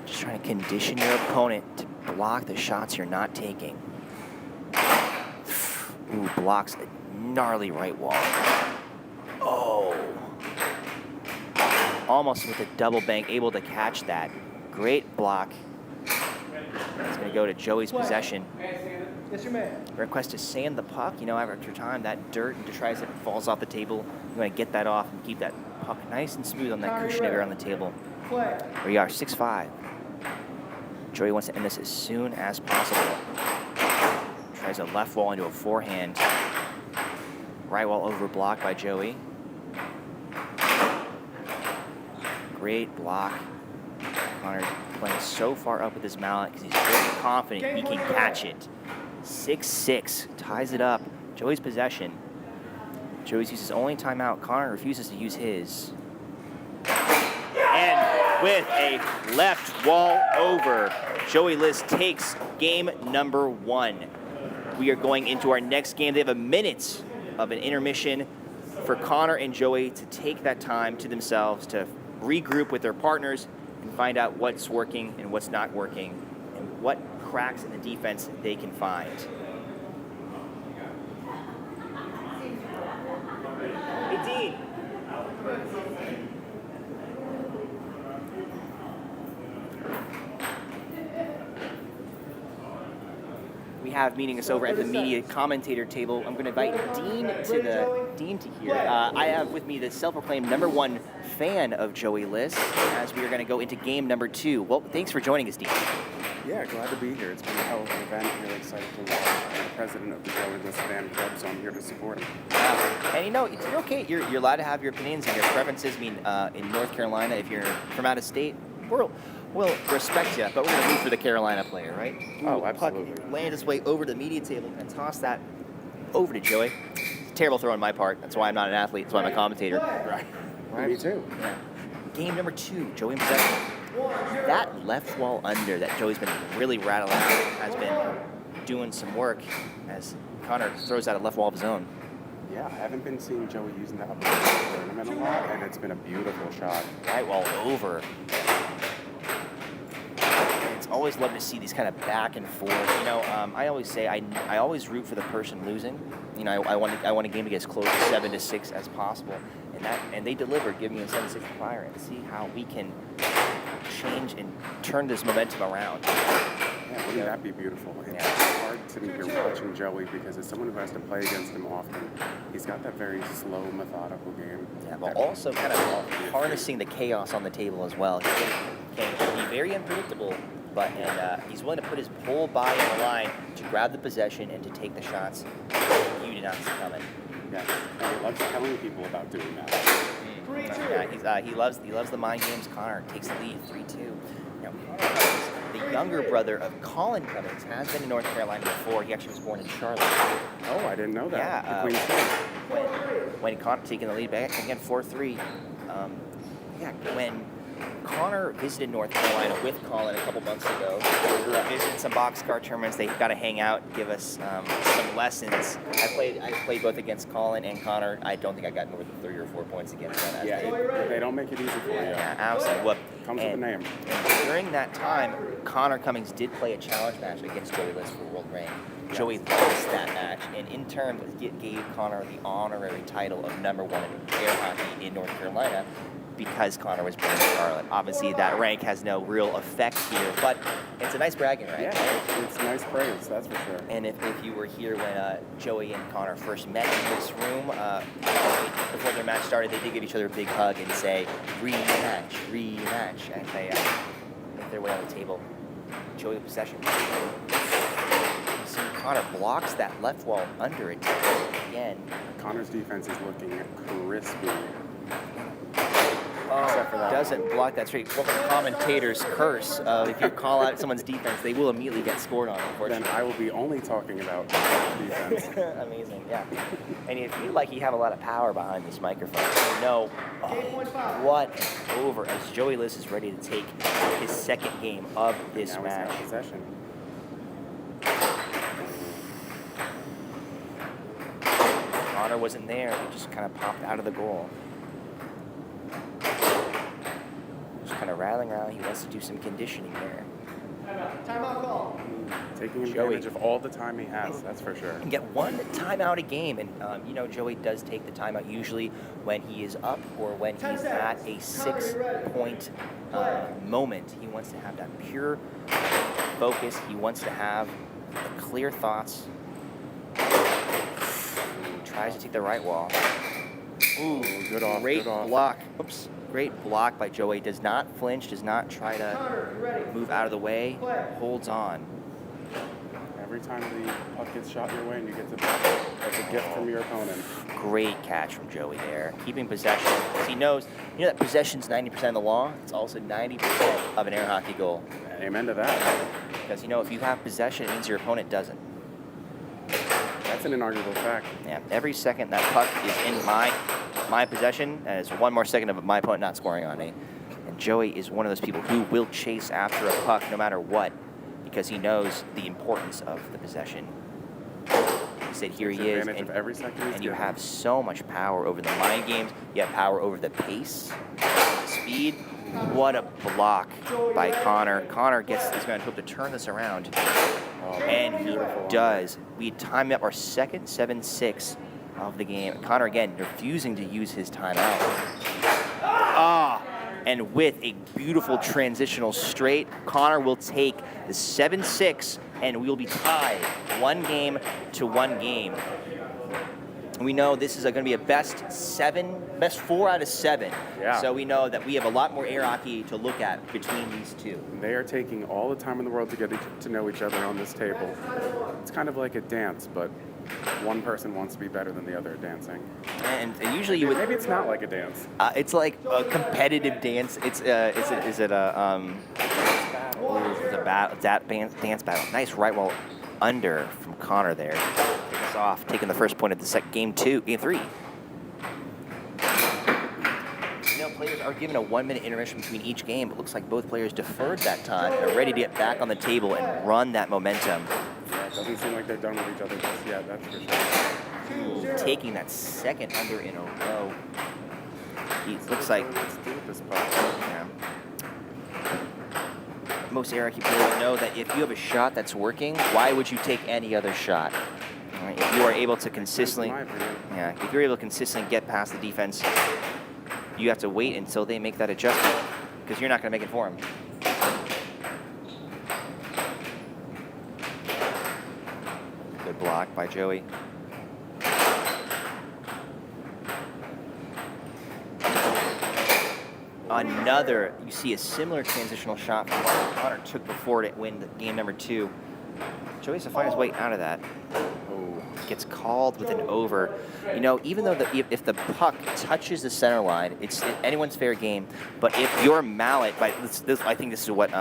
Speaker 5: Just trying to condition your opponent to block the shots you're not taking. Ooh, blocks a gnarly right wall. Oh. Almost with a double bank, able to catch that. Great block. It's going to go to Joey's possession.
Speaker 7: Yes, your man.
Speaker 5: Request to sand the puck. You know, after time, that dirt and detritus that falls off the table, you want to get that off and keep that puck nice and smooth on that cushion area on the table.
Speaker 7: Play.
Speaker 5: Here we are, 6-5. Joey wants to end this as soon as possible. Tries a left wall into a forehand. Right wall over blocked by Joey. Great block. Connor playing so far up with his mallet because he's very confident he can catch it. 6-6, ties it up. Joey's possession. Joey's used his only timeout. Connor refuses to use his. And with a left wall over, Joey Liss takes game number 1. We are going into our next game. They have a minute of an intermission for Connor and Joey to take that time to themselves to regroup with their partners and find out what's working and what's not working and what cracks in the defense they can find. we have meeting us over at the media commentator table. I'm going to invite Dean to here. I have with me the self-proclaimed #1 fan of Joey Liss as we are going to go into game number 2. Well, thanks for joining us, Dean.
Speaker 17: Yeah, glad to be here. It's been a hell of an event. Really excited to watch. I'm the president of the Joey Liss fan club, so I'm here to support him.
Speaker 5: And you know, it's okay. You're allowed to have your opinions and your preferences. I mean, in North Carolina, if you're from out of state, we'll respect you, but we're going to root for the Carolina player, right?
Speaker 17: Oh, absolutely.
Speaker 5: Puck landed its way over to the media table and toss that over to Joey. It's a terrible throw on my part. That's why I'm not an athlete. That's why I'm a commentator.
Speaker 17: Right. Me too.
Speaker 5: Yeah. Game number 2, Joey in possession. That left wall under that Joey's been really rattling out has been doing some work as Connor throws out a left wall of his own.
Speaker 17: Yeah, I haven't been seeing Joey using that up in the tournament a lot, and it's been a beautiful shot.
Speaker 5: Right wall over. It's always love to see these kind of back and forth. You know, I always say I always root for the person losing. You know, I want a game to get as close to 7-6 as possible, and they deliver, giving me a 7-6 fire, and see how we can change and turn this momentum around.
Speaker 17: Yeah, wouldn't that be beautiful? It's hard sitting here watching Joey because as someone who has to play against him often, he's got that very slow, methodical game.
Speaker 5: Yeah, but also kind of harnessing the chaos on the table as well. He can be very unpredictable, but he's willing to put his whole body on the line to grab the possession and to take the shots you did not see coming.
Speaker 17: Yeah, and he loves telling people about doing that.
Speaker 5: Yeah, he loves the mind games. Connor takes the lead, 3-2. You know, the younger brother of Colin Cummings has been in North Carolina before. He actually was born in Charlotte.
Speaker 17: Oh, I didn't know that.
Speaker 5: Yeah,
Speaker 17: the Queen's State.
Speaker 5: when Connor taking the lead back again, 4-3. When Connor visited North Carolina with Colin a couple months ago, visited some boxcar tournaments. They got to hang out, give us some lessons. I played both against Colin and Connor. I don't think I got more than 3 or 4 points against them.
Speaker 17: Yeah, they don't make it easy for you.
Speaker 5: Yeah, absolutely.
Speaker 17: Comes with a name.
Speaker 5: And during that time, Connor Cummings did play a challenge match against Joey Liss for world rank.
Speaker 17: Yes.
Speaker 5: Joey lost that match, and in turn gave Connor the honorary title of #1 in air hockey in North Carolina, because Connor was born in Charlotte. Obviously, that rank has no real effect here, but it's a nice bragging right?
Speaker 17: Yeah, it's nice praise, that's for sure.
Speaker 5: And if you were here when Joey and Connor first met in this room, before their match started, they did give each other a big hug and say, rematch, as they make their way on the table. Joey with possession. So Connor blocks that left wall under it again.
Speaker 17: Connor's defense is looking crispy.
Speaker 5: Doesn't block that straight. Well, the commentator's curse. If you call out someone's defense, they will immediately get scored on, unfortunately.
Speaker 17: Then I will be only talking about defense.
Speaker 5: Amazing, yeah. And you feel like you have a lot of power behind this microphone. You know what over as Joey Liss is ready to take his second game of this
Speaker 17: now
Speaker 5: match.
Speaker 17: He's got possession.
Speaker 5: Connor wasn't there. He just kind of popped out of the goal. Just kind of rattling around. He wants to do some conditioning there.
Speaker 7: Timeout call.
Speaker 17: Taking advantage of all the time he has, that's for sure.
Speaker 5: Can get one timeout a game, and Joey does take the timeout usually when he is up or when he's at a 6-point moment. He wants to have that pure focus. He wants to have the clear thoughts. Tries to take the right wall. Ooh,
Speaker 17: good off.
Speaker 5: Great block. Oops. Great block by Joey. Does not flinch. Does not try to move out of the way. Holds on.
Speaker 17: Every time the puck gets shot your way and you get to block, that's a gift from your opponent.
Speaker 5: Great catch from Joey there. Keeping possession. Because he knows, that possession's 90% of the law. It's also 90% of an air hockey goal.
Speaker 17: Amen to that.
Speaker 5: Because, if you have possession, it means your opponent doesn't.
Speaker 17: That's an inarguable fact.
Speaker 5: Yeah, every second that puck is in my possession, that is one more second of my opponent not scoring on me. And Joey is one of those people who will chase after a puck no matter what, because he knows the importance of the possession. He said, here he is, and you have so much power over the mind games. You have power over the pace, the speed. What a block by Connor. Connor is going to hope to turn this around. And he does. We time up our second 7-6 of the game. Connor, again, refusing to use his timeout. And with a beautiful transitional straight, Connor will take the 7-6 and we will be tied 1 game to 1 game. We know this is going to be a best 4 out of 7.
Speaker 17: Yeah.
Speaker 5: So we know that we have a lot more air hockey to look at between these two.
Speaker 17: They are taking all the time in the world to get to know each other on this table. It's kind of like a dance, but one person wants to be better than the other at dancing.
Speaker 5: And usually you would.
Speaker 17: Maybe it's not like a dance.
Speaker 5: It's like a competitive dance. Is it a dance battle? Nice right wall under from Connor there. Take us off, taking the first point of the game 3. Players are given a 1-minute intermission between each game. It looks like both players deferred that time and are ready to get back on the table and run that momentum.
Speaker 17: Yeah, it doesn't seem like they're done with each other just yet, that's for sure.
Speaker 5: Taking that second under in a row. He looks like
Speaker 17: Let's do this part.
Speaker 5: yeah. Most air hockey players know that if you have a shot that's working, why would you take any other shot? Right? If you are able to consistently, if you're able to consistently get past the defense, you have to wait until they make that adjustment because you're not going to make it for them. Good block by Joey. Another, you see a similar transitional shot from what Connor took before to win the game number 2. Joey has to find his way out of that. Oh, gets called with an over. You know, even though if the puck touches the center line, it's anyone's fair game. But if your mallet, I think this is what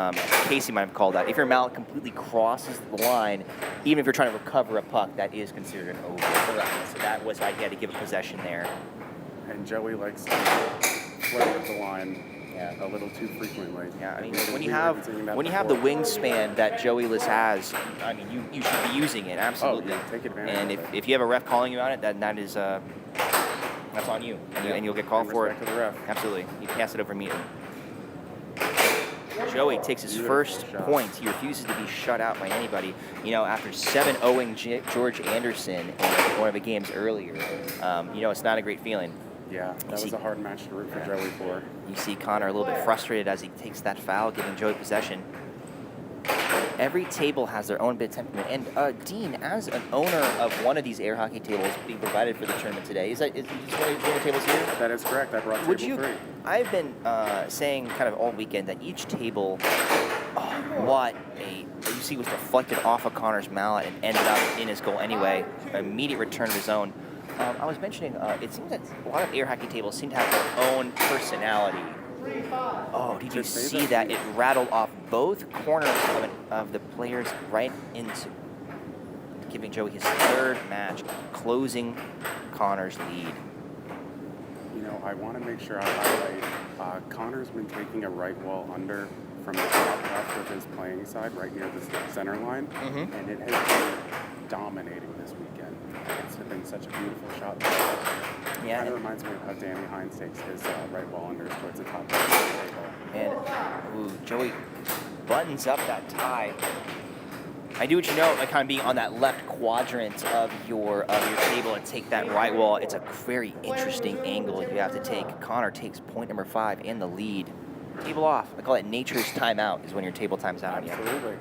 Speaker 5: Casey might have called that. If your mallet completely crosses the line, even if you're trying to recover a puck, that is considered an over. So that was why he had to give a possession there.
Speaker 17: And Joey likes to flirt with the line a little too frequently.
Speaker 5: Yeah, I mean, when you have the wingspan that Joey Liss has, I mean, you should be using it absolutely.
Speaker 17: Oh, yeah, take advantage
Speaker 5: and
Speaker 17: of it.
Speaker 5: if you have a ref calling you on it, that is that's on you, and you'll get called for it.
Speaker 17: Respect to the ref.
Speaker 5: Absolutely, you pass it over immediately. Joey takes his first point. He refuses to be shut out by anybody. You know, after 7-0ing George Anderson in one of the games earlier, you know, it's not a great feeling.
Speaker 17: Yeah, that was a hard match to root for Joey for.
Speaker 5: You see Connor a little bit frustrated as he takes that foul, giving Joey possession. Every table has their own bit of temperament. And Dean, as an owner of one of these air hockey tables being provided for the tournament today, is one of your tables here?
Speaker 17: That is correct. I brought table 3.
Speaker 5: I've been saying kind of all weekend that each table, you see was deflected off of Connor's mallet and ended up in his goal anyway. Immediate return to his own. I was mentioning, it seems that a lot of air hockey tables seem to have their own personality. Oh, did you see that? It rattled off both corners of the players right into giving Joey his 3rd match, closing Connor's lead.
Speaker 17: You know, I want to make sure I highlight, Connor's been taking a right wall under from the top left of his playing side, right near the center line, and it has been dominating this weekend. It's been such a beautiful shot.
Speaker 5: Yeah,
Speaker 17: kind of reminds me of how Danny Hines takes his right wall unders towards the top left of the table.
Speaker 5: And Joey buttons up that tie. I do what you know, like kind of being on that left quadrant of your table and take that right wall. It's a very interesting angle you have to take. Connor takes point number 5 and the lead. Table off. I call it nature's timeout, is when your table times out on you.
Speaker 17: Absolutely.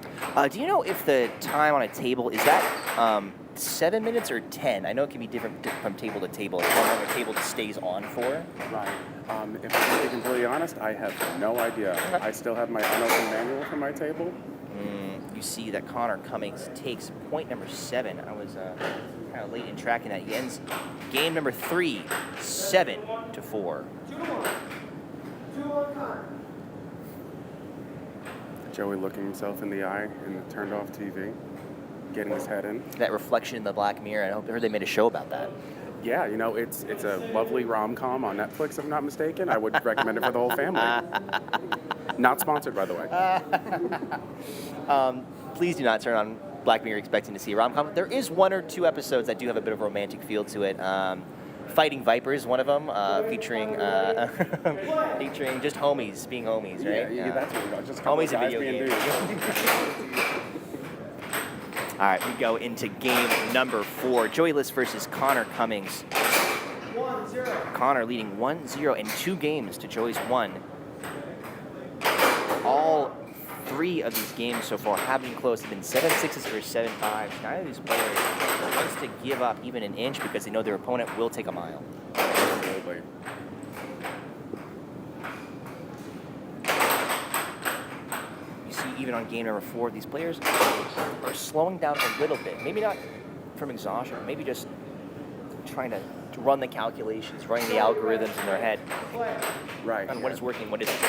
Speaker 5: Do you know if the time on a table, is that 7 minutes or 10? I know it can be different from table to table. How long a table stays on for?
Speaker 17: Right. If I'm to be completely honest, I have no idea. I still have my unopened manual for my table.
Speaker 5: You see that Connor Cummings takes point number 7. I was kind of late in tracking that. He ends game number 3, 7-4.
Speaker 11: 2-1 Connor.
Speaker 17: Joey looking himself in the eye in the turned off TV, getting his head in.
Speaker 5: That reflection in the black mirror, I heard they made a show about that.
Speaker 17: Yeah, you know, it's a lovely rom-com on Netflix, if I'm not mistaken. I would recommend it for the whole family. Not sponsored, by the way.
Speaker 5: Please do not turn on Black Mirror expecting to see a rom-com. There is 1 or 2 episodes that do have a bit of a romantic feel to it. Fighting Vipers, one of them, featuring just homies being homies, right?
Speaker 17: Yeah, that's what we got. Just
Speaker 5: homies in video games. All right, we go into game number 4. Joey Liss versus Connor Cummings.
Speaker 11: 1-0.
Speaker 5: Connor leading 1-0 in 2 games to Joey's 1. All 3 of these games so far have been close. They've been 7-6s or 7-5s. None of these players wants to give up even an inch because they know their opponent will take a mile.
Speaker 17: Absolutely.
Speaker 5: You see, even on game number 4, these players are slowing down a little bit. Maybe not from exhaustion, maybe just trying to run the calculations, running the algorithms in their head.
Speaker 17: Right.
Speaker 5: On what is working, what isn't.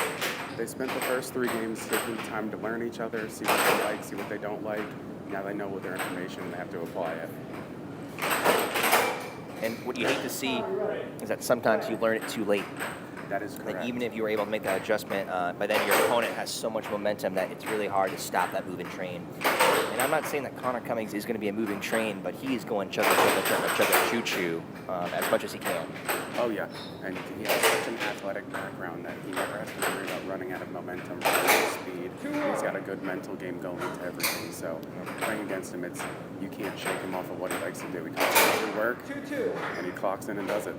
Speaker 17: They spent the first 3 games taking time to learn each other, see what they like, see what they don't like. Now they know what their information and they have to apply it.
Speaker 5: And what you hate to see is that sometimes you learn it too late.
Speaker 17: That is correct.
Speaker 5: Like even if you were able to make that adjustment, by then your opponent has so much momentum that it's really hard to stop that moving train. And I'm not saying that Connor Cummings is going to be a moving train, but he is going chugga, chugga, chugga, chugga, choo-choo as much as he can.
Speaker 17: Oh, yeah. And he has such an athletic background that he never has to worry about running out of momentum, running out of speed. He's got a good mental game going into everything. So playing against him, you can't shake him off of what he likes to do. He comes to his work, and he clocks in and does it.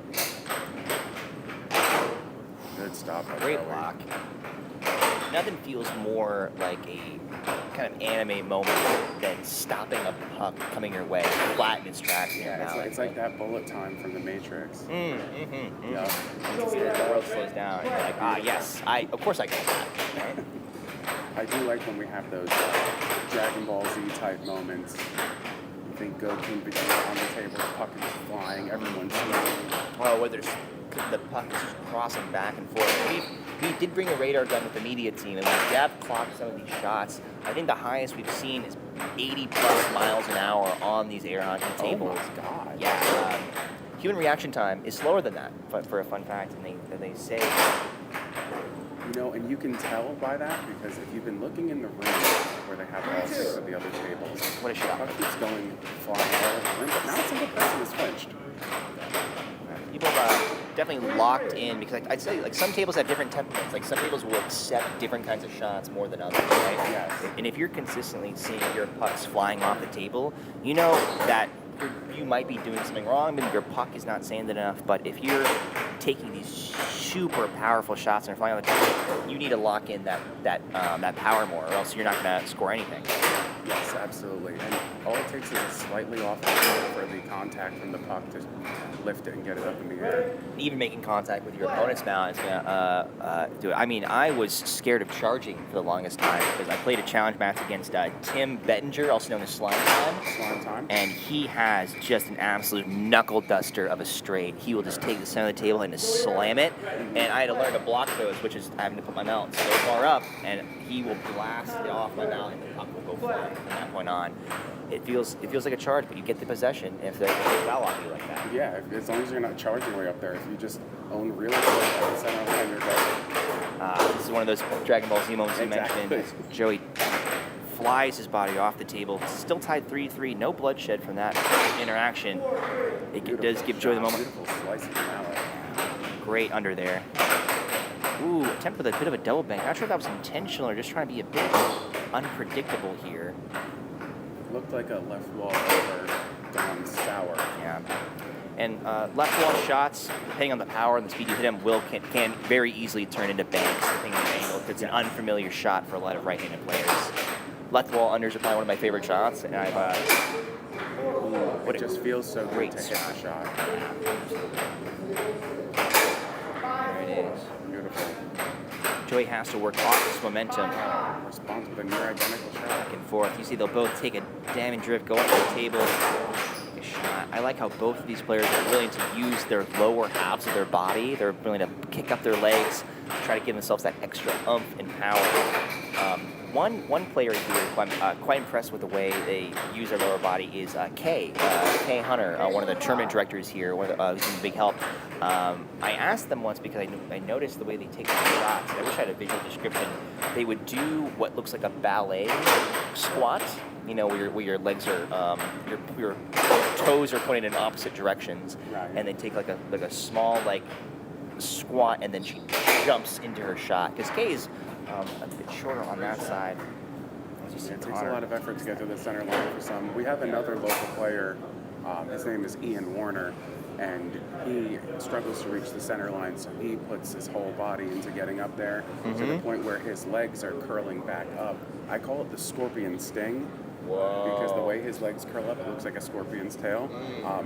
Speaker 17: Good stop.
Speaker 5: Great block. Nothing feels more like a kind of anime moment than stopping a puck coming your way, flat in its tracks.
Speaker 17: Yeah, it's like that bullet time from the Matrix.
Speaker 5: Yeah.
Speaker 17: Yeah.
Speaker 5: The world slows down. And you're like, yes, of course I got that. Right?
Speaker 17: I do like when we have those Dragon Ball Z type moments. You think Goku begins on the table, the puck is flying, everyone's swinging.
Speaker 5: Oh, where there's the puck is just crossing back and forth. We did bring a radar gun with the media team, and we have clocked some of these shots. I think the highest we've seen is 80 plus miles an hour on these air hockey tables.
Speaker 17: Oh my God.
Speaker 5: Yeah. Human reaction time is slower than that, for a fun fact, and they say.
Speaker 17: You know, and you can tell by that because if you've been looking in the room where they have all 6 of the other tables,
Speaker 5: what a shot!
Speaker 17: The puck keeps going flying all over the room, but not a single person is flinched.
Speaker 5: People have definitely locked in because I'd say like some tables have different temperaments. Like some tables will accept different kinds of shots more than others, right?
Speaker 17: Yes.
Speaker 5: And if you're consistently seeing your pucks flying off the table, you know that you might be doing something wrong. Maybe your puck is not sanded enough. But if you're taking these super powerful shots and are flying on the table, you need to lock in that power more, or else you're not going to score anything.
Speaker 17: Yes, absolutely. And all it takes is a slightly off angle for the contact from the puck to lift it and get it up in the air.
Speaker 5: Even making contact with your opponent's mount is going to do it. I mean, I was scared of charging for the longest time because I played a challenge match against Tim Bettinger, also known as Slime Time. And he has just an absolute knuckle duster of a straight. He will just take the center of the table and just slam it. And I had to learn to block those, which is having to put my mount so far up, and he will blast it off my mount and the puck will go flying from that point on. It feels like a charge, but you get the possession if they foul on you like that.
Speaker 17: Yeah, as long as you're not charging way up there. If you just own really good at the center line, you're good.
Speaker 5: This is one of those Dragon Ball Z moments you
Speaker 17: Exactly.
Speaker 5: mentioned. Joey flies his body off the table. Still tied 3-3. No bloodshed from that interaction. It does give Joey the moment.
Speaker 17: Beautiful slice of mallet.
Speaker 5: Great under there. Ooh, attempt with a bit of a double bank. Not sure if that was intentional or just trying to be a bit unpredictable here.
Speaker 17: Looked like a left wall over down sour.
Speaker 5: Yeah. And left wall shots, depending on the power and the speed you hit them, can very easily turn into banks, depending on the angle. It's an unfamiliar shot for a lot of right-handed players. Left wall unders are probably one of my favorite shots, and I've.
Speaker 17: It just feels so
Speaker 5: great
Speaker 17: good to hit the shot.
Speaker 5: There it is.
Speaker 17: Beautiful.
Speaker 5: Joey has to work off this momentum.
Speaker 17: Responds with a near identical shot.
Speaker 5: Back and forth. You see they'll both take a damning drift, go up to the table, take a shot. I like how both of these players are willing to use their lower halves of their body. They're willing to kick up their legs, try to give themselves that extra oomph and power. One player here who I'm quite impressed with the way they use their lower body is Kay Hunter, one of the tournament directors here, who's been a big help. I asked them once because I noticed the way they take their shots. I wish I had a visual description. They would do what looks like a ballet squat, you know, where your legs are, your toes are pointed in opposite directions,
Speaker 17: right.
Speaker 5: And they take like a small squat, and then she jumps into her shot. Because Kay is a bit shorter on that side.
Speaker 17: It takes a lot of effort to get to the center line for some. We have another local player. His name is Ian Warner. and he struggles to reach the center line, so he puts his whole body into getting up there to the point where his legs are curling back up. I call it the scorpion sting. Because the way his legs curl up, it looks like a scorpion's tail.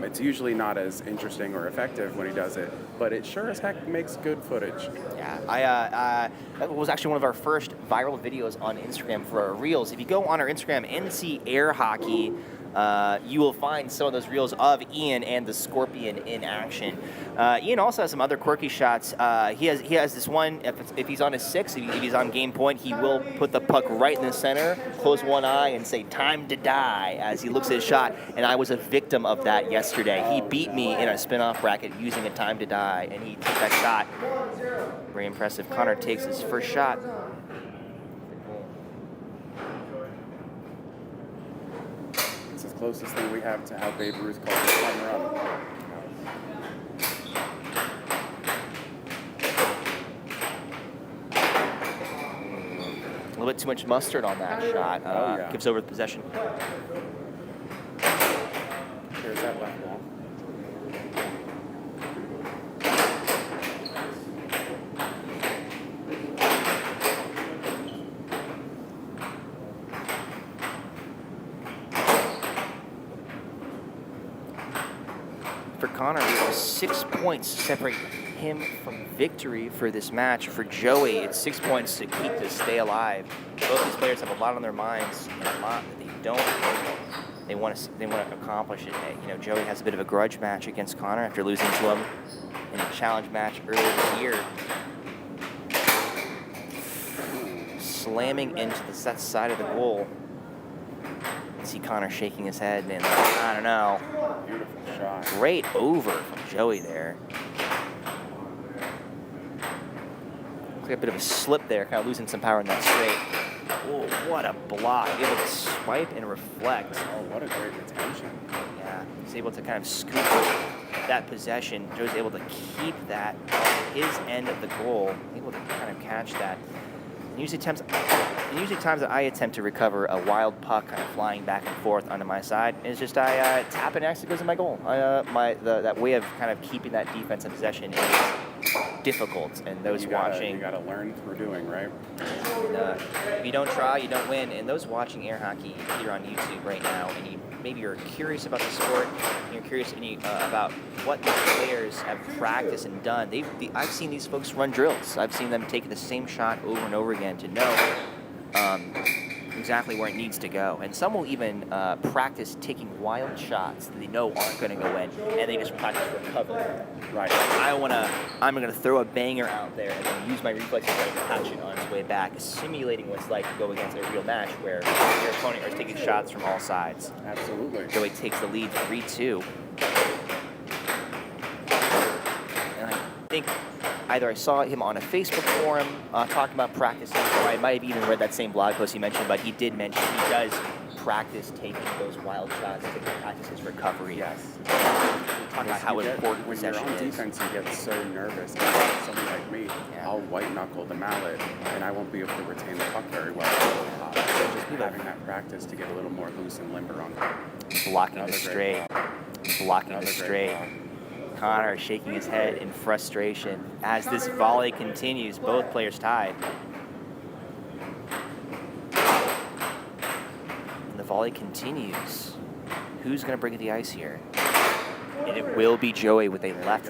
Speaker 17: It's usually not as interesting or effective when he does it, but it sure as heck makes good footage.
Speaker 5: Yeah, that was actually one of our first viral videos on Instagram for our Reels. If you go on our Instagram, NC Air Hockey, you will find some of those reels of Ian and the Scorpion in action. Ian also has some other quirky shots. He has this one, if he's on his 6, if he's on game point, he will put the puck right in the center, close one eye, and say, "Time to die," as he looks at his shot. And I was a victim of that yesterday. He beat me in a spin-off bracket using a time to die, and he took that shot. Very impressive. Connor takes his first shot.
Speaker 17: It's the closest thing we have to how Babe Ruth called it home run.
Speaker 5: A little bit too much mustard on that shot. Gives over the possession.
Speaker 17: There's that left wall.
Speaker 5: For Connor, it was 6 points to separate him from victory for this match. For Joey, it's 6 points to keep to stay alive. Both these players have a lot on their minds and a lot that they don't. They want to accomplish it. Joey has a bit of a grudge match against Connor after losing to him in a challenge match earlier this year. Slamming into the set side of the goal. You see Connor shaking his head and I don't know.
Speaker 17: Beautiful shot.
Speaker 5: Great over from Joey there. Looks like a bit of a slip there, kind of losing some power in that straight. Oh, what a block. Able to swipe and reflect.
Speaker 17: Oh, what a great retention.
Speaker 5: Yeah, he's able to kind of scoop that possession. Joe's able to keep that on his end of the goal, able to kind of catch that. And usually times that I attempt to recover a wild puck kind of flying back and forth onto my side, it's just I tap and it actually goes in my goal. That way of kind of keeping that defensive possession is difficult, and those watching...
Speaker 17: You gotta learn through doing, right?
Speaker 5: And, if you don't try, you don't win. And those watching air hockey here on YouTube right now, and maybe you're curious about the sport, and you're curious about what the players have practiced and done. I've seen these folks run drills. I've seen them take the same shot over and over again to know exactly where it needs to go. And some will even practice taking wild shots that they know aren't going to go in, and they just practice recovery.
Speaker 17: Right.
Speaker 5: I'm going to throw a banger out there and then use my reflexes to catch it on its way back, simulating what it's like to go against a real match where your opponent is taking shots from all sides.
Speaker 17: Absolutely.
Speaker 5: Joey takes the lead 3-2. And I think either I saw him on a Facebook forum talking about practicing, or I might have even read that same blog post he mentioned, but he did mention he does practice taking those wild shots to practice his recovery.
Speaker 17: Yes.
Speaker 5: Talk about how important
Speaker 17: when
Speaker 5: possession
Speaker 17: you're on
Speaker 5: is.
Speaker 17: defense, you get so nervous. And somebody like me, I'll white knuckle the mallet, and I won't be able to retain the puck very well. So just having that practice to get a little more loose and limber on puck.
Speaker 5: Blocking the straight. Blocking the straight. Connor shaking his head in frustration as this volley continues. Both players tied. And the volley continues. Who's going to bring it to the ice here? And it will be Joey with a left